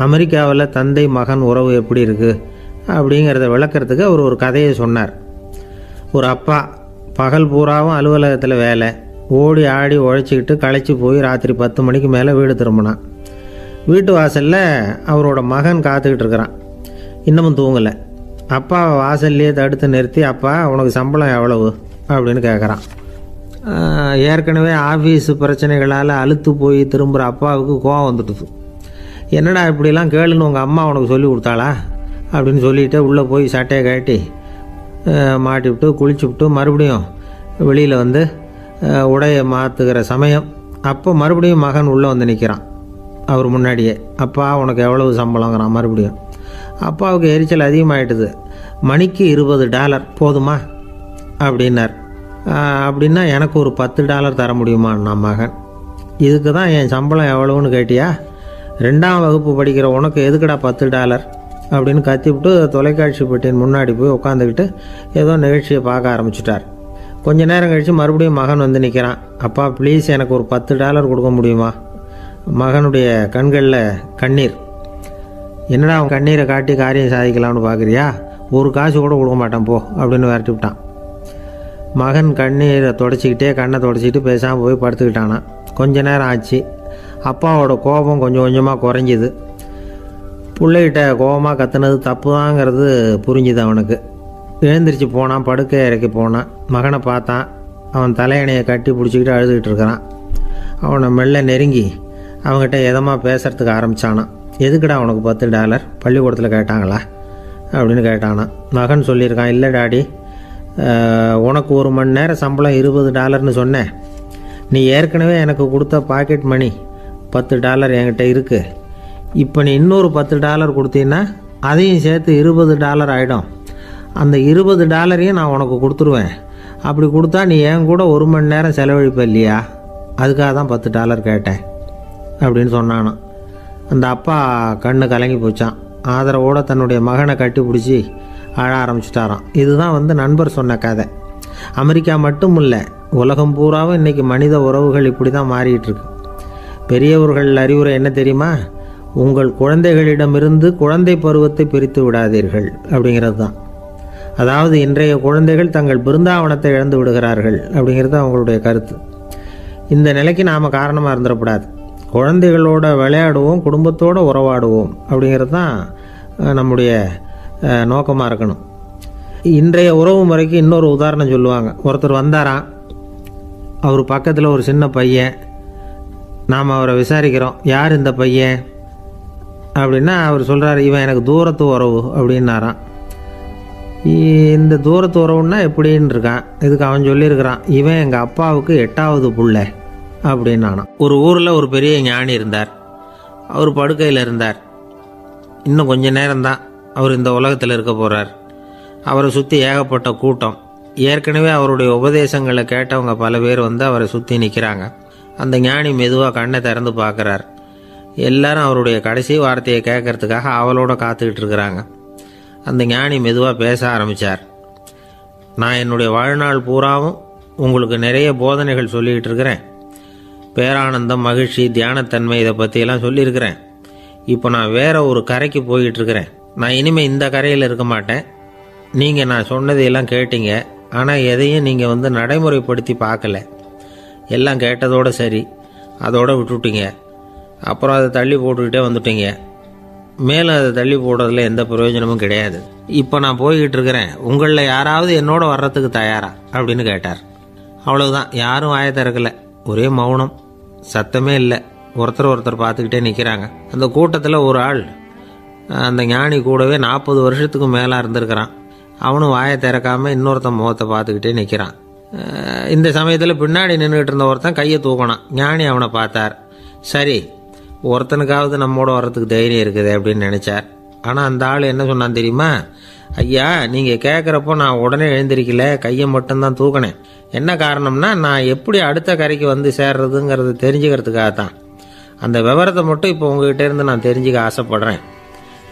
அமெரிக்காவில் தந்தை மகன் உறவு எப்படி இருக்குது அப்படிங்கிறத விளக்கிறதுக்கு அவர் ஒரு கதையை சொன்னார். ஒரு அப்பா பகல் பூராவும் அலுவலகத்தில் வேலை, ஓடி ஆடி உழைச்சிக்கிட்டு களைச்சி போய் ராத்திரி 10 மணிக்கு மேலே வீடு திரும்பினான். வீட்டு வாசலில் அவரோட மகன் காத்துக்கிட்டு இருக்கிறான். இன்னமும் தூங்கலை. அப்பா வாசல்லையே தடுத்து நிறுத்தி, அப்பா உனக்கு சம்பளம் எவ்வளவு அப்படின்னு கேட்குறான். ஏற்கனவே ஆஃபீஸ் பிரச்சனைகளால் அழுத்து போய் திரும்புகிற அப்பாவுக்கு கோவம் வந்துடுது. என்னடா இப்படிலாம் கேளுன்னு உங்கள் அம்மா உனக்கு சொல்லி கொடுத்தாளா அப்படின்னு சொல்லிவிட்டு உள்ளே போய் சட்டையை கட்டி மாட்டிவிட்டு குளிச்சுவிட்டு மறுபடியும் வெளியில் உடையை மாற்றுகிற சமயம் அப்போ மறுபடியும் மகன் உள்ளே நிற்கிறான் அவர் முன்னாடியே. அப்பா உனக்கு எவ்வளவு சம்பளங்கிறான் மறுபடியும். அப்பாவுக்கு எரிச்சல் அதிகமாகிட்டுது. மணிக்கு $20 போதுமா அப்படின்னார். அப்படின்னா எனக்கு ஒரு $10 தர முடியுமான்னா மகன். இதுக்கு தான் என் சம்பளம் எவ்வளவுன்னு கேட்டியா? 2ஆம் வகுப்பு படிக்கிற உனக்கு எதுக்குடா $10 அப்படின்னு கத்திவிட்டு தொலைக்காட்சி பெட்டியின் முன்னாடி போய் உட்காந்துக்கிட்டு ஏதோ நிகழ்ச்சியை பார்க்க ஆரம்பிச்சிட்டார். கொஞ்ச நேரம் கழித்து மறுபடியும் மகன் நிற்கிறான். அப்பா ப்ளீஸ் எனக்கு ஒரு $10 கொடுக்க முடியுமா? மகனுடைய கண்களில் கண்ணீர். என்னடா அவன் கண்ணீரை காட்டி காரியம் சாதிக்கலாம்னு பார்க்குறியா? ஒரு காசு கூட கொடுக்க மாட்டான் போ அப்படின்னு விரட்டி விட்டான். மகன் கண்ணீரை தொடச்சிக்கிட்டே கண்ணை தொடச்சிக்கிட்டு பேசாமல் போய் படுத்துக்கிட்டானா. கொஞ்ச நேரம் ஆச்சு. அப்பாவோட கோபம் கொஞ்சம் கொஞ்சமாக குறைஞ்சிது. பிள்ளைகிட்ட கோபமாக கத்துனது தப்பு தாங்கிறது புரிஞ்சுது அவனுக்கு. எழுந்திரிச்சு போனான், படுக்கை இறக்கி போனான். மகனை பார்த்தான். அவன் தலையணையை கட்டி பிடிச்சிக்கிட்டு அழுதுகிட்டு இருக்கிறான். அவனை மெல்ல நெருங்கி அவங்ககிட்ட எதமாக பேசுகிறதுக்கு ஆரம்பித்தானான். எதுக்குடா உனக்கு $10 பள்ளிக்கூடத்தில் கேட்டாங்களா அப்படின்னு கேட்டானான். மகன் சொல்லியிருக்கான், இல்லை டாடி, உனக்கு 1 மணி நேரம் சம்பளம் $20ன்னு சொன்னேன். நீ ஏற்கனவே எனக்கு கொடுத்த பாக்கெட் மணி $10 என்கிட்ட இருக்குது. இப்போ நீ இன்னொரு $10 கொடுத்தீங்கன்னா அதையும் சேர்த்து $20 ஆகிடும். அந்த $20 நான் உனக்கு கொடுத்துருவேன். அப்படி கொடுத்தா நீ என் கூட 1 மணி நேரம் செலவழிப்ப இல்லையா? அதுக்காக தான் $10 கேட்டேன் அப்படின்னு சொன்னானான். அந்த அப்பா கண்ணு கலங்கி போச்சான். ஆதரவோடு தன்னுடைய மகனை கட்டி பிடிச்சி அழ ஆரம்பிச்சிட்டாராம். இதுதான் நண்பர் சொன்ன கதை. அமெரிக்கா மட்டும் இல்லை, உலகம் பூராவும் இன்றைக்கி மனித உறவுகள் இப்படி தான் மாறிட்டு இருக்கு. பெரியவர்கள் அறிவுரை என்ன தெரியுமா? உங்கள் குழந்தைகளிடமிருந்து குழந்தை பருவத்தை பிரித்து விடாதீர்கள் அப்படிங்கிறது தான். அதாவது இன்றைய குழந்தைகள் தங்கள் பிருந்தாவனத்தை இழந்து விடுகிறார்கள் அப்படிங்கிறது அவங்களுடைய கருத்து. இந்த நிலைக்கு நாம் காரணமாக இருந்துடக்கூடாது. குழந்தைகளோட விளையாடுவோம், குடும்பத்தோடு உறவாடுவோம் அப்படிங்கிறது தான் நம்முடைய நோக்கமாக இருக்கணும். இன்றைய உறவு முறைக்கு இன்னொரு உதாரணம் சொல்லுவாங்க. ஒருத்தர் வந்தாராம். அவர் பக்கத்தில் ஒரு சின்ன பையன். நாம் அவரை விசாரிக்கிறோம், யார் இந்த பையன் அப்படின்னா அவர் சொல்கிறார், இவன் எனக்கு தூரத்து உறவு அப்படின்னாராம். இந்த தூரத்து உறவுன்னா எப்படின்னு இருக்கான். இதுக்கு அவன் சொல்லியிருக்கிறான், இவன் எங்கள் அப்பாவுக்கு 8வது புள்ள அப்படின்னானா. ஒரு ஊரில் ஒரு பெரிய ஞானி இருந்தார். அவர் படுக்கையில் இருந்தார். இன்னும் கொஞ்ச நேரம்தான் அவர் இந்த உலகத்தில் இருக்க போகிறார். அவரை சுற்றி ஏகப்பட்ட கூட்டம். ஏற்கனவே அவருடைய உபதேசங்களை கேட்டவங்க பல பேர் அவரை சுற்றி நிற்கிறாங்க. அந்த ஞானி மெதுவாக கண்ணை திறந்து பார்க்குறார். எல்லாரும் அவருடைய கடைசி வார்த்தையை கேட்கறதுக்காக அவளோட காத்துக்கிட்டு இருக்கிறாங்க. அந்த ஞானி மெதுவாக பேச ஆரம்பித்தார். நான் என்னுடைய வாழ்நாள் பூராவும் உங்களுக்கு நிறைய போதனைகள் சொல்லிக்கிட்டு இருக்கிறேன். பேரானந்தம், மகிழ்ச்சி, தியானத்தன்மை இதை பற்றியெல்லாம் சொல்லியிருக்கிறேன். இப்போ நான் வேற ஒரு கரைக்கு போய்கிட்டு இருக்கிறேன். நான் இனிமேல் இந்த கரையில் இருக்க மாட்டேன். நீங்கள் நான் சொன்னதையெல்லாம் கேட்டீங்க, ஆனால் எதையும் நீங்கள் நடைமுறைப்படுத்தி பார்க்கல. எல்லாம் கேட்டதோடு சரி, அதோடு விட்டுவிட்டீங்க. அப்புறம் அதை தள்ளி போட்டுக்கிட்டே வந்துட்டீங்க. மேலும் அதை தள்ளி போடுறதுல எந்த பிரயோஜனமும் கிடையாது. இப்போ நான் போய்கிட்டு இருக்கிறேன். உங்களில் யாராவது என்னோட வர்றதுக்கு தயாரா அப்படின்னு கேட்டார். அவ்வளவுதான். யாரும் வாயை திறக்கல. ஒரே மௌனம், சத்தமே இல்லை. ஒருத்தர் பார்த்துக்கிட்டே நிற்கிறாங்க. அந்த கூட்டத்தில் ஒரு ஆள், அந்த ஞானி கூடவே 40 வருஷத்துக்கு மேலே இருந்திருக்கிறான். அவனும் வாயை திறக்காமல் இன்னொருத்தன் முகத்தை பார்த்துக்கிட்டே நிற்கிறான். இந்த சமயத்தில் பின்னாடி நின்றுக்கிட்டு இருந்த ஒருத்தன் கையை தூக்கினான். ஞானி அவனை பார்த்தார். சரி, ஒருத்தனுக்காவது நம்மோட வர்றதுக்கு தைரியம் இருக்குது அப்படின்னு நினச்சார். ஆனால் அந்த ஆள் என்ன சொன்னான் தெரியுமா? ஐயா, நீங்கள் கேட்குறப்போ நான் உடனே எழுந்திருக்கல, கையை மட்டும்தான் தூக்கினேன். என்ன காரணம்னா, நான் எப்படி அடுத்த கரைக்கு வந்து சேர்றதுங்கிறது தெரிஞ்சுக்கிறதுக்காக தான். அந்த விவரத்தை மட்டும் இப்போ உங்ககிட்ட இருந்து நான் தெரிஞ்சுக்க ஆசைப்பட்றேன்.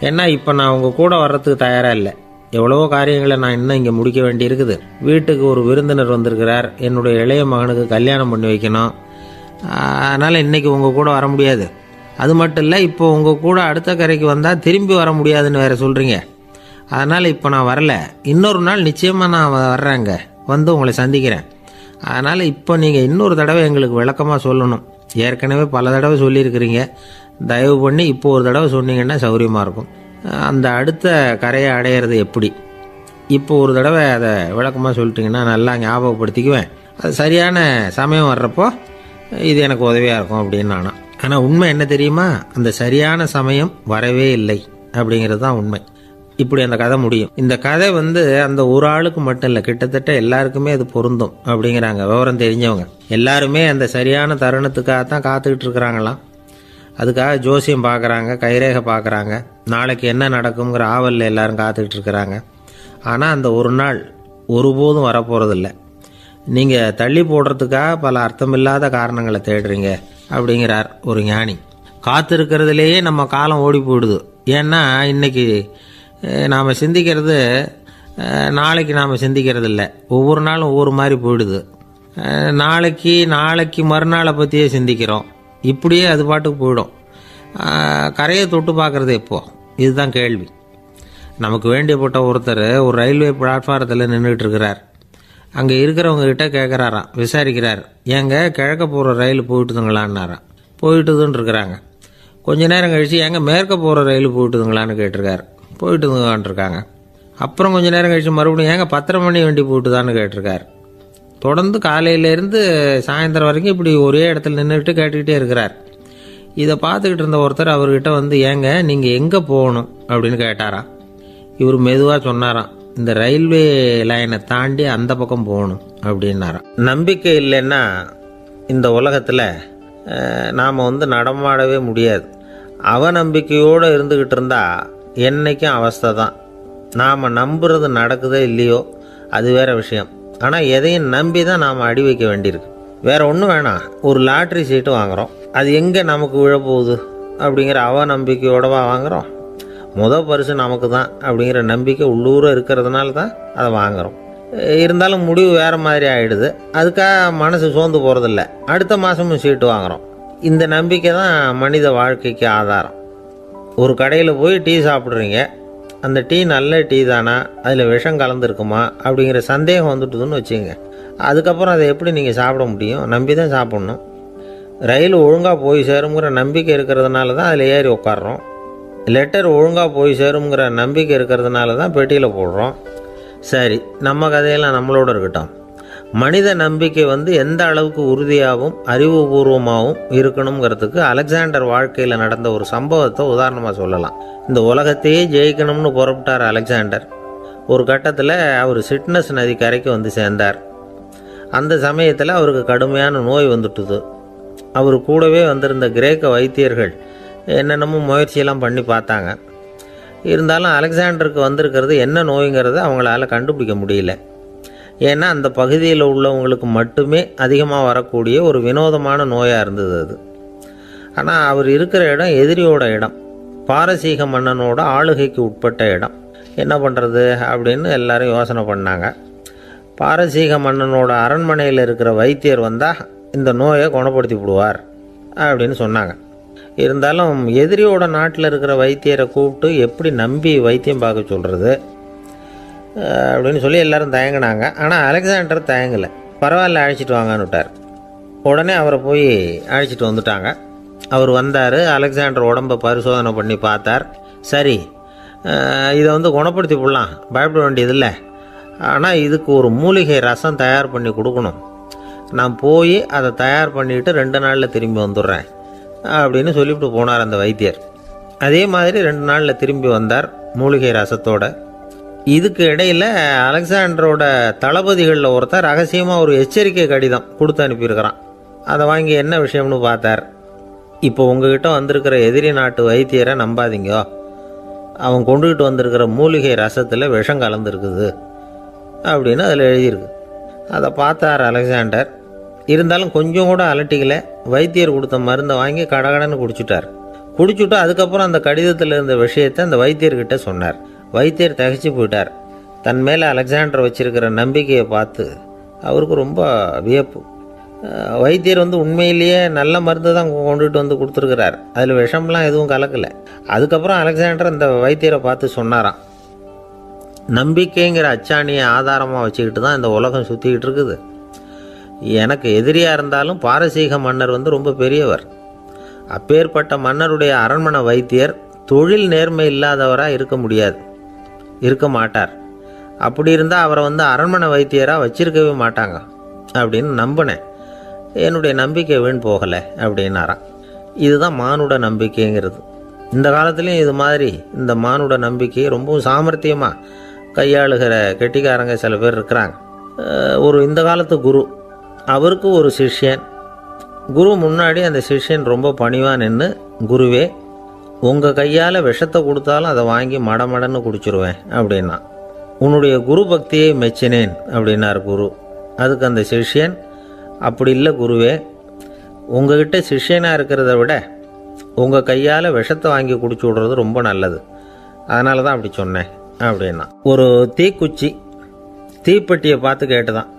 ஏன்னா இப்போ நான் உங்கள் கூட வர்றதுக்கு தயாராக இல்லை. எவ்வளவோ காரியங்களை நான் இன்னும் இங்கே முடிக்க வேண்டி இருக்குது. வீட்டுக்கு ஒரு விருந்தினர் வந்திருக்கிறார். என்னுடைய இளைய மகனுக்கு கல்யாணம் பண்ணி வைக்கணும். அதனால் இன்றைக்கி உங்கள் கூட வர முடியாது. அது மட்டும் இல்லை, இப்போ உங்கள் கூட அடுத்த கரைக்கு வந்தால் திரும்பி வர முடியாதுன்னு வேறு சொல்கிறீங்க. அதனால் இப்போ நான் வரல. இன்னொரு நாள் நிச்சயமாக நான் வர்றேங்க, வந்து உங்களை சந்திக்கிறேன். அதனால் இப்போ நீங்கள் இன்னொரு தடவை எங்களுக்கு விளக்கமாக சொல்லணும். ஏற்கனவே பல தடவை சொல்லியிருக்கிறீங்க. தயவு பண்ணி இப்போ ஒரு தடவை சொன்னீங்கன்னா சௌகரியமாக இருக்கும். அந்த அடுத்த கரையை அடையிறது எப்படி? இப்போ ஒரு தடவை அதை விளக்கமாக சொல்லிட்டிங்கன்னா நல்லா ஞாபகப்படுத்திக்குவேன். அது சரியான சமயம் வர்றப்போ இது எனக்கு உதவியாக இருக்கும் அப்படின்னு நானா. ஆனால் உண்மை என்ன தெரியுமா? அந்த சரியான சமயம் வரவே இல்லை அப்படிங்கிறது தான் உண்மை. இப்படி அந்த கதை முடியும். இந்த கதை அந்த ஒரு ஆளுக்கு மட்டும் இல்லை, கிட்டத்தட்ட எல்லாருக்குமே அது பொருந்தும் அப்படிங்கிறாங்க விவரம் தெரிஞ்சவங்க. எல்லாருமே அந்த சரியான தருணத்துக்காகத்தான் காத்துக்கிட்டு இருக்கிறாங்களாம். அதுக்காக ஜோசியம் பார்க்குறாங்க, கைரேகை பார்க்குறாங்க. நாளைக்கு என்ன நடக்குங்கிற ஆவலில் எல்லாரும் காத்துக்கிட்டு இருக்கிறாங்க. ஆனால் அந்த ஒரு நாள் ஒருபோதும் வரப்போகிறதில்ல. நீங்கள் தள்ளி போடுறதுக்காக பல அர்த்தமில்லாத காரணங்களை தேடுறீங்க அப்படிங்கிறார் ஒரு ஞானி. காத்திருக்கிறதுலேயே நம்ம காலம் ஓடி போயிடுது. ஏன்னா இன்றைக்கி நாம் சிந்திக்கிறது நாளைக்கு நாம் சிந்திக்கிறது இல்லை. ஒவ்வொரு நாளும் ஒவ்வொரு மாதிரி போயிடுது. நாளைக்கு மறுநாளை பற்றியே சிந்திக்கிறோம். இப்படியே அது பாட்டுக்கு போயிடும். கரையை தொட்டு பார்க்குறது எப்போ? இதுதான் கேள்வி. நமக்கு வேண்டியப்பட்ட ஒருத்தர் ஒரு ரயில்வே பிளாட்ஃபாரத்தில் நின்றுட்டு இருக்கிறார். அங்கே இருக்கிறவங்க கிட்ட கேட்குறாராம், விசாரிக்கிறார். ஏங்க கிழக்க போகிற ரயில் போயிட்டுதுங்களான்னாராம். போயிட்டுதுன்னு இருக்கிறாங்க. கொஞ்ச நேரம் கழித்து ஏங்க மேற்க போகிற ரயில் போயிட்டுதுங்களான்னு கேட்டிருக்காரு. போயிட்டுதுங்களான் இருக்காங்க. அப்புறம் கொஞ்சம் நேரம் கழித்து மறுபடியும் ஏங்க 10:30 மணி வண்டி போயிட்டுதான்னு கேட்டிருக்காரு. தொடர்ந்து காலையிலேருந்து சாயந்தரம் வரைக்கும் இப்படி ஒரே இடத்துல நின்றுக்கிட்டு கேட்டுக்கிட்டே இருக்கிறார். இதை பார்த்துக்கிட்டு இருந்த ஒருத்தர் அவர்கிட்ட ஏங்க நீங்கள் எங்கே போகணும் அப்படின்னு கேட்டாராம். இவர் மெதுவாக சொன்னாராம், இந்த ரயில்வே லைனை தாண்டி அந்த பக்கம் போகணும் அப்படின்னாராம். நம்பிக்கை இல்லைன்னா இந்த உலகத்தில் நாம் நடமாடவே முடியாது. அவநம்பிக்கையோடு இருந்துக்கிட்டு இருந்தால் என்றைக்கும் அவஸ்தை தான். நாம் நம்புறது நடக்குதோ இல்லையோ அது வேறு விஷயம். ஆனால் எதையும் நம்பி தான் நாம் அடி வைக்க வேண்டியிருக்கு. வேறு ஒன்றும் வேணாம். ஒரு லாட்ரி சீட்டு வாங்குகிறோம். அது எங்கே நமக்கு விழப்போகுது அப்படிங்கிற அவநம்பிக்கையோடவா வாங்குகிறோம்? பரிசு நமக்கு தான் அப்படிங்கிற நம்பிக்கை உள்ளூர இருக்கிறதுனால தான் அதை வாங்குகிறோம். இருந்தாலும் முடிவு வேறு மாதிரி ஆகிடுது. அதுக்காக மனசு சோர்ந்து போகிறதில்ல. அடுத்த மாதமும் சீட்டு வாங்குகிறோம். இந்த நம்பிக்கை தான் மனித வாழ்க்கைக்கு ஆதாரம். ஒரு கடையில் போய் டீ சாப்பிட்றீங்க. அந்த டீ நல்ல டீ தானா, அதில் விஷம் கலந்துருக்குமா அப்படிங்கிற சந்தேகம் வந்துட்டுதுன்னு வச்சுங்க. அதுக்கப்புறம் அதை எப்படி நீங்கள் சாப்பிட முடியும்? நம்பி தான் சாப்பிட்ணும். ரயில் ஒழுங்காக போய் சேருங்கிற நம்பிக்கை இருக்கிறதுனால தான் அதில் ஏறி உட்காடுறோம். லெட்டர் ஒழுங்காக போய் சேருங்கிற நம்பிக்கை இருக்கிறதுனால தான் பெட்டியில் போடுறோம். சரி, நம்ம கதையெல்லாம் நம்மளோட இருக்கட்டும். மனித நம்பிக்கை எந்த அளவுக்கு உறுதியாகவும் அறிவுபூர்வமாகவும் இருக்கணுங்கிறதுக்கு அலெக்சாண்டர் வாழ்க்கையில் நடந்த ஒரு சம்பவத்தை உதாரணமாக சொல்லலாம். இந்த உலகத்தையே ஜெயிக்கணும்னு புறப்பட்டார் அலெக்சாண்டர். ஒரு கட்டத்தில் அவர் சிட்னஸ் நதி கரைக்கு சேர்ந்தார். அந்த சமயத்தில் அவருக்கு கடுமையான நோய் வந்துட்டுது. அவர் கூடவே வந்திருந்த கிரேக்க வைத்தியர்கள் என்னென்னமோ முயற்சியெல்லாம் பண்ணி பார்த்தாங்க. இருந்தாலும் அலெக்சாண்டருக்கு வந்திருக்கிறது என்ன நோய்ங்கிறத அவங்களால கண்டுபிடிக்க முடியல. ஏன்னா அந்த பகுதியில் உள்ளவங்களுக்கு மட்டுமே அதிகமாக வரக்கூடிய ஒரு வினோதமான நோயாக இருந்தது அது. ஆனால் அவர் இருக்கிற இடம் எதிரியோட இடம், பாரசீக மன்னனோட ஆளுகைக்கு உட்பட்ட இடம். என்ன பண்ணுறது அப்படின்னு எல்லாரும் யோசனை பண்ணாங்க. பாரசீக மன்னனோட அரண்மனையில் இருக்கிற வைத்தியர் வந்தால் இந்த நோயை குணப்படுத்தி விடுவார் அப்படின்னு சொன்னாங்க. இருந்தாலும் எதிரியோட நாட்டில் இருக்கிற வைத்தியரை கூப்பிட்டு எப்படி நம்பி வைத்தியம் பார்க்க சொல்கிறது அப்படின்னு சொல்லி எல்லோரும் தயங்கினாங்க. ஆனால் அலெக்சாண்டர் தயங்கலை. பரவாயில்ல, அழைச்சிட்டு வாங்கன்னு விட்டார். உடனே அவரை போய் அழைச்சிட்டு வந்துட்டாங்க. அவர் வந்தார். அலெக்சாண்டர் உடம்பை பரிசோதனை பண்ணி பார்த்தார். சரி, இதை குணப்படுத்தி விடலாம், பயப்பட வேண்டியதில்லை. ஆனால் இதுக்கு ஒரு மூலிகை ரசம் தயார் பண்ணி கொடுக்கணும். நான் போய் அதை தயார் பண்ணிவிட்டு 2 நாளில் திரும்பி வந்துடுறேன் அப்படின்னு சொல்லிவிட்டு போனார் அந்த வைத்தியர். அதே மாதிரி 2 நாளில் திரும்பி வந்தார் மூலிகை ரசத்தோட. இதுக்கு இடையில் அலெக்சாண்டரோட தளபதிகளில் ஒருத்தர் ரகசியமாக ஒரு எச்சரிக்கை கடிதம் கொடுத்து அனுப்பியிருக்கிறான். அதை வாங்கி என்ன விஷயம்னு பார்த்தார். இப்போ உங்ககிட்ட வந்திருக்கிற எதிரி நாட்டு வைத்தியரை நம்பாதீங்க, அவன் கொண்டுகிட்டு வந்திருக்கிற மூலிகை ரசத்தில் விஷம் கலந்துருக்குது அப்படின்னு அதில் எழுதியிருக்கு. அதை பார்த்தார் அலெக்சாண்டர். இருந்தாலும் கொஞ்சம் கூட அலட்டிக்கல. வைத்தியர் கொடுத்த மருந்தை வாங்கி கடகடன்னு குடிச்சுட்டார். குடிச்சுட்டு அதுக்கப்புறம் அந்த கடிதத்தில் இருந்த விஷயத்தை அந்த வைத்தியர்கிட்ட சொன்னார். வைத்தியர் தகைச்சு போயிட்டார். தன் மேலே அலெக்சாண்டர் வச்சிருக்கிற நம்பிக்கையை பார்த்து அவருக்கு ரொம்ப வியப்பு. வைத்தியர் உண்மையிலேயே நல்ல மருந்து தான் கொண்டுகிட்டு வந்து கொடுத்துருக்கிறார், அதில் விஷம்லாம் எதுவும் கலக்கலை. அதுக்கப்புறம் அலெக்சாண்டர் அந்த வைத்தியரை பார்த்து சொன்னாராம், நம்பிக்கைங்கிற அச்சாணியை ஆதாரமாக வச்சுக்கிட்டு தான் இந்த உலகம் சுற்றிக்கிட்டு இருக்குது. எனக்கு எதிரியாக இருந்தாலும் பாரசீக மன்னர் ரொம்ப பெரியவர். அப்பேற்பட்ட மன்னருடைய அரண்மனை வைத்தியர் தொழில் நேர்மை இல்லாதவராக இருக்க மாட்டார். அப்படி இருந்தால் அவரை அரண்மனை வைத்தியராக வச்சிருக்கவே மாட்டாங்க அப்படின்னு நம்பினேன். என்னுடைய நம்பிக்கை வீண் போகலை அப்படின்னாராம். இதுதான் மானுட நம்பிக்கைங்கிறது. இந்த காலத்துலேயும் இது மாதிரி இந்த மானுட நம்பிக்கையை ரொம்பவும் சாமர்த்தியமாக கையாளுகிற கெட்டிக்காரங்க சில பேர் இருக்கிறாங்க. இந்த காலத்து குரு, அவருக்கு ஒரு சிஷ்யன். குரு முன்னாடி அந்த சிஷ்யன் ரொம்ப பணிவாக நின்று, குருவே உங்கள் கையால் விஷத்தை கொடுத்தாலும் அதை வாங்கி மடமடன்னு குடிச்சிருவேன் அப்படின்னா. உன்னுடைய குரு பக்தியை மெச்சினேன் அப்படின்னார் குரு. அதுக்கு அந்த சிஷ்யன், அப்படி இல்லை குருவே, உங்ககிட்ட சிஷ்யனாக இருக்கிறத விட உங்கள் கையால் விஷத்தை வாங்கி குடிச்சு விடுறது ரொம்ப நல்லது, அதனால தான் அப்படி சொன்னேன் அப்படின்னா. ஒரு தீக்குச்சி தீப்பெட்டியை பார்த்து கேட்டுதான்,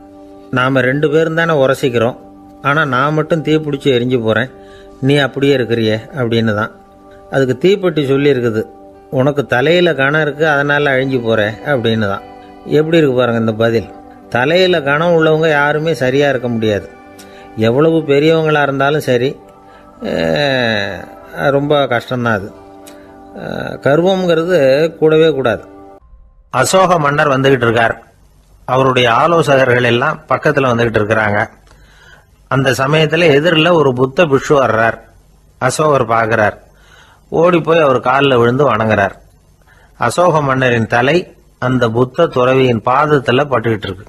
நாம் 2 பேரும் தானே உரசிக்கிறோம், ஆனால் நான் மட்டும் தீ பிடிச்சி எரிஞ்சு போகிறேன், நீ அப்படியே இருக்கிறியே அப்படின்னு தான். அதுக்கு தீப்பெட்டி சொல்லியிருக்குது, உனக்கு தலையில் கணம் இருக்குது அதனால் அழிஞ்சு போகிறேன் அப்படின்னு தான். எப்படி இருக்கு பாருங்கள் இந்த பதில். தலையில் கணம் உள்ளவங்க யாருமே சரியாக இருக்க முடியாது. எவ்வளவு பெரியவங்களாக இருந்தாலும் சரி, ரொம்ப கஷ்டம்தான் அது. கர்வம்ங்கிறது கூடவே கூடாது. அசோக மன்னர் வந்துக்கிட்டு இருக்கார். அவருடைய ஆலோசகர்கள் எல்லாம் பக்கத்தில் வந்துக்கிட்டு இருக்கிறாங்க. அந்த சமயத்தில் எதிரில் ஒரு புத்த பிக்ஷு வர்றார். அசோகர் பார்க்குறார். ஓடி போய் அவர் காலில் விழுந்து வணங்குறார். அசோக மன்னரின் தலை அந்த புத்த துறவியின் பாதத்தில் பட்டுக்கிட்டு இருக்கு.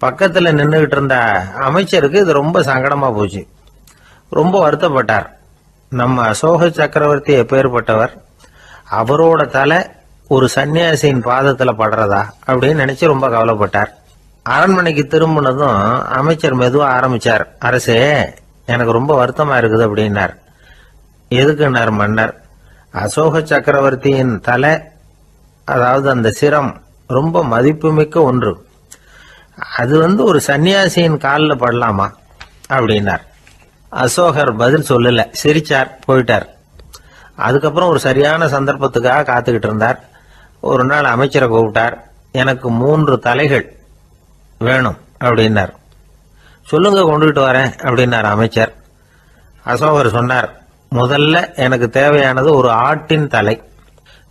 பக்கத்தில் நின்றுக்கிட்டு இருந்த அமைச்சருக்கு இது ரொம்ப சங்கடமாக போச்சு. ரொம்ப வருத்தப்பட்டார். நம்ம அசோக சக்கரவர்த்தி எப்பேற்பட்டவர், அவரோட தலை ஒரு சன்னியாசியின் பாதத்தில் படுறதா அப்படின்னு நினைச்சு ரொம்ப கவலைப்பட்டார். அரண்மனைக்கு திரும்பினதும் அமைச்சர் மெதுவாக ஆரம்பிச்சார். அரசே, எனக்கு ரொம்ப வருத்தமா இருக்குது அப்படின்னார். எதுக்குன்னார் மன்னர். அசோக சக்கரவர்த்தியின் தலை, அதாவது அந்த சிரம், ரொம்ப மதிப்புமிக்க ஒன்று. அது ஒரு சன்னியாசியின் காலில் படலாமா அப்படின்னார். அசோகர் பதில் சொல்லல, சிரிச்சார், போயிட்டார். அதுக்கப்புறம் ஒரு சரியான சந்தர்ப்பத்துக்காக காத்துக்கிட்டு இருந்தார். ஒரு நாள் அமைச்சரை கூப்பிட்டார். எனக்கு 3 தலைகள் வேணும் அப்படின்னார். சொல்லுங்க, கொண்டுகிட்டு வரேன் அப்படின்னார் அமைச்சர். அசோகர் சொன்னார், முதல்ல எனக்கு தேவையானது ஒரு ஆட்டின் தலை,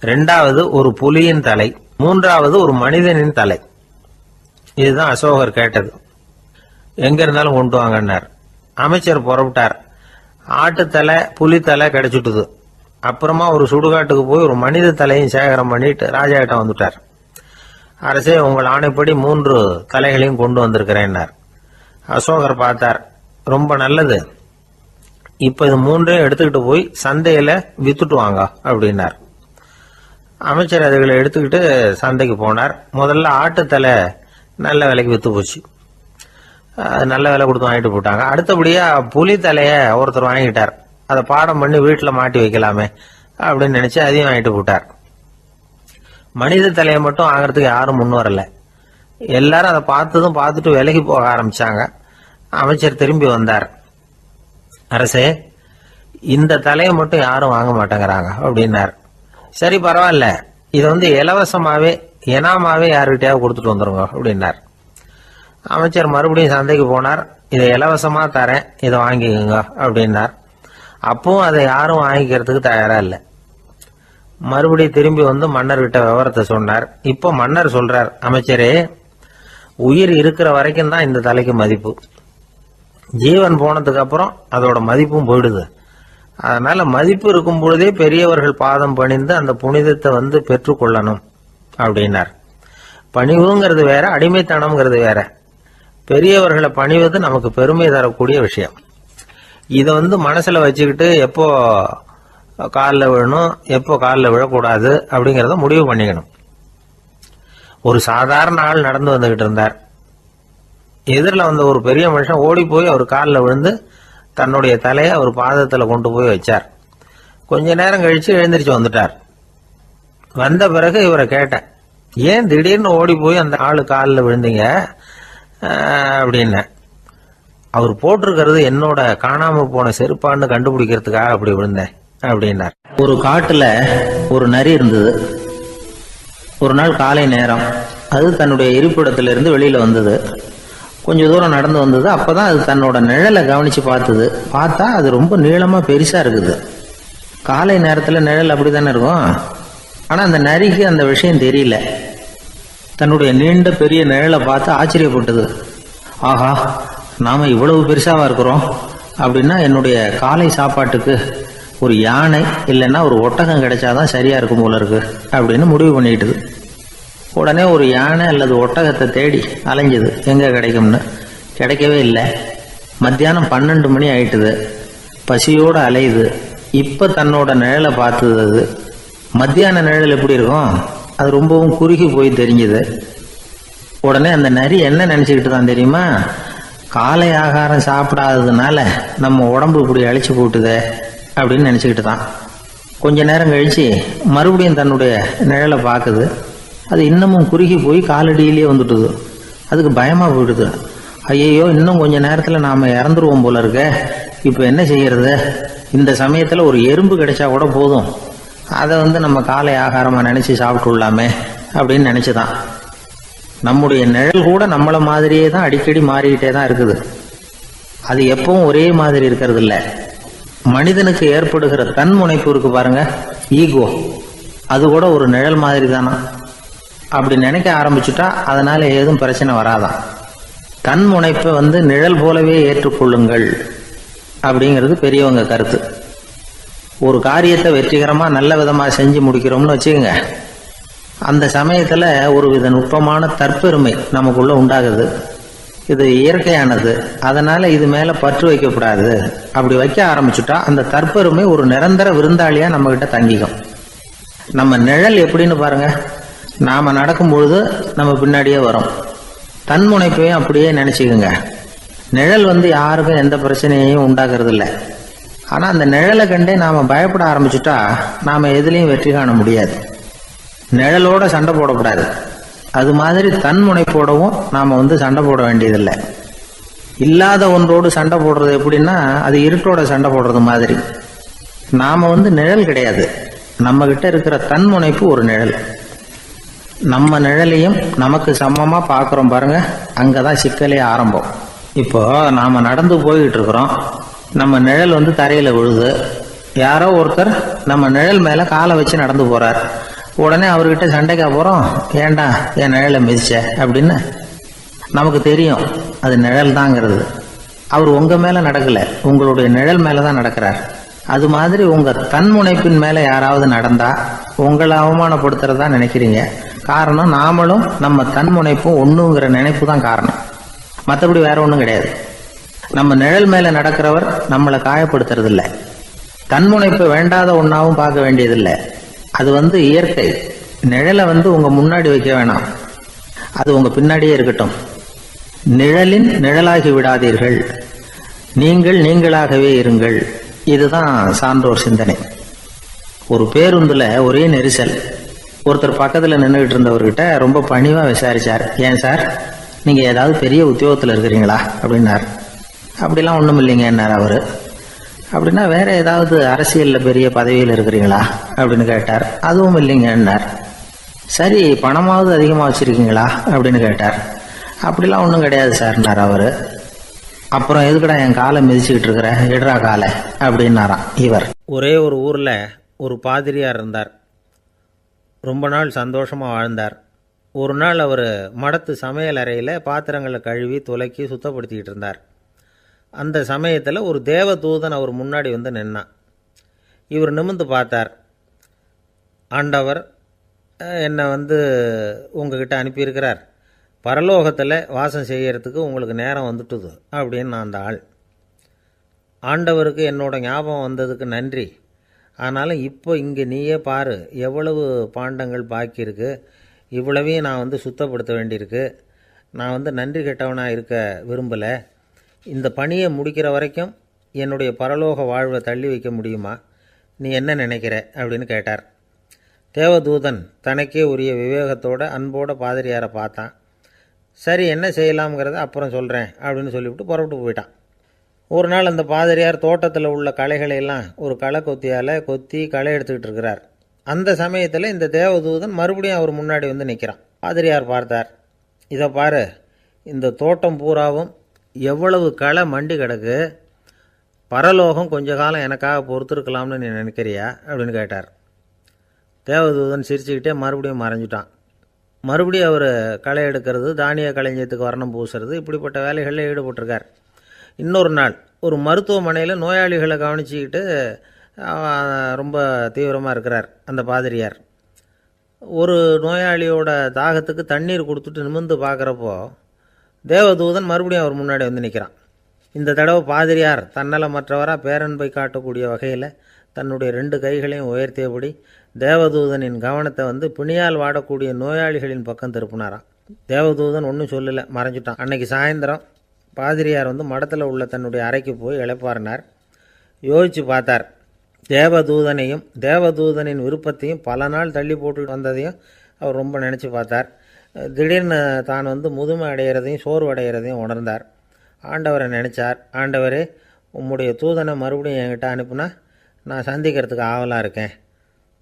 2வது ஒரு புலியின் தலை, 3வது ஒரு மனிதனின் தலை. இதுதான் அசோகர் கேட்டது. எங்க இருந்தாலும் கொண்டு வாங்கன்னார். அமைச்சர் புறப்பட்டார். ஆட்டுத்தலை புலித்தலை கிடைச்சிட்டுது. அப்புறமா ஒரு சுடுகாட்டுக்கு போய் ஒரு மனித தலையும் சேகரம் பண்ணிட்டு ராஜா கிட்ட வந்துட்டார். அரசே, உங்கள் ஆணைப்படி 3 தலைகளையும் கொண்டு வந்திருக்கிறேன்னார். அசோகர் பார்த்தார். ரொம்ப நல்லது, இப்ப இது 3ஐயும் எடுத்துக்கிட்டு போய் சந்தையில வித்துட்டு வாங்க அப்படின்னார். அமைச்சர் அதுகளை எடுத்துக்கிட்டு சந்தைக்கு போனார். முதல்ல ஆட்டுத்தலை நல்ல விலைக்கு வித்து போச்சு. நல்ல விலை கொடுத்து வாங்கிட்டு போட்டாங்க. அடுத்தபடியா புலி தலைய ஒருத்தர் வாங்கிட்டார். அதை பாடம் பண்ணி வீட்டில் மாட்டி வைக்கலாமே அப்படின்னு நினைச்சு அதையும் வாங்கிட்டு போட்டார். மனித தலையை மட்டும் வாங்கறதுக்கு யாரும் முன் வரல. எல்லாரும் அதை பார்த்துட்டு விலகி போக ஆரம்பிச்சாங்க. அமைச்சர் திரும்பி வந்தார். அரசே, இந்த தலையை மட்டும் யாரும் வாங்க மாட்டேங்கிறாங்க அப்படின்னார். சரி, பரவாயில்ல, இது இலவசமாவே எனாமாவே யாருக்கிட்டையாவது கொடுத்துட்டு வந்துருங்க அப்படின்னார். அமைச்சர் மறுபடியும் சந்தைக்கு போனார். இதை இலவசமா தரேன், இதை வாங்கிக்கோங்க அப்படின்னார். அப்பவும் அதை யாரும் வாங்கிக்கிறதுக்கு தயாரா இல்லை. மறுபடியும் திரும்பி மன்னர்கிட்ட விவரத்தை சொன்னார். இப்போ மன்னர் சொல்றார், அமைச்சரே, உயிர் இருக்கிற வரைக்கும் தான் இந்த தலைக்கு மதிப்பு. ஜீவன் போனதுக்கு அப்புறம் அதோட மதிப்பும் போயிடுது. அதனால மதிப்பு இருக்கும் பொழுதே பெரியவர்கள் பாதம் பணிந்து அந்த புனிதத்தை பெற்றுக்கொள்ளணும் அப்படின்னார். பணிவுங்கிறது வேற, அடிமைத்தனம்ங்கிறது வேற. பெரியவர்களை பணிவது நமக்கு பெருமை தரக்கூடிய விஷயம். இதை மனசுல வச்சுக்கிட்டு எப்போ காலில் விழணும், எப்போ காலில் விழக்கூடாது அப்படிங்கிறத முடிவு பண்ணிக்கணும். ஒரு சாதாரண ஆள் நடந்து வந்துகிட்டு இருந்தார். எதிரில் ஒரு பெரிய மனுஷன் ஓடி போய் அவர் காலில் விழுந்து தன்னுடைய தலையை அவர் பாதத்தில் கொண்டு போய் வச்சார். கொஞ்ச நேரம் கழிச்சு எழுந்திரிச்சு வந்துட்டார். வந்த பிறகு இவரை கேட்டேன், ஏன் திடீர்னு ஓடி போய் அந்த ஆளு காலில் விழுந்தீங்க அப்படின்னு. அவர் போட்டிருக்கிறது என்னோட காணாம போன செருப்பான்னு கண்டுபிடிக்கிறதுக்காக அப்படி விழுந்தேன் அப்படின்னார். ஒரு காட்டுல ஒரு நரி இருந்தது. ஒரு நாள் காலை நேரம் அது தன்னுடைய இருப்பிடத்திலிருந்து வெளியில வந்தது. கொஞ்ச தூரம் நடந்து வந்தது. அப்பதான் அது தன்னோட நிழலை கவனிச்சு பார்த்தது. பார்த்தா அது ரொம்ப நீளமா பெருசா இருக்குது. காலை நேரத்துல நிழல் அப்படித்தானே இருக்கும். ஆனா அந்த நரிக்கு அந்த விஷயம் தெரியல. தன்னுடைய நீண்ட பெரிய நிழலை பார்த்து ஆச்சரியப்பட்டது. ஆஹா, நாம இவ்வளவு பெருசாவா இருக்கிறோம் அப்படின்னா என்னுடைய காலை சாப்பாட்டுக்கு ஒரு யானை இல்லைன்னா ஒரு ஒட்டகம் கிடைச்சாதான் சரியா இருக்கும் போல இருக்கு அப்படின்னு முடிவு பண்ணிட்டுது. உடனே ஒரு யானை அல்லது ஒட்டகத்தை தேடி அலைஞ்சது, எங்க கிடைக்கும்னு. கிடைக்கவே இல்லை. மத்தியானம் 12 மணி ஆயிட்டுது. பசியோடு அலையுது. இப்ப தன்னோட நிழலை பார்த்தது. அது மத்தியான நிழல் எப்படி இருக்கும், அது ரொம்பவும் குறுகி போய் தெரிஞ்சது. உடனே அந்த நரி என்ன நினைச்சுக்கிட்டு தான் தெரியுமா, காலை ஆகாரம் சாப்பிடாததுனால நம்ம உடம்பு இப்படி அழிச்சு போட்டுதே அப்படின்னு நினைச்சுக்கிட்டு தான். கொஞ்ச நேரம் கழிச்சு மறுபடியும் தன்னுடைய நிழலை பார்க்குது. அது இன்னமும் குறுகி போய் காலடியிலேயே வந்துட்டுது. அதுக்கு பயமா போயிடுது. ஐயோ, இன்னும் கொஞ்ச நேரத்துல நாம இறந்துருவோம் போல இருக்க. இப்ப என்ன செய்யறது? இந்த சமயத்துல ஒரு எறும்பு கிடைச்சா கூட போதும், அதை நம்ம காலை ஆகாரமா நினைச்சு சாப்பிட்டு விடலாமே அப்படின்னு நினைச்சுதான். நம்முடைய நிழல் கூட நம்மள மாதிரியே தான் அடிக்கடி மாறிக்கிட்டே தான் இருக்குது. அது எப்பவும் ஒரே மாதிரி இருக்கிறது இல்ல. மனிதனுக்கு ஏற்படுகிற தன்முனைப்பு இருக்கு பாருங்க, ஈகோ, அது கூட ஒரு நிழல் மாதிரி தானா. அப்படி நினைக்க ஆரம்பிச்சுட்டா அதனால ஏதும் பிரச்சனை வராதான். தன்முனைப்பை நிழல் போலவே ஏற்றுக்கொள்ளுங்கள் அப்படிங்கிறது பெரியவங்க கருத்து. ஒரு காரியத்தை வெற்றிகரமா நல்ல விதமா செஞ்சு முடிக்கிறோம்னு வச்சுக்கோங்க. அந்த சமயத்துல ஒரு வித நுட்பமான தற்பெருமை நமக்குள்ள உண்டாகுது. இது இயற்கையானது, அதனால இது மேல பற்று வைக்கக்கூடாது. அப்படி வைக்க ஆரம்பிச்சுட்டா அந்த தற்பெருமை ஒரு நிரந்தர விருந்தாளியா நம்ம கிட்ட தங்கிக்கும். நம்ம நிழல் எப்படின்னு பாருங்க, நாம நடக்கும் பொழுது நம்ம பின்னாடியே வரும். தன்முனைப்பையும் அப்படியே நினைச்சுக்குங்க. நிழல் யாருக்கும் எந்த பிரச்சனையையும் உண்டாக்குறது இல்லை. ஆனா அந்த நிழலை கண்டே நாம பயப்பட ஆரம்பிச்சுட்டா நாம எதுலையும் வெற்றி காண முடியாது. நிழலோட சண்டை போடக்கூடாது. அது மாதிரி தன்முனைப்போடவும் நாம சண்டை போட வேண்டியதில்லை. இல்லாத ஒன்றோடு சண்டை போடுறது எப்படின்னா, அது இருட்டோட சண்டை போடுறது மாதிரி. நாம நிழல் கிடையாது. நம்ம கிட்ட இருக்கிற தன்முனைப்பு ஒரு நிழல். நம்ம நிழலையும் நமக்கு சமமா பாக்குறோம் பாருங்க, அங்கதான் சிக்கலே ஆரம்பம். இப்போ நாம நடந்து போய்கிட்டு இருக்கிறோம். நம்ம நிழல் தரையில விழுது. யாரோ ஒருத்தர் நம்ம நிழல் மேல காலை வச்சு நடந்து போறார். உடனே அவர்கிட்ட சண்டைக்கா போறோம், ஏண்டா என் நிழலை மிதிச்ச அப்படின்னு. நமக்கு தெரியும் அது நிழல் தாங்கிறது. அவர் உங்க மேல நடக்கல, உங்களுடைய நிழல் மேலதான் நடக்கிறார். அது மாதிரி உங்க தன்முனைப்பின் மேல யாராவது நடந்தா உங்களை அவமானப்படுத்துறதா நினைக்கிறீங்க. காரணம், நாமளும் நம்ம தன்முனைப்பும் ஒண்ணுங்கிற நினைப்பு தான் காரணம். மற்றபடி வேற ஒண்ணும் கிடையாது. நம்ம நிழல் மேல நடக்கிறவர் நம்மளை காயப்படுத்துறது இல்லை. தன்முனைப்பை வேண்டாத ஒன்னாவும் பார்க்க வேண்டியதில்லை. அது இயற்கை. நிழலை உங்க முன்னாடி வைக்க வேணாம், அது உங்க பின்னாடியே இருக்கட்டும். நிழலின் நிழலாகி விடாதீர்கள், நீங்கள் நீங்களாகவே இருங்கள். இதுதான் சான்றோர் சிந்தனை. ஒரு பேருந்துல ஒரே நெரிசல். ஒருத்தர் பக்கத்துல நின்றுகிட்டு இருந்தவர்கிட்ட ரொம்ப பணிவா விசாரிச்சார், ஏன் சார் நீங்க ஏதாவது பெரிய உத்தியோகத்துல இருக்கிறீங்களா அப்படின்னார். அப்படிலாம் ஒண்ணும் இல்லைங்க என்னார் அவரு. அப்படின்னா வேற ஏதாவது அரசியல்ல பெரிய பதவியில் இருக்கிறீங்களா அப்படின்னு கேட்டார். அதுவும் இல்லைங்கன்னார். சரி, பணமாவது அதிகமா வச்சிருக்கீங்களா அப்படின்னு கேட்டார். அப்படிலாம் ஒன்றும் கிடையாது சார்னார் அவரு. அப்புறம் எதுக்கடா என் காலை மிதிச்சுக்கிட்டு இருக்கிற, எடுறா காலை அப்படின்னாராம் இவர். ஒரே ஒரு ஊர்ல ஒரு பாதிரியார் இருந்தார். ரொம்ப நாள் சந்தோஷமா வாழ்ந்தார். ஒரு நாள் அவர் மடத்து சமையல் அறையில் பாத்திரங்களை கழுவி துலக்கி சுத்தப்படுத்திக்கிட்டு இருந்தார். அந்த சமயத்தில் ஒரு தேவதூதன் அவர் முன்னாடி நின்னான். இவர் நிமிர்ந்து பார்த்தார். ஆண்டவர் என்னை உங்ககிட்ட அனுப்பியிருக்கிறார், பரலோகத்தில் வாசம் செய்யறதுக்கு உங்களுக்கு நேரம் வந்துட்டுது அப்படின்னு அந்த ஆள். ஆண்டவருக்கு என்னோட ஞாபகம் வந்ததுக்கு நன்றி. ஆனாலும் இப்போ இங்கே நீயே பாரு, எவ்வளவு பாண்டங்கள் பாக்கி இருக்குது, இவ்வளவையும் நான் சுத்தப்படுத்த வேண்டியிருக்கு. நான் நன்றி கெட்டவனாக இருக்க விரும்பலை. இந்த பணியை முடிக்கிற வரைக்கும் என்னுடைய பரலோக வாழ்வை தள்ளி வைக்க முடியுமா? நீ என்ன நினைக்கிற அப்படின்னு கேட்டார். தேவதூதன் தனக்கே உரிய விவேகத்தோட அன்போட பாதிரியாரை பார்த்தான். சரி, என்ன செய்யலாம்ங்கிறத அப்புறம் சொல்கிறேன் அப்படின்னு சொல்லிவிட்டு புறப்பட்டு போயிட்டான். ஒரு நாள் அந்த பாதிரியார் தோட்டத்தில் உள்ள களைகளை எல்லாம் ஒரு களை கொத்தியால் கொத்தி களை எடுத்துக்கிட்டு இருக்கிறார். அந்த சமயத்தில் இந்த தேவதூதன் மறுபடியும் அவர் முன்னாடி நிற்கிறான். பாதிரியார் பார்த்தார். இதை பாரு, இந்த தோட்டம் பூராவும் எவ்வளவு களை மண்டி கிடக்கு, பரலோகம் கொஞ்ச காலம் எனக்காக பொறுத்திருக்கலாம்னு நீ நினைக்கிறியா அப்படின்னு கேட்டார். தேவதூதன் சிரிச்சுக்கிட்டே மறுபடியும் மறைஞ்சிட்டான். மறுபடியும் அவர் களை எடுக்கிறது, தானிய களஞ்சியத்துக்கு வர்ணம் பூசுறது, இப்படிப்பட்ட வேலைகளில் ஈடுபட்டிருக்கார். இன்னொரு நாள் ஒரு மருத்துவமனையில் நோயாளிகளை கவனிச்சிக்கிட்டு ரொம்ப தீவிரமாக இருக்கிறார் அந்த பாதிரியார். ஒரு நோயாளியோட தாகத்துக்கு தண்ணீர் கொடுத்துட்டு நிமிர்ந்து பார்க்குறப்போ தேவதூதன் மறுபடியும் அவர் முன்னாடி நிற்கிறான். இந்த தடவை பாதிரியார் தன்னலமற்றவராக பேரன்பை காட்டக்கூடிய வகையில் தன்னுடைய 2 கைகளையும் உயர்த்தியபடி தேவதூதனின் கவனத்தை பிணியால் வாடக்கூடிய நோயாளிகளின் பக்கம் திருப்பினாராம். தேவதூதன் ஒன்றும் சொல்லலை, மறைஞ்சிட்டான். அன்னைக்கு சாயந்தரம் பாதிரியார் மடத்தில் உள்ள தன்னுடைய அறைக்கு போய் இளைப்பாறினார். யோசித்து பார்த்தார். தேவதூதனையும் தேவதூதனின் விருப்பத்தையும் பல நாள் தள்ளி போட்டு வந்ததையும் அவர் ரொம்ப நினச்சி பார்த்தார். திடீர்னு தான் முதுமை அடைகிறதையும் சோர்வு அடைகிறதையும் உணர்ந்தார். ஆண்டவரை நினச்சார். ஆண்டவரே, உம்முடைய தூதனை மறுபடியும் என்கிட்ட அனுப்புனா நான் சந்திக்கிறதுக்கு ஆவலாக இருக்கேன்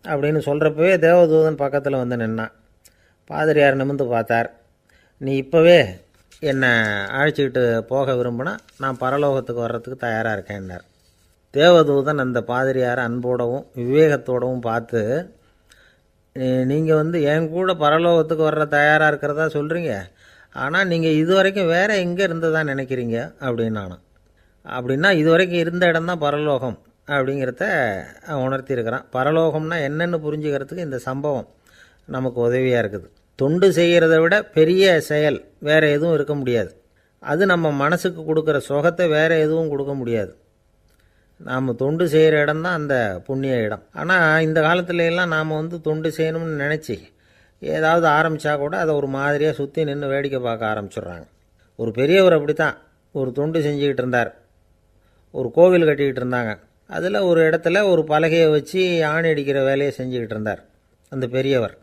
அப்படின்னு சொல்கிறப்பவே தேவதூதன் பக்கத்தில் நின்னான். பாதிரியார் நிமிர்ந்து பார்த்தார். நீ இப்போவே என்னை அழைச்சிக்கிட்டு போக விரும்பினா நான் பரலோகத்துக்கு வர்றதுக்கு தயாராக இருக்கேன்னார். தேவதூதன் அந்த பாதிரியாரை அன்போடவும் விவேகத்தோடவும் பார்த்து, நீங்கள் என் கூட பரலோகத்துக்கு வர்ற தயாராக இருக்கிறதா சொல்கிறீங்க, ஆனால் நீங்கள் இது வரைக்கும் வேறு எங்கே இருந்ததா நினைக்கிறீங்க அப்படின்னு நானும். அப்படின்னா இது வரைக்கும் இருந்த இடம் தான் பரலோகம் அப்படிங்கிறத உணர்த்தியிருக்கிறான். பரலோகம்னா என்னென்னு புரிஞ்சுக்கிறதுக்கு இந்த சம்பவம் நமக்கு உதவியாக இருக்குது. தொண்டு செய்கிறத விட பெரிய செயல் வேறு எதுவும் இருக்க முடியாது. அது நம்ம மனசுக்கு கொடுக்குற சுகத்தை வேறு எதுவும் கொடுக்க முடியாது. நாம் தொண்டு செய்கிற இடம் தான் அந்த புண்ணிய இடம். ஆனால் இந்த காலத்துல எல்லாம் நாம் தொண்டு செய்யணும்னு நினச்சி ஏதாவது ஆரம்பித்தா கூட அதை ஒரு மாதிரியாக சுற்றி நின்று வேடிக்கை பார்க்க ஆரம்பிச்சிடுறாங்க. ஒரு பெரியவர் அப்படி தான் ஒரு தொண்டு செஞ்சுக்கிட்டு இருந்தார். ஒரு கோவில் கட்டிக்கிட்டு இருந்தாங்க. அதில் ஒரு இடத்துல ஒரு பலகையை வச்சு ஆணி அடிக்கிற வேலையை செஞ்சுக்கிட்டு இருந்தார் அந்த பெரியவர்.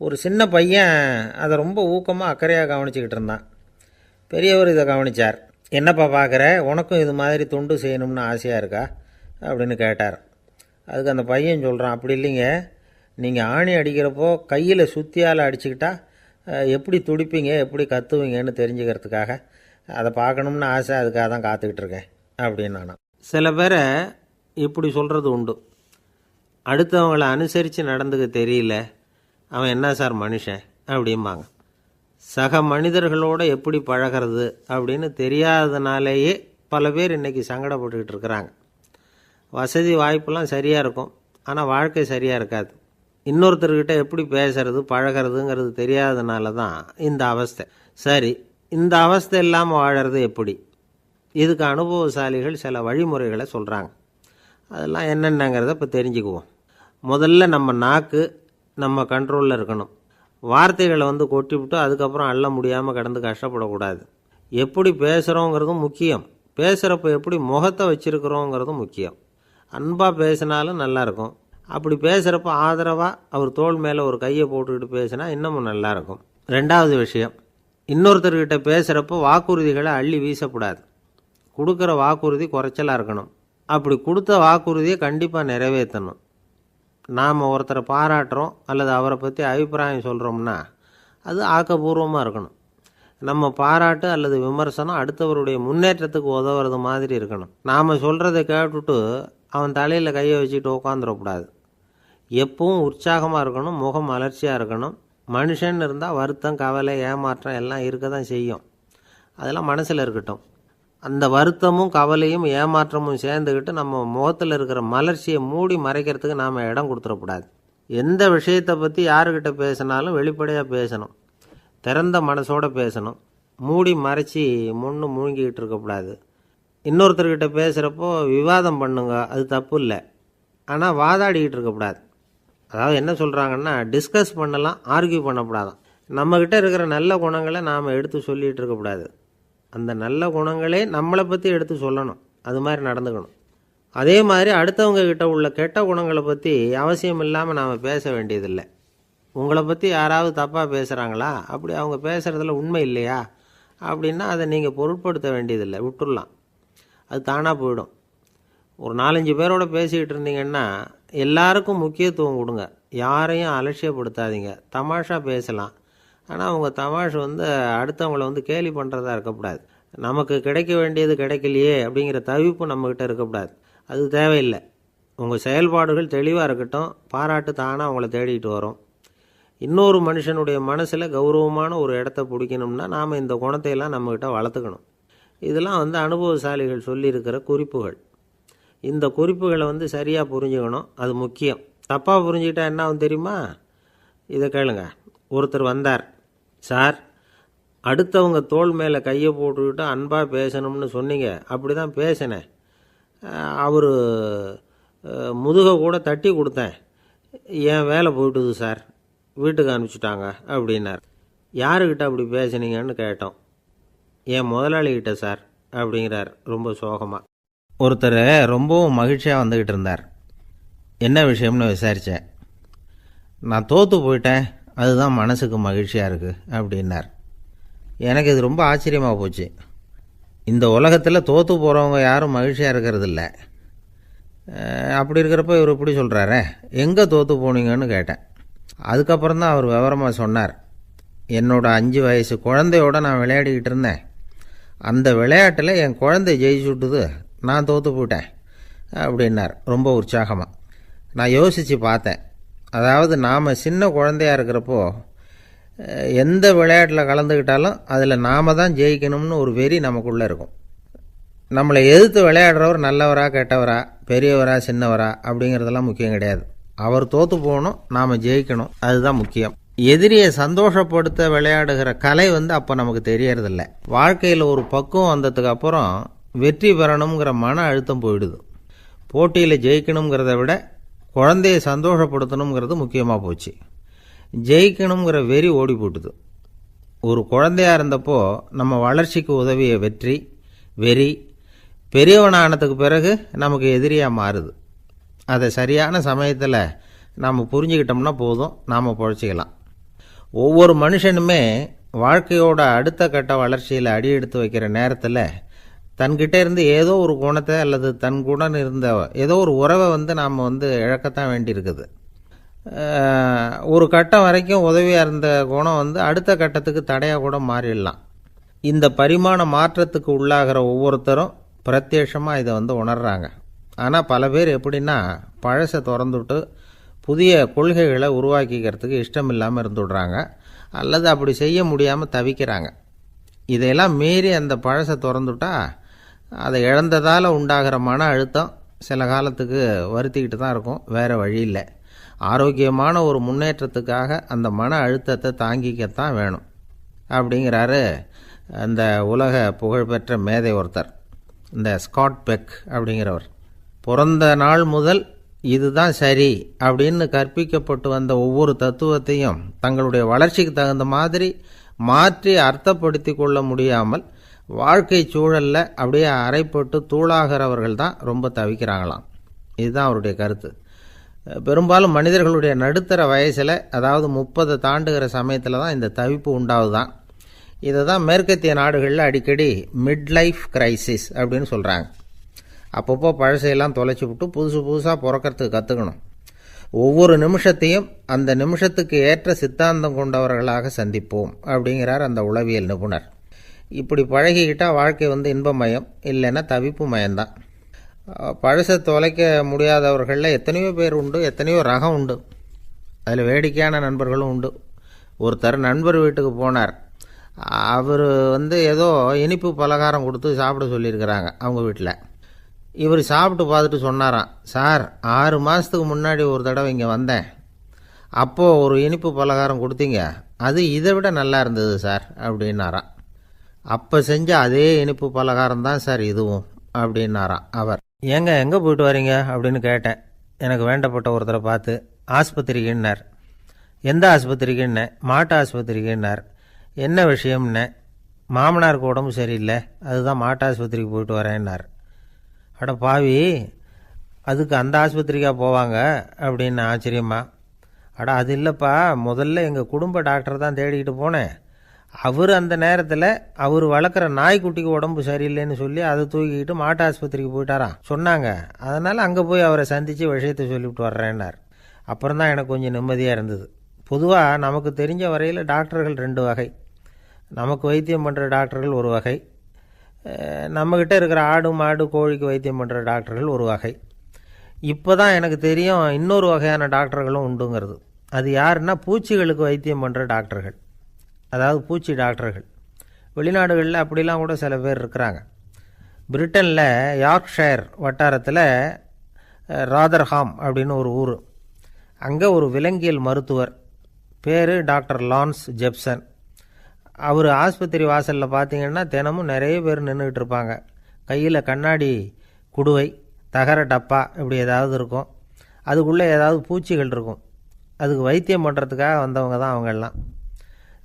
ஒரு சின்ன பையன் அதை ரொம்ப ஊக்கமாக அக்கறையாக கவனிச்சிக்கிட்டு இருந்தான். பெரியவர் இதை கவனித்தார். என்னப்பா பார்க்குற, உனக்கும் இது மாதிரி தொண்டு செய்யணும்னு ஆசையாக இருக்கா அப்படின்னு கேட்டார். அதுக்கு அந்த பையன் சொல்கிறான், அப்படி இல்லைங்க, நீங்கள் ஆணி அடிக்கிறப்போ கையில் சுத்தியால் அடிச்சுக்கிட்டா எப்படி துடிப்பீங்க, எப்படி கத்துவீங்கன்னு தெரிஞ்சுக்கிறதுக்காக அதை பார்க்கணும்னு ஆசை, அதுக்காக தான் காத்துக்கிட்டு இருக்கேன் அப்படின்னு நானும். சில பேரை இப்படி சொல்கிறது உண்டு. அடுத்தவங்களை அனுசரித்து நடந்துக்க தெரியல, அவன் என்ன சார் மனுஷன் அப்படிம்பாங்க. சக மனிதர்களோடு எப்படி பழகிறது அப்படின்னு தெரியாதனாலேயே பல பேர் இன்றைக்கி சங்கடப்பட்டுக்கிட்டு இருக்கிறாங்க. வசதி வாய்ப்பெல்லாம் சரியாக இருக்கும், ஆனால் வாழ்க்கை சரியாக இருக்காது. இன்னொருத்தர்கிட்ட எப்படி பேசுறது பழகிறதுங்கிறது தெரியாதனால தான் இந்த அவஸ்தை. சரி, இந்த அவஸ்தை இல்லாமல் வாழறது எப்படி? இதுக்கு அனுபவசாலிகள் சில வழிமுறைகளை சொல்கிறாங்க. அதெல்லாம் என்னென்னங்கிறத இப்போ தெரிஞ்சுக்குவோம். முதல்ல நம்ம நாக்கு நம்ம கண்ட்ரோலில் இருக்கணும். வார்த்தைகளை கொட்டிவிட்டு அதுக்கப்புறம் அள்ள முடியாமல் கடந்து கஷ்டப்படக்கூடாது. எப்படி பேசுகிறோங்கிறதும் முக்கியம், பேசுகிறப்ப எப்படி முகத்தை வச்சுருக்கிறோங்கிறதும் முக்கியம். அன்பாக பேசினாலும் நல்லாயிருக்கும். அப்படி பேசுகிறப்ப ஆதரவாக அவர் தோள் மேலே ஒரு கையை போட்டுக்கிட்டு பேசினா இன்னமும் நல்லாயிருக்கும். 2வது விஷயம், இன்னொருத்தர்கிட்ட பேசுகிறப்போ வாக்குறுதிகளை அள்ளி வீசக்கூடாது. கொடுக்குற வாக்குறுதி குறைச்சலாக இருக்கணும். அப்படி கொடுத்த வாக்குறுதியை கண்டிப்பாக நிறைவேற்றணும். நாம் ஒருத்தரை பாராட்டுறோம் அல்லது அவரை பற்றி அபிப்பிராயம் சொல்கிறோம்னா அது ஆக்கப்பூர்வமாக இருக்கணும். நம்ம பாராட்டு அல்லது விமர்சனம் அடுத்தவருடைய முன்னேற்றத்துக்கு உதவுறது மாதிரி இருக்கணும். நாம் சொல்கிறத கேட்டுட்டு அவன் தலையில் கையை வச்சுக்கிட்டு உட்காந்துடக்கூடாது. எப்பவும் உற்சாகமாக இருக்கணும், முகம் மலர்ச்சியாக இருக்கணும். மனுஷன் இருந்தால் வருத்தம், கவலை, ஏமாற்றம் எல்லாம் இருக்க தான் செய்யும். அதெல்லாம் மனசில் இருக்கட்டும். அந்த வருத்தமும் கவலையும் ஏமாற்றமும் சேர்ந்துக்கிட்டு நம்ம முகத்தில் இருக்கிற மலர்ச்சியை மூடி மறைக்கிறதுக்கு நாம் இடம் கொடுத்துடக்கூடாது. எந்த விஷயத்தை பற்றி யாருக்கிட்ட பேசினாலும் வெளிப்படையாக பேசணும், திறந்த மனசோடு பேசணும், மூடி மறைச்சி மூழ்கிக்கிட்டு இருக்கக்கூடாது. இன்னொருத்தர்கிட்ட பேசுகிறப்போ விவாதம் பண்ணுங்க, அது தப்பு இல்லை, ஆனால் வாதாடிக்கிட்டு இருக்கக்கூடாது. அதாவது என்ன சொல்கிறாங்கன்னா, டிஸ்கஸ் பண்ணலாம், ஆர்கியூ பண்ணக்கூடாதான். நம்மக்கிட்ட இருக்கிற நல்ல குணங்களை நாம் எடுத்து சொல்லிகிட்டு இருக்கக்கூடாது, அந்த நல்ல குணங்களே நம்மளை பற்றி எடுத்து சொல்லணும், அது மாதிரி நடந்துக்கணும். அதே மாதிரி அடுத்தவங்க கிட்ட உள்ள கெட்ட குணங்களை பற்றி அவசியம் இல்லாமல் நாம் பேச வேண்டியதில்லை. உங்களை பற்றி யாராவது தப்பாக பேசுகிறாங்களா, அப்படி அவங்க பேசுகிறதுல உண்மை இல்லையா அப்படின்னா அதை நீங்கள் பொருட்படுத்த வேண்டியதில்லை, விட்டுடலாம், அது தானாக போயிடும். ஒரு 4-5 பேரோட பேசிக்கிட்டு இருந்தீங்கன்னா எல்லாருக்கும் முக்கியத்துவம் கொடுங்க, யாரையும் அலட்சியப்படுத்தாதீங்க. தமாஷா பேசலாம், ஆனால் அவங்க தமாஷ் அடுத்தவங்கள கேலி பண்ணுறதா இருக்கக்கூடாது. நமக்கு கிடைக்க வேண்டியது கிடைக்கலையே அப்படிங்கிற தவிப்பு நம்மக்கிட்ட இருக்கக்கூடாது, அது தேவையில்லை. உங்கள் செயல்பாடுகள் தெளிவாக இருக்கட்டும், பாராட்டு தானாக அவங்கள தேடிட்டு வரும். இன்னொரு மனுஷனுடைய மனசில் கௌரவமான ஒரு இடத்த பிடிக்கணும்னா நாம் இந்த குணத்தையெல்லாம் நம்மக்கிட்ட வளர்த்துக்கணும். இதெல்லாம் அனுபவசாலிகள் சொல்லியிருக்கிற குறிப்புகள். இந்த குறிப்புகளை சரியாக புரிஞ்சுக்கணும், அது முக்கியம். தப்பாக புரிஞ்சுக்கிட்டா என்ன ஆகும் தெரியுமா? இதை கேளுங்க. ஒருத்தர் வந்தார், சார் அடுத்தவங்க தோள் மேலே கையை போட்டுக்கிட்டு அன்பாக பேசணும்னு சொன்னீங்க, அப்படி தான் பேசினேன், அவர் முதுகை கூட தட்டி கொடுத்தேன், என் வேலை போயிட்டுது சார், வீட்டுக்கு அனுப்பிச்சிட்டாங்க அப்படின்னார். யாருக்கிட்ட அப்படி பேசுனீங்கன்னு கேட்டோம். என் முதலாளிகிட்ட சார் அப்படிங்கிறார் ரொம்ப சோகமாக. ஒருத்தர் ரொம்பவும் மகிழ்ச்சியாக வந்துக்கிட்டு இருந்தார். என்ன விஷயம்னு விசாரித்தேன். நான் தோற்று போயிட்டேன், அதுதான் மனசுக்கு மகிழ்ச்சியாக இருக்குது அப்படின்னார். எனக்கு இது ரொம்ப ஆச்சரியமாக போச்சு. இந்த உலகத்தில் தோற்று போகிறவங்க யாரும் மகிழ்ச்சியாக இருக்கிறதில்ல. அப்படி இருக்கிறப்ப இவர் இப்படி சொல்கிறாரே, எங்கே தோற்று போனீங்கன்னு கேட்டேன். அதுக்கப்புறம் தான் அவர் விவரமாக சொன்னார். என்னோட 5 வயசு குழந்தையோடு நான் விளையாடிக்கிட்டு இருந்தேன், அந்த விளையாட்டில் என் குழந்தை ஜெயிச்சு விட்டுது, நான் தோற்று போயிட்டேன் அப்படின்னார் ரொம்ப உற்சாகமாக. நான் யோசித்து பார்த்தேன். அதாவது நாம் சின்ன குழந்தையாக இருக்கிறப்போ எந்த விளையாட்டில் கலந்துக்கிட்டாலும் அதில் நாம் தான் ஜெயிக்கணும்னு ஒரு வெறி நமக்குள்ளே இருக்கும். நம்மளை எதிர்த்து விளையாடுறவர் நல்லவரா கெட்டவரா, பெரியவரா சின்னவரா அப்படிங்கிறதெல்லாம் முக்கியம் கிடையாது. அவர் தோற்று போகணும், நாம் ஜெயிக்கணும், அதுதான் முக்கியம். எதிரியை சந்தோஷப்படுத்த விளையாடுகிற கலை அப்போ நமக்கு தெரியறதில்ல. வாழ்க்கையில் ஒரு பக்குவம் வந்ததுக்கு அப்புறம் வெற்றி பெறணுங்கிற மன அழுத்தம் போயிடுது. போட்டியில் ஜெயிக்கணுங்கிறத விட குழந்தையை சந்தோஷப்படுத்தணுங்கிறது முக்கியமாக போச்சு. ஜெயிக்கணுங்கிற வெறி ஓடி போட்டுது. ஒரு குழந்தையாக இருந்தப்போ நம்ம வளர்ச்சிக்கு உதவிய வெறி பெரியவனானதுக்கு பிறகு நமக்கு எதிரியாக மாறுது. அதை சரியான சமயத்தில் நாம் புரிஞ்சுக்கிட்டோம்னா போதும், நாம் பொழைச்சிக்கலாம். ஒவ்வொரு மனுஷனுமே வாழ்க்கையோட அடுத்த கட்ட வளர்ச்சியில் அடி எடுத்து வைக்கிற நேரத்தில் தன்கிட்ட இருந்து ஏதோ ஒரு குணத்தை அல்லது தன் குணம் இருந்த ஏதோ ஒரு உறவை நாம் இழக்கத்தான் வேண்டியிருக்குது. ஒரு கட்டம் வரைக்கும் உதவியாக இருந்த குணம் அடுத்த கட்டத்துக்கு தடையாக கூட மாறிடலாம். இந்த பரிமாண மாற்றத்துக்கு உள்ளாகிற ஒவ்வொருத்தரும் பிரத்யட்சமாக இதை உணர்றாங்க. ஆனால் பல பேர் எப்படின்னா பழசை திறந்துவிட்டு புதிய கொள்கைகளை உருவாக்கிக்கிறதுக்கு இஷ்டம் இல்லாமல் இருந்துடுறாங்க, அல்லது அப்படி செய்ய முடியாமல் தவிக்கிறாங்க. இதையெல்லாம் மீறி அந்த பழசை திறந்துட்டா அதை இழந்ததால் உண்டாகிற மன அழுத்தம் சில காலத்துக்கு வருத்திக்கிட்டு தான் இருக்கும், வேறு வழி இல்லை. ஆரோக்கியமான ஒரு முன்னேற்றத்துக்காக அந்த மன அழுத்தத்தை தாங்கிக்கத்தான் வேணும் அப்படிங்கிறாரு அந்த உலக புகழ்பெற்ற மேதை ஒருத்தர், இந்த ஸ்காட் பெக் அப்படிங்கிறவர். பிறந்த நாள் முதல் இதுதான் சரி அப்படின்னு கற்பிக்கப்பட்டு வந்த ஒவ்வொரு தத்துவத்தையும் தங்களுடைய வளர்ச்சிக்கு தகுந்த மாதிரி மாற்றி அர்த்தப்படுத்தி கொள்ள முடியாமல் வாழ்க்கை சூழலில் அப்படியே அரைப்பட்டு தூளாகிறவர்கள் தான் ரொம்ப தவிக்கிறாங்களாம். இதுதான் அவருடைய கருத்து. பெரும்பாலும் மனிதர்களுடைய நடுத்தர வயசில், அதாவது 30 தாண்டுகிற சமயத்தில் தான் இந்த தவிப்பு உண்டாகுதான். இதை தான் மேற்கத்திய நாடுகளில் அடிக்கடி மிட் லைஃப் கிரைசிஸ் அப்படின்னு சொல்கிறாங்க. அப்பப்போ பழசையெல்லாம் தொலைச்சி விட்டு புதுசாக பிறக்கிறதுக்கு கற்றுக்கணும். ஒவ்வொரு நிமிஷத்தையும் அந்த நிமிஷத்துக்கு ஏற்ற சித்தாந்தம் கொண்டவர்களாக சந்திப்போம் அப்படிங்கிறார் அந்த உளவியல் நிபுணர். இப்படி பழகிக்கிட்டால் வாழ்க்கை இன்பமயம், இல்லைன்னா தவிப்பு மயம்தான். பழசை தொலைக்க முடியாதவர்களில் எத்தனையோ பேர் உண்டு, எத்தனையோ ரகம் உண்டு. அதில் வேடிக்கையான நண்பர்களும் உண்டு. ஒருத்தர் நண்பர் வீட்டுக்கு போனார். அவர் ஏதோ இனிப்பு பலகாரம் கொடுத்து சாப்பிட சொல்லியிருக்கிறாங்க அவங்க வீட்டில். இவர் சாப்பிட்டு பார்த்துட்டு சொன்னாராம், சார் 6 மாதத்துக்கு முன்னாடி ஒரு தடவை இங்கே வந்தேன், அப்போது ஒரு இனிப்பு பலகாரம் கொடுத்தீங்க, அது இதை விட நல்லா இருந்தது சார் அப்படின்னாராம். அப்போ செஞ்ச அதே இனிப்பு பலகாரம் தான் சார் இதுவும் அப்படின்னாராம் அவர். ஏங்க எங்கே போயிட்டு வரீங்க அப்படின்னு கேட்டேன், எனக்கு வேண்டப்பட்ட ஒருத்தரை பார்த்து. ஆஸ்பத்திரிக்குன்னார். எந்த ஆஸ்பத்திரிக்குன்னே? மாட்டு ஆஸ்பத்திரிக்குன்னார். என்ன விஷயம்னே? மாமனாருக்கு உடம்பு சரியில்லை, அதுதான் மாட்டு ஆஸ்பத்திரிக்கு போயிட்டு வரேன்னார். அட பாவி, அதுக்கு அந்த ஆஸ்பத்திரிக்காக போவாங்க அப்படின்னு ஆச்சரியமா. அட அது இல்லைப்பா, முதல்ல எங்கள் குடும்ப டாக்டர் தான் தேடிக்கிட்டு போனேன். அவர் அந்த நேரத்தில் அவர் வளர்க்குற நாய்க்குட்டிக்கு உடம்பு சரியில்லைன்னு சொல்லி அதை தூக்கிக்கிட்டு மாட்டு ஆஸ்பத்திரிக்கு போயிட்டாராம் சொன்னாங்க. அதனால் அங்கே போய் அவரை சந்தித்து விஷயத்தை சொல்லிவிட்டு வர்றேன்னார். அப்புறம் தான் எனக்கு கொஞ்சம் நிம்மதியாக இருந்தது. பொதுவாக நமக்கு தெரிஞ்ச வரையில் டாக்டர்கள் 2 வகை. நமக்கு வைத்தியம் பண்ணுற டாக்டர்கள் ஒரு வகை, நம்மக்கிட்ட இருக்கிற ஆடு மாடு கோழிக்கு வைத்தியம் பண்ணுற டாக்டர்கள் ஒரு வகை. இப்போ தான் எனக்கு தெரியும் இன்னொரு வகையான டாக்டர்களும் உண்டுங்கிறது. அது யாருன்னா பூச்சிகளுக்கு வைத்தியம் பண்ணுற டாக்டர்கள், அதாவது பூச்சி டாக்டர்கள். வெளிநாடுகளில் அப்படிலாம் கூட சில பேர் இருக்கிறாங்க. பிரிட்டனில் யார்க்ஷயர் வட்டாரத்தில் ராதர்ஹாம் அப்படின்னு ஒரு ஊர். அங்கே ஒரு விலங்கியல் மருத்துவர், பேர் டாக்டர் லான்ஸ் ஜெப்சன். அவர் ஆஸ்பத்திரி வாசலில் பார்த்தீங்கன்னா தினமும் நிறைய பேர் நின்றுக்கிட்டு இருப்பாங்க. கையில் கண்ணாடி குடுவை, தகர டப்பா இப்படி ஏதாவது இருக்கும். அதுக்குள்ளே ஏதாவது பூச்சிகள் இருக்கும். அதுக்கு வைத்தியம் பண்ணுறதுக்காக வந்தவங்க தான் அவங்கெல்லாம்.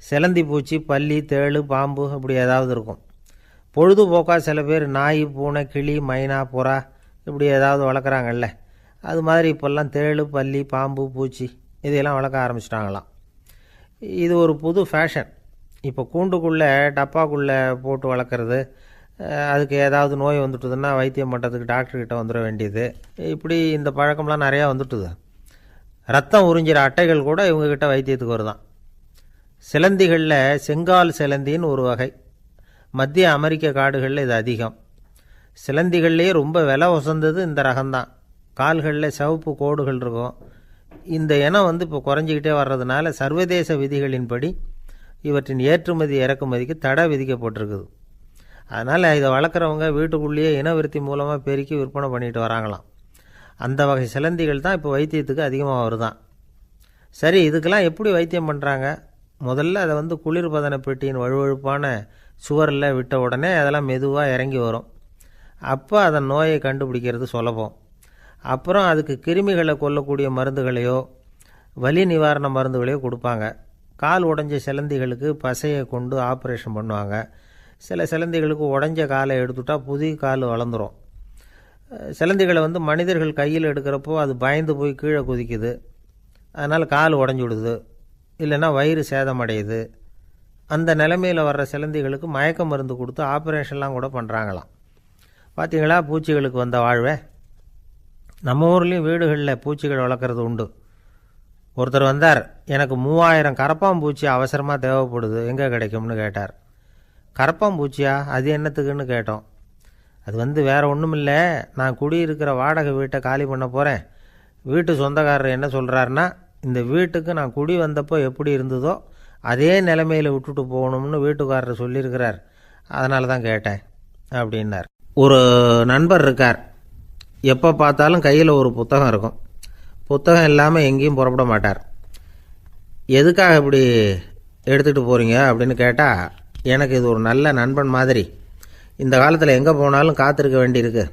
சிலந்தி பூச்சி, பல்லி, தேளு, பாம்பு இப்படி ஏதாவது இருக்கும். பொழுதுபோக்காக சில பேர் நாய், பூனை, கிளி, மைனா, புறா இப்படி ஏதாவது வளர்க்குறாங்கல்ல, அது மாதிரி இப்போல்லாம் தேளு, பல்லி, பாம்பு, பூச்சி இதையெல்லாம் வளர்க்க ஆரம்பிச்சிட்டாங்களாம். இது ஒரு புது ஃபேஷன். இப்போ கூண்டுக்குள்ளே டப்பாக்குள்ளே போட்டு வளர்க்குறது, அதுக்கு ஏதாவது நோய் வந்துட்டுதுன்னா வைத்தியம் பண்ணுறதுக்கு டாக்டர்கிட்ட வந்துட வேண்டியது, இப்படி இந்த பழக்கம்லாம் நிறையா வந்துட்டுது. ரத்தம் உறிஞ்சிற அட்டைகள் கூட இவங்ககிட்ட வைத்தியத்துக்கு வருதான். சிலந்திகளில் செங்கால் சிலந்தின்னு ஒரு வகை. மத்திய அமெரிக்க காடுகளில் இது அதிகம். சிலந்திகள்லேயே ரொம்ப விலை உசந்தது இந்த ரகம்தான். கால்களில் சிவப்பு கோடுகள் இருக்கும். இந்த இனம் இப்போ குறைஞ்சிக்கிட்டே வர்றதுனால சர்வதேச விதிகளின்படி இவற்றின் ஏற்றுமதி இறக்குமதிக்கு தடை விதிக்கப்பட்டிருக்குது. அதனால் இதை வளர்க்குறவங்க வீட்டுக்குள்ளேயே இனவிருத்தி மூலமாக பெருக்கி விற்பனை பண்ணிட்டு வராங்களாம். அந்த வகை சிலந்திகள் தான் இப்போ வைத்தியத்துக்கு அதிகமாக வருதான். சரி, இதுக்கெல்லாம் எப்படி வைத்தியம் பண்ணுறாங்க? முதல்ல அதை குளிர்பதன பெட்டியின் வழுவழுப்பான சுவரில் விட்ட உடனே அதெல்லாம் மெதுவாக இறங்கி வரும். அப்போ அதன் நோயை கண்டுபிடிக்கிறது சுலபம். அப்புறம் அதுக்கு கிருமிகளை கொல்லக்கூடிய மருந்துகளையோ வலி நிவாரண மருந்துகளையோ கொடுப்பாங்க. கால் உடைஞ்ச சிலந்திகளுக்கு பசையை கொண்டு ஆப்ரேஷன் பண்ணுவாங்க. சில சிலந்திகளுக்கு உடைஞ்ச காலை எடுத்துட்டா புதிய கால் வளர்ந்துடும். சிலந்திகளை மனிதர்கள் கையில் எடுக்கிறப்போ அது பயந்து போய் கீழே குதிக்குது. அதனால் கால் உடஞ்சி விடுது, இல்லைன்னா வயிறு சேதமடையுது. அந்த நிலைமையில் வர்ற சிலந்திகளுக்கு மயக்க மருந்து கொடுத்து ஆப்ரேஷன்லாம் கூட பண்ணுறாங்களாம். பார்த்தீங்களா பூச்சிகளுக்கு வந்த வாழ்வே. நம்ம ஊர்லேயும் வீடுகளில் பூச்சிகள் வளர்க்குறது உண்டு. ஒருத்தர் வந்தார், எனக்கு 3000 கரப்பாம்பூச்சி அவசரமாக தேவைப்படுது, எங்கே கிடைக்கும்னு கேட்டார். கரப்பாம்பூச்சியா? அது என்னத்துக்குன்னு கேட்டோம். அது வேறு ஒன்றும் இல்லை, நான் குடியிருக்கிற வாடகை வீட்டை காலி பண்ண போகிறேன். வீட்டு சொந்தக்காரர் என்ன சொல்கிறாருன்னா, இந்த வீட்டுக்கு நான் குடி வந்தப்போ எப்படி இருந்ததோ அதே நிலைமையில் விட்டுட்டு போகணும்னு வீட்டுக்காரர் சொல்லியிருக்கிறார், அதனால தான் கேட்டேன் அப்படின்னார். ஒரு நண்பர் இருக்கார், எப்போ பார்த்தாலும் கையில் ஒரு புத்தகம் இருக்கும். புத்தகம் இல்லாமல் எங்கேயும் புறப்பட மாட்டார். எதுக்காக இப்படி எடுத்துகிட்டு போகிறீங்க அப்படின்னு கேட்டால், எனக்கு இது ஒரு நல்ல நண்பன் மாதிரி, இந்த காலத்தில் எங்கே போனாலும் காத்திருக்க வேண்டியிருக்கு,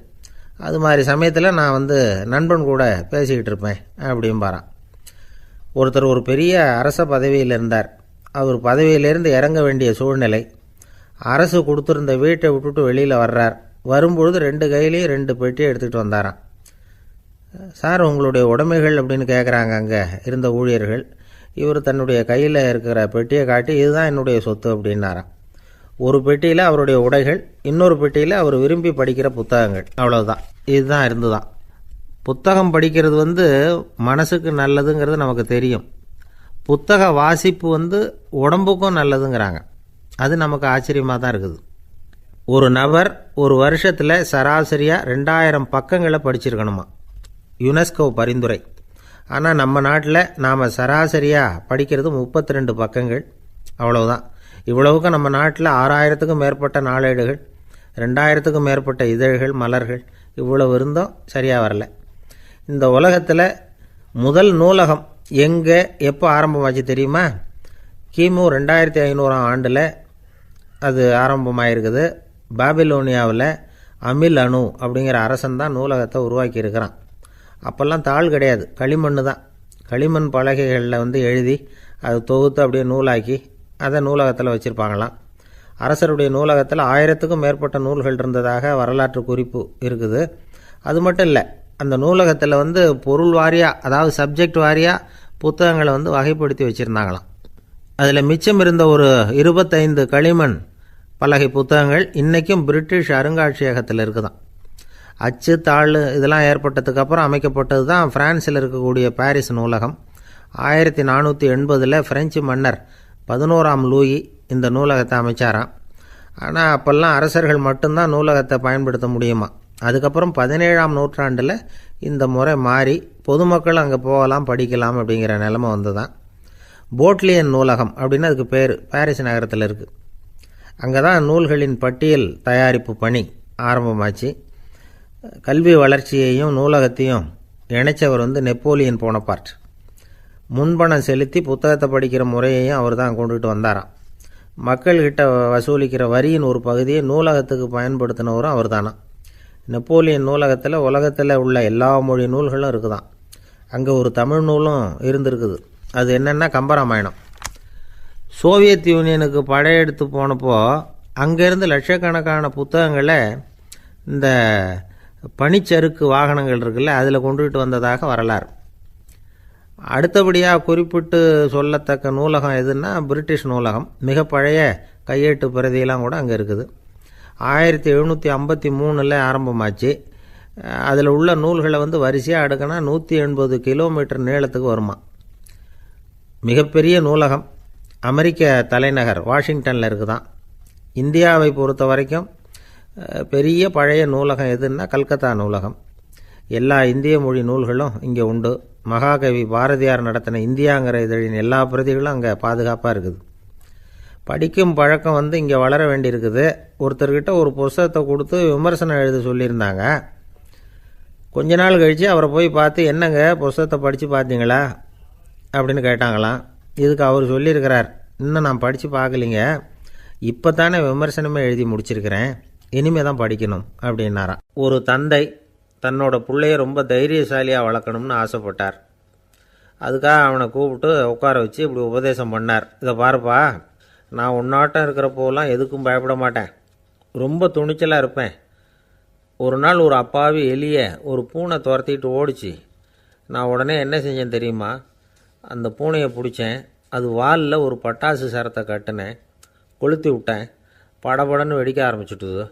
அது மாதிரி சமயத்தில் நான் நண்பன் கூட பேசிக்கிட்டு இருப்பேன் அப்படிம்பாரான். ஒருத்தர் ஒரு பெரிய அரச பதவியில் இருந்தார். அவர் பதவியிலேருந்து இறங்க வேண்டிய சூழ்நிலை. அரசு கொடுத்துருந்த வீட்டை விட்டுட்டு வெளியில் வர்றார். வரும்பொழுது 2 கையிலையும் 2 பெட்டியை எடுத்துகிட்டு வந்தாராம். சார், உங்களுடைய உடைமைகள் அப்படின்னு கேட்குறாங்க அங்கே இருந்த ஊழியர்கள். இவர் தன்னுடைய கையில் இருக்கிற பெட்டியை காட்டி, இதுதான் என்னுடைய சொத்து அப்படின்னாராம். ஒரு பெட்டியில் அவருடைய உடைகள், இன்னொரு பெட்டியில் அவர் விரும்பி படிக்கிற புத்தகங்கள், அவ்வளோதான். இதுதான் இருந்துதான். புத்தகம் படிக்கிறது மனசுக்கு நல்லதுங்கிறது நமக்கு தெரியும். புத்தக வாசிப்பு உடம்புக்கும் நல்லதுங்கிறாங்க. அது நமக்கு ஆச்சரியமாக தான் இருக்குது. ஒரு நபர் ஒரு வருஷத்தில் சராசரியாக 2000 பக்கங்களை படிச்சிருக்கணுமா, யுனெஸ்கோ பரிந்துரை. ஆனால் நம்ம நாட்டில் நாம் சராசரியாக படிக்கிறது 32 பக்கங்கள், அவ்வளவுதான். இவ்வளவுக்கு நம்ம நாட்டில் 6000த்துக்கும் மேற்பட்ட நாளேடுகள், 2000த்துக்கும் மேற்பட்ட இதழ்கள், மலர்கள் இவ்வளவு இருந்தும் சரியாக வரல. இந்த உலகத்தில் முதல் நூலகம் எங்கே எப்போ ஆரம்பமாச்சு தெரியுமா? கிமு 2500ஆம் ஆண்டில் அது ஆரம்பமாயிருக்குது. பாபிலோனியாவில் அமில் அணு அப்படிங்கிற அரசன் தான் நூலகத்தை உருவாக்கியிருக்கிறான். அப்போல்லாம் தாள் கிடையாது, களிமண் தான். களிமண் பலகைகளில் எழுதி அது தொகுத்து அப்படியே நூலாக்கி அதை நூலகத்தில் வச்சுருப்பாங்களாம். அரசருடைய நூலகத்தில் 1000த்துக்கும் மேற்பட்ட நூல்கள் இருந்ததாக வரலாற்று குறிப்பு இருக்குது. அது மட்டும் இல்லை, அந்த நூலகத்தில் பொருள் வாரியாக, அதாவது சப்ஜெக்ட் வாரியாக புத்தகங்களை வகைப்படுத்தி வச்சுருந்தாங்களாம். அதில் மிச்சம் இருந்த ஒரு 25 களிமண் பலகை புத்தகங்கள் இன்றைக்கும் பிரிட்டிஷ் அருங்காட்சியகத்தில் இருக்குதான். அச்சு தாள் இதெல்லாம் ஏற்பட்டதுக்கப்புறம் அமைக்கப்பட்டது தான் பிரான்சில் இருக்கக்கூடிய பாரிஸ் நூலகம். 1480 பிரெஞ்சு மன்னர் 11ஆம் லூயி இந்த நூலகத்தை அமைச்சாராம். ஆனால் அப்போல்லாம் அரசர்கள் மட்டும்தான் நூலகத்தை பயன்படுத்த முடியுமா. அதுக்கப்புறம் 17ஆம் நூற்றாண்டில் இந்த முறை மாறி பொதுமக்கள் அங்கே போகலாம், படிக்கலாம் அப்படிங்கிற நிலைமை தான். போட்லியன் நூலகம் அப்படின்னு அதுக்கு பேர், பாரிஸ் நகரத்தில் இருக்குது. அங்கே தான் நூல்களின் பட்டியல் தயாரிப்பு பணி ஆரம்பமாச்சு. கல்வி வளர்ச்சியையும் நூலகத்தையும் இணைச்சவர் நெப்போலியன் போனபார்ட். முன்பணம் செலுத்தி புத்தகத்தை படிக்கிற முறையையும் அவர் தான் கொண்டுகிட்டு வந்தாராம். மக்கள்கிட்ட வசூலிக்கிற வரியின் ஒரு பகுதியை நூலகத்துக்கு பயன்படுத்தினவரும் அவர் தானா. நெப்போலியன் நூலகத்தில் உலகத்தில் உள்ள எல்லா மொழி நூல்களும் இருக்குதான். அங்கே ஒரு தமிழ் நூலும் இருந்திருக்குது. அது என்னென்னா கம்பராமாயணம். சோவியத் யூனியனுக்கு படையெடுத்து போனப்போ அங்கேருந்து லட்சக்கணக்கான புத்தகங்களை இந்த பனிச்சறுக்கு வாகனங்கள் இருக்குல்ல, அதில் கொண்டுகிட்டு வந்ததாக வரலாறு. அடுத்தபடியாக குறிப்பிட்டு சொல்லத்தக்க நூலகம் எதுன்னா பிரிட்டிஷ் நூலகம். மிக பழைய கையெட்டு பிரதியெல்லாம் கூட அங்கே இருக்குது. 1753 ஆரம்பமாச்சு. அதில் உள்ள நூல்களை வரிசையாக அடுக்கினா 180 கிலோமீட்டர் நீளத்துக்கு வருமா. மிகப்பெரிய நூலகம் அமெரிக்க தலைநகர் வாஷிங்டனில் இருக்குதான். இந்தியாவை பொறுத்த வரைக்கும் பெரிய பழைய நூலகம் எதுன்னா கல்கத்தா நூலகம். எல்லா இந்திய மொழி நூல்களும் இங்கே உண்டு. மகாகவி பாரதியார் நடத்தின இந்தியாங்கிற இதழின் எல்லா பிரதிகளும் அங்கே பாதுகாப்பாக இருக்குது. படிக்கும் பழக்கம் இங்கே வளர வேண்டியிருக்குது. ஒருத்தர்கிட்ட ஒரு புஸ்தகத்தை கொடுத்து விமர்சனம் எழுத சொல்லியிருந்தாங்க. கொஞ்ச நாள் கழித்து அவரை போய் பார்த்து, என்னங்க புஸ்தகத்தை படித்து பார்த்தீங்களா அப்படின்னு கேட்டாங்களாம். இதுக்கு அவர் சொல்லியிருக்கிறார், இன்னும் நான் படித்து பார்க்கலிங்க, இப்போ தானே விமர்சனமே எழுதி முடிச்சிருக்கிறேன், இனிமே தான் படிக்கணும் அப்படின்னாராம். ஒரு தந்தை தன்னோட பிள்ளைய ரொம்ப தைரியசாலியாக வளர்க்கணும்னு ஆசைப்பட்டார். அதுக்காக அவனை கூப்பிட்டு உட்கார வச்சு இப்படி உபதேசம் பண்ணார். இதை பாருப்பா, நான் உன்னாட்டம் இருக்கிறப்போலாம் எதுக்கும் பயப்பட மாட்டேன், ரொம்ப துணிச்சலாக இருப்பேன். ஒரு நாள் ஒரு அப்பாவி எலியை ஒரு பூனை துரத்திட்டு ஓடிச்சு. நான் உடனே என்ன செஞ்சேன் தெரியுமா? அந்த பூனையை பிடிச்சேன், அது வாலில் ஒரு பட்டாசு சரத்தை கட்டினேன், கொளுத்தி விட்டேன், படபடன்னு வெடிக்க ஆரம்பிச்சுட்டுது.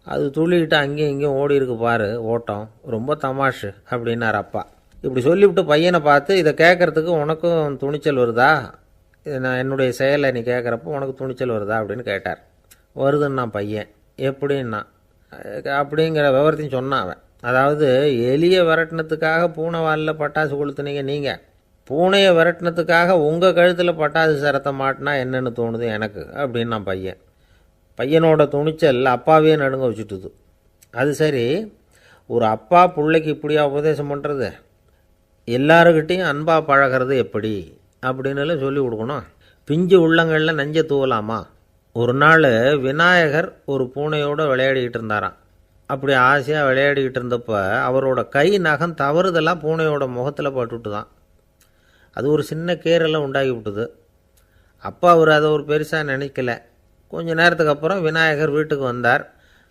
அது துள்ளிக்கிட்டு அங்கேயும் இங்கேயும் ஓடி இருக்கு பாரு ஓட்டம், ரொம்ப தமாஷு அப்படின்னார் அப்பா. இப்படி சொல்லிவிட்டு பையனை பார்த்து, இதை கேட்குறதுக்கு உனக்கும் துணிச்சல் வருதா, நான் என்னுடைய செயலை நீ கேட்குறப்போ உனக்கு துணிச்சல் வருதா அப்படின்னு கேட்டார். வருதுன்னா பையன். எப்படின்னா அப்படிங்கிற விவரத்தையும் சொன்னான் அவன். அதாவது எலியை விரட்டினத்துக்காக பூனை வாலில் பட்டாசு கொளுத்துனீங்க நீங்கள், பூனையை விரட்டினத்துக்காக உங்கள் கழுத்தில் பட்டாசு சரத்தை மாட்டினா என்னென்னு தோணுது எனக்கு அப்படின்னு நான் பையன். பையனோட துணிச்சல் அப்பாவே நடுங்க வச்சுட்டுது. அது சரி, ஒரு அப்பா பிள்ளைக்கு இப்படியா உபதேசம் பண்ணுறது? எல்லாருக்கிட்டையும் அன்பாக பழகிறது எப்படி அப்படின்னு சொல்லி கொடுக்கணும். பிஞ்சு உள்ளங்களில் நஞ்சை தூவலாமா? ஒரு நாள் விநாயகர் ஒரு பூனையோடு விளையாடிக்கிட்டு இருந்தாராம். அப்படி ஆசையாக விளையாடிக்கிட்டு இருந்தப்போ அவரோட கை நகம் தவறுதெல்லாம் பூனையோட முகத்தில் பட்டுட்டு தான். அது ஒரு சின்ன கீரெல்லாம் உண்டாகி விட்டுது. அப்பா அவர் அதை ஒரு பெருசாக நினைக்கல. கொஞ்ச நேரத்துக்கு அப்புறம் விநாயகர் வீட்டுக்கு வந்தார்.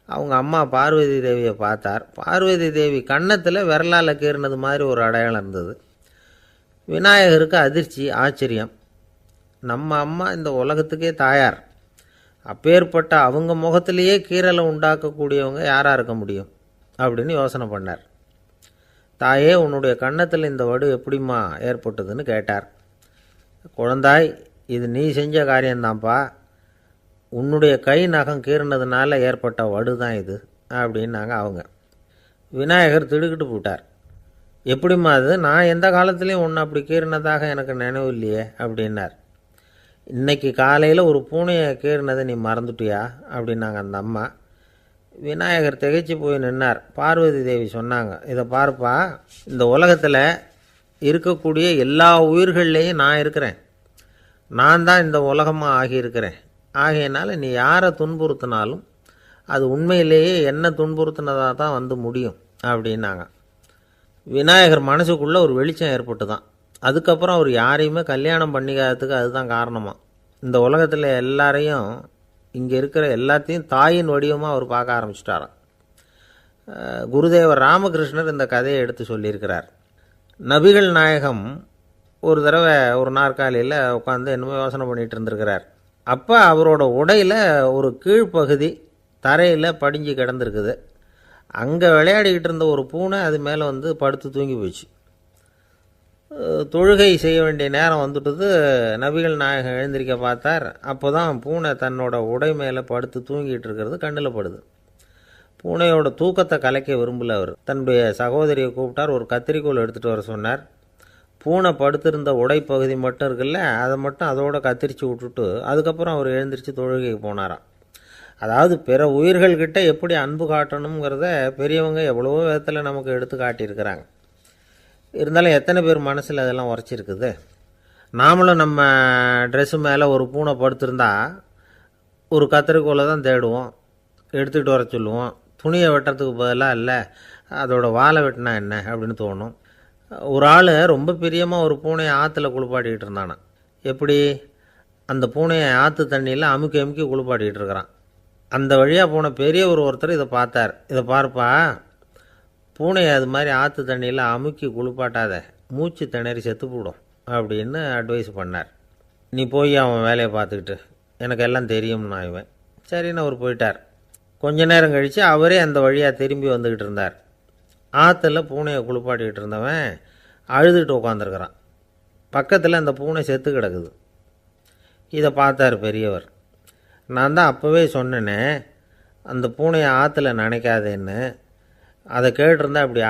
அவங்க அம்மா பார்வதி தேவியை பார்த்தார். பார்வதி தேவி கன்னத்தில் விரலால் கீறினது மாதிரி ஒரு அடையாளம் இருந்தது. விநாயகருக்கு அதிர்ச்சி, ஆச்சரியம். நம்ம அம்மா இந்த உலகத்துக்கே தாயார், அப்பேற்பட்ட அவங்க முகத்திலேயே கீறலை உண்டாக்கக்கூடியவங்க யாராக இருக்க முடியும் அப்படின்னு யோசனை பண்ணார். தாயே, உன்னுடைய கன்னத்தில் இந்த வடு எப்படிம்மா ஏற்பட்டதுன்னு கேட்டார். குழந்தாய், இது நீ செஞ்ச காரியம்தான்ப்பா, உன்னுடைய கை நகம் கீறினதுனால ஏற்பட்ட வடு தான் இது அப்படின்னாங்க அவங்க. விநாயகர் திடுக்கிட்டு போட்டார். எப்படிம்மா அது? நான் எந்த காலத்துலேயும் ஒன்று அப்படி கீறினதாக எனக்கு நினைவு இல்லையே அப்படின்னார். இன்னைக்கு காலையில் ஒரு பூனையை கீறினதை நீ மறந்துட்டியா அப்படின்னாங்க அந்த அம்மா. விநாயகர் திகைச்சு போய் நின்னார். பார்வதி தேவி சொன்னாங்க, இதை பார்ப்பா, இந்த உலகத்தில் இருக்கக்கூடிய எல்லா உயிர்கள்லேயும் நான் இருக்கிறேன். நான் தான் இந்த உலகமாக ஆகியிருக்கிறேன். ஆகையினால நீ யாரை துன்புறுத்தினாலும் அது உண்மையிலேயே என்ன துன்புறுத்தினதாக தான் வந்து முடியும் அப்படின்னாங்க. விநாயகர் மனசுக்குள்ளே ஒரு வெளிச்சம் ஏற்பட்டு தான். அதுக்கப்புறம் அவர் யாரையுமே கல்யாணம் பண்ணிக்காததுக்கு அதுதான் காரணமாக. இந்த உலகத்தில் எல்லாரையும், இங்கே இருக்கிற எல்லாத்தையும் தாயின் வடிவமாக அவர் பார்க்க ஆரம்பிச்சிட்டாராம். குருதேவர் ராமகிருஷ்ணர் இந்த கதையை எடுத்து சொல்லியிருக்கிறார். நபிகள் நாயகம் ஒரு தடவை ஒரு நாற்காலியில் உட்காந்து என்னமோ யோசனை பண்ணிகிட்டு இருந்திருக்கிறார். அப்போ அவரோட உடையில் ஒரு கீழ்ப்பகுதி தரையில் படிஞ்சு கிடந்திருக்குது. அங்கே விளையாடிக்கிட்டு இருந்த ஒரு பூனை அது மேலே வந்து படுத்து தூங்கி போச்சு. தொழுகை செய்ய வேண்டிய நேரம் வந்துட்டது. நபிகள் நாயகம் எழுந்திருக்க பார்த்தார். அப்போ தான் பூனை தன்னோட உடை மேலே படுத்து தூங்கிட்டு இருக்கிறது கண்ணில் படுது. பூனையோட தூக்கத்தை கலைக்க விரும்பல அவர். தன்னுடைய சகோதரியை கூப்பிட்டார். ஒரு கத்திரிக்கோல் எடுத்துகிட்டு வர சொன்னார். பூனை படுத்திருந்த உடைப்பகுதி மட்டும் இருக்குல்ல, அதை மட்டும் அதோட கத்திரிச்சு விட்டுட்டு அதுக்கப்புறம் அவர் எழுந்திரிச்சு தொழுகைக்கு போனாராம். அதாவது பிற உயிர்கள்கிட்ட எப்படி அன்பு காட்டணுங்கிறத பெரியவங்க எவ்வளவோ விதத்தில் நமக்கு எடுத்து காட்டியிருக்கிறாங்க. இருந்தாலும் எத்தனை பேர் மனசில் அதெல்லாம் உரைச்சிருக்குது. நாமளும் நம்ம ட்ரெஸ்ஸு மேலே ஒரு பூனை படுத்திருந்தா ஒரு கத்திரிக்கோலை தான் தேடுவோம், எடுத்துக்கிட்டு வர சொல்லுவோம். துணியை வெட்டுறதுக்கு பதிலாக இல்லை அதோட வாழை வெட்டினா என்ன அப்படின்னு தோணும். ஒரு ஆள் ரொம்ப பிரியமாக ஒரு பூனையை ஆற்றுல குளிப்பாட்டிக்கிட்டு இருந்தானா. எப்படி? அந்த பூனையை ஆற்று தண்ணியில் அமுக்கி அமுக்கி குளிப்பாட்டிக்கிட்டு இருக்கிறான். அந்த வழியாக போன பெரியவர் ஒருத்தர் இதை பார்த்தார். இதை பார்ப்பா, பூனையை அது மாதிரி ஆற்று தண்ணியில் அமுக்கி குளிப்பாட்டாத, மூச்சு திணறி செத்து போடும் அப்படின்னு அட்வைஸ் பண்ணார். நீ போய் அவன் வேலையை பார்த்துக்கிட்டு, எனக்கு எல்லாம் தெரியும்னா இவன். சரின்னு அவர் போயிட்டார். கொஞ்ச நேரம் கழித்து அவரே அந்த வழியாக திரும்பி வந்துக்கிட்டு இருந்தார். ஆற்றுல பூனையை குளிப்பாட்டிக்கிட்டு இருந்தவன் அழுதுகிட்டு உட்காந்துருக்கிறான். பக்கத்தில் அந்த பூனை செத்து கிடக்குது. இதை பார்த்தார் பெரியவர். நான் தான் அப்போவே சொன்னேனே அந்த பூனையை ஆற்றுல நினைக்காதேன்னு. அதை கேட்டிருந்தா இப்படி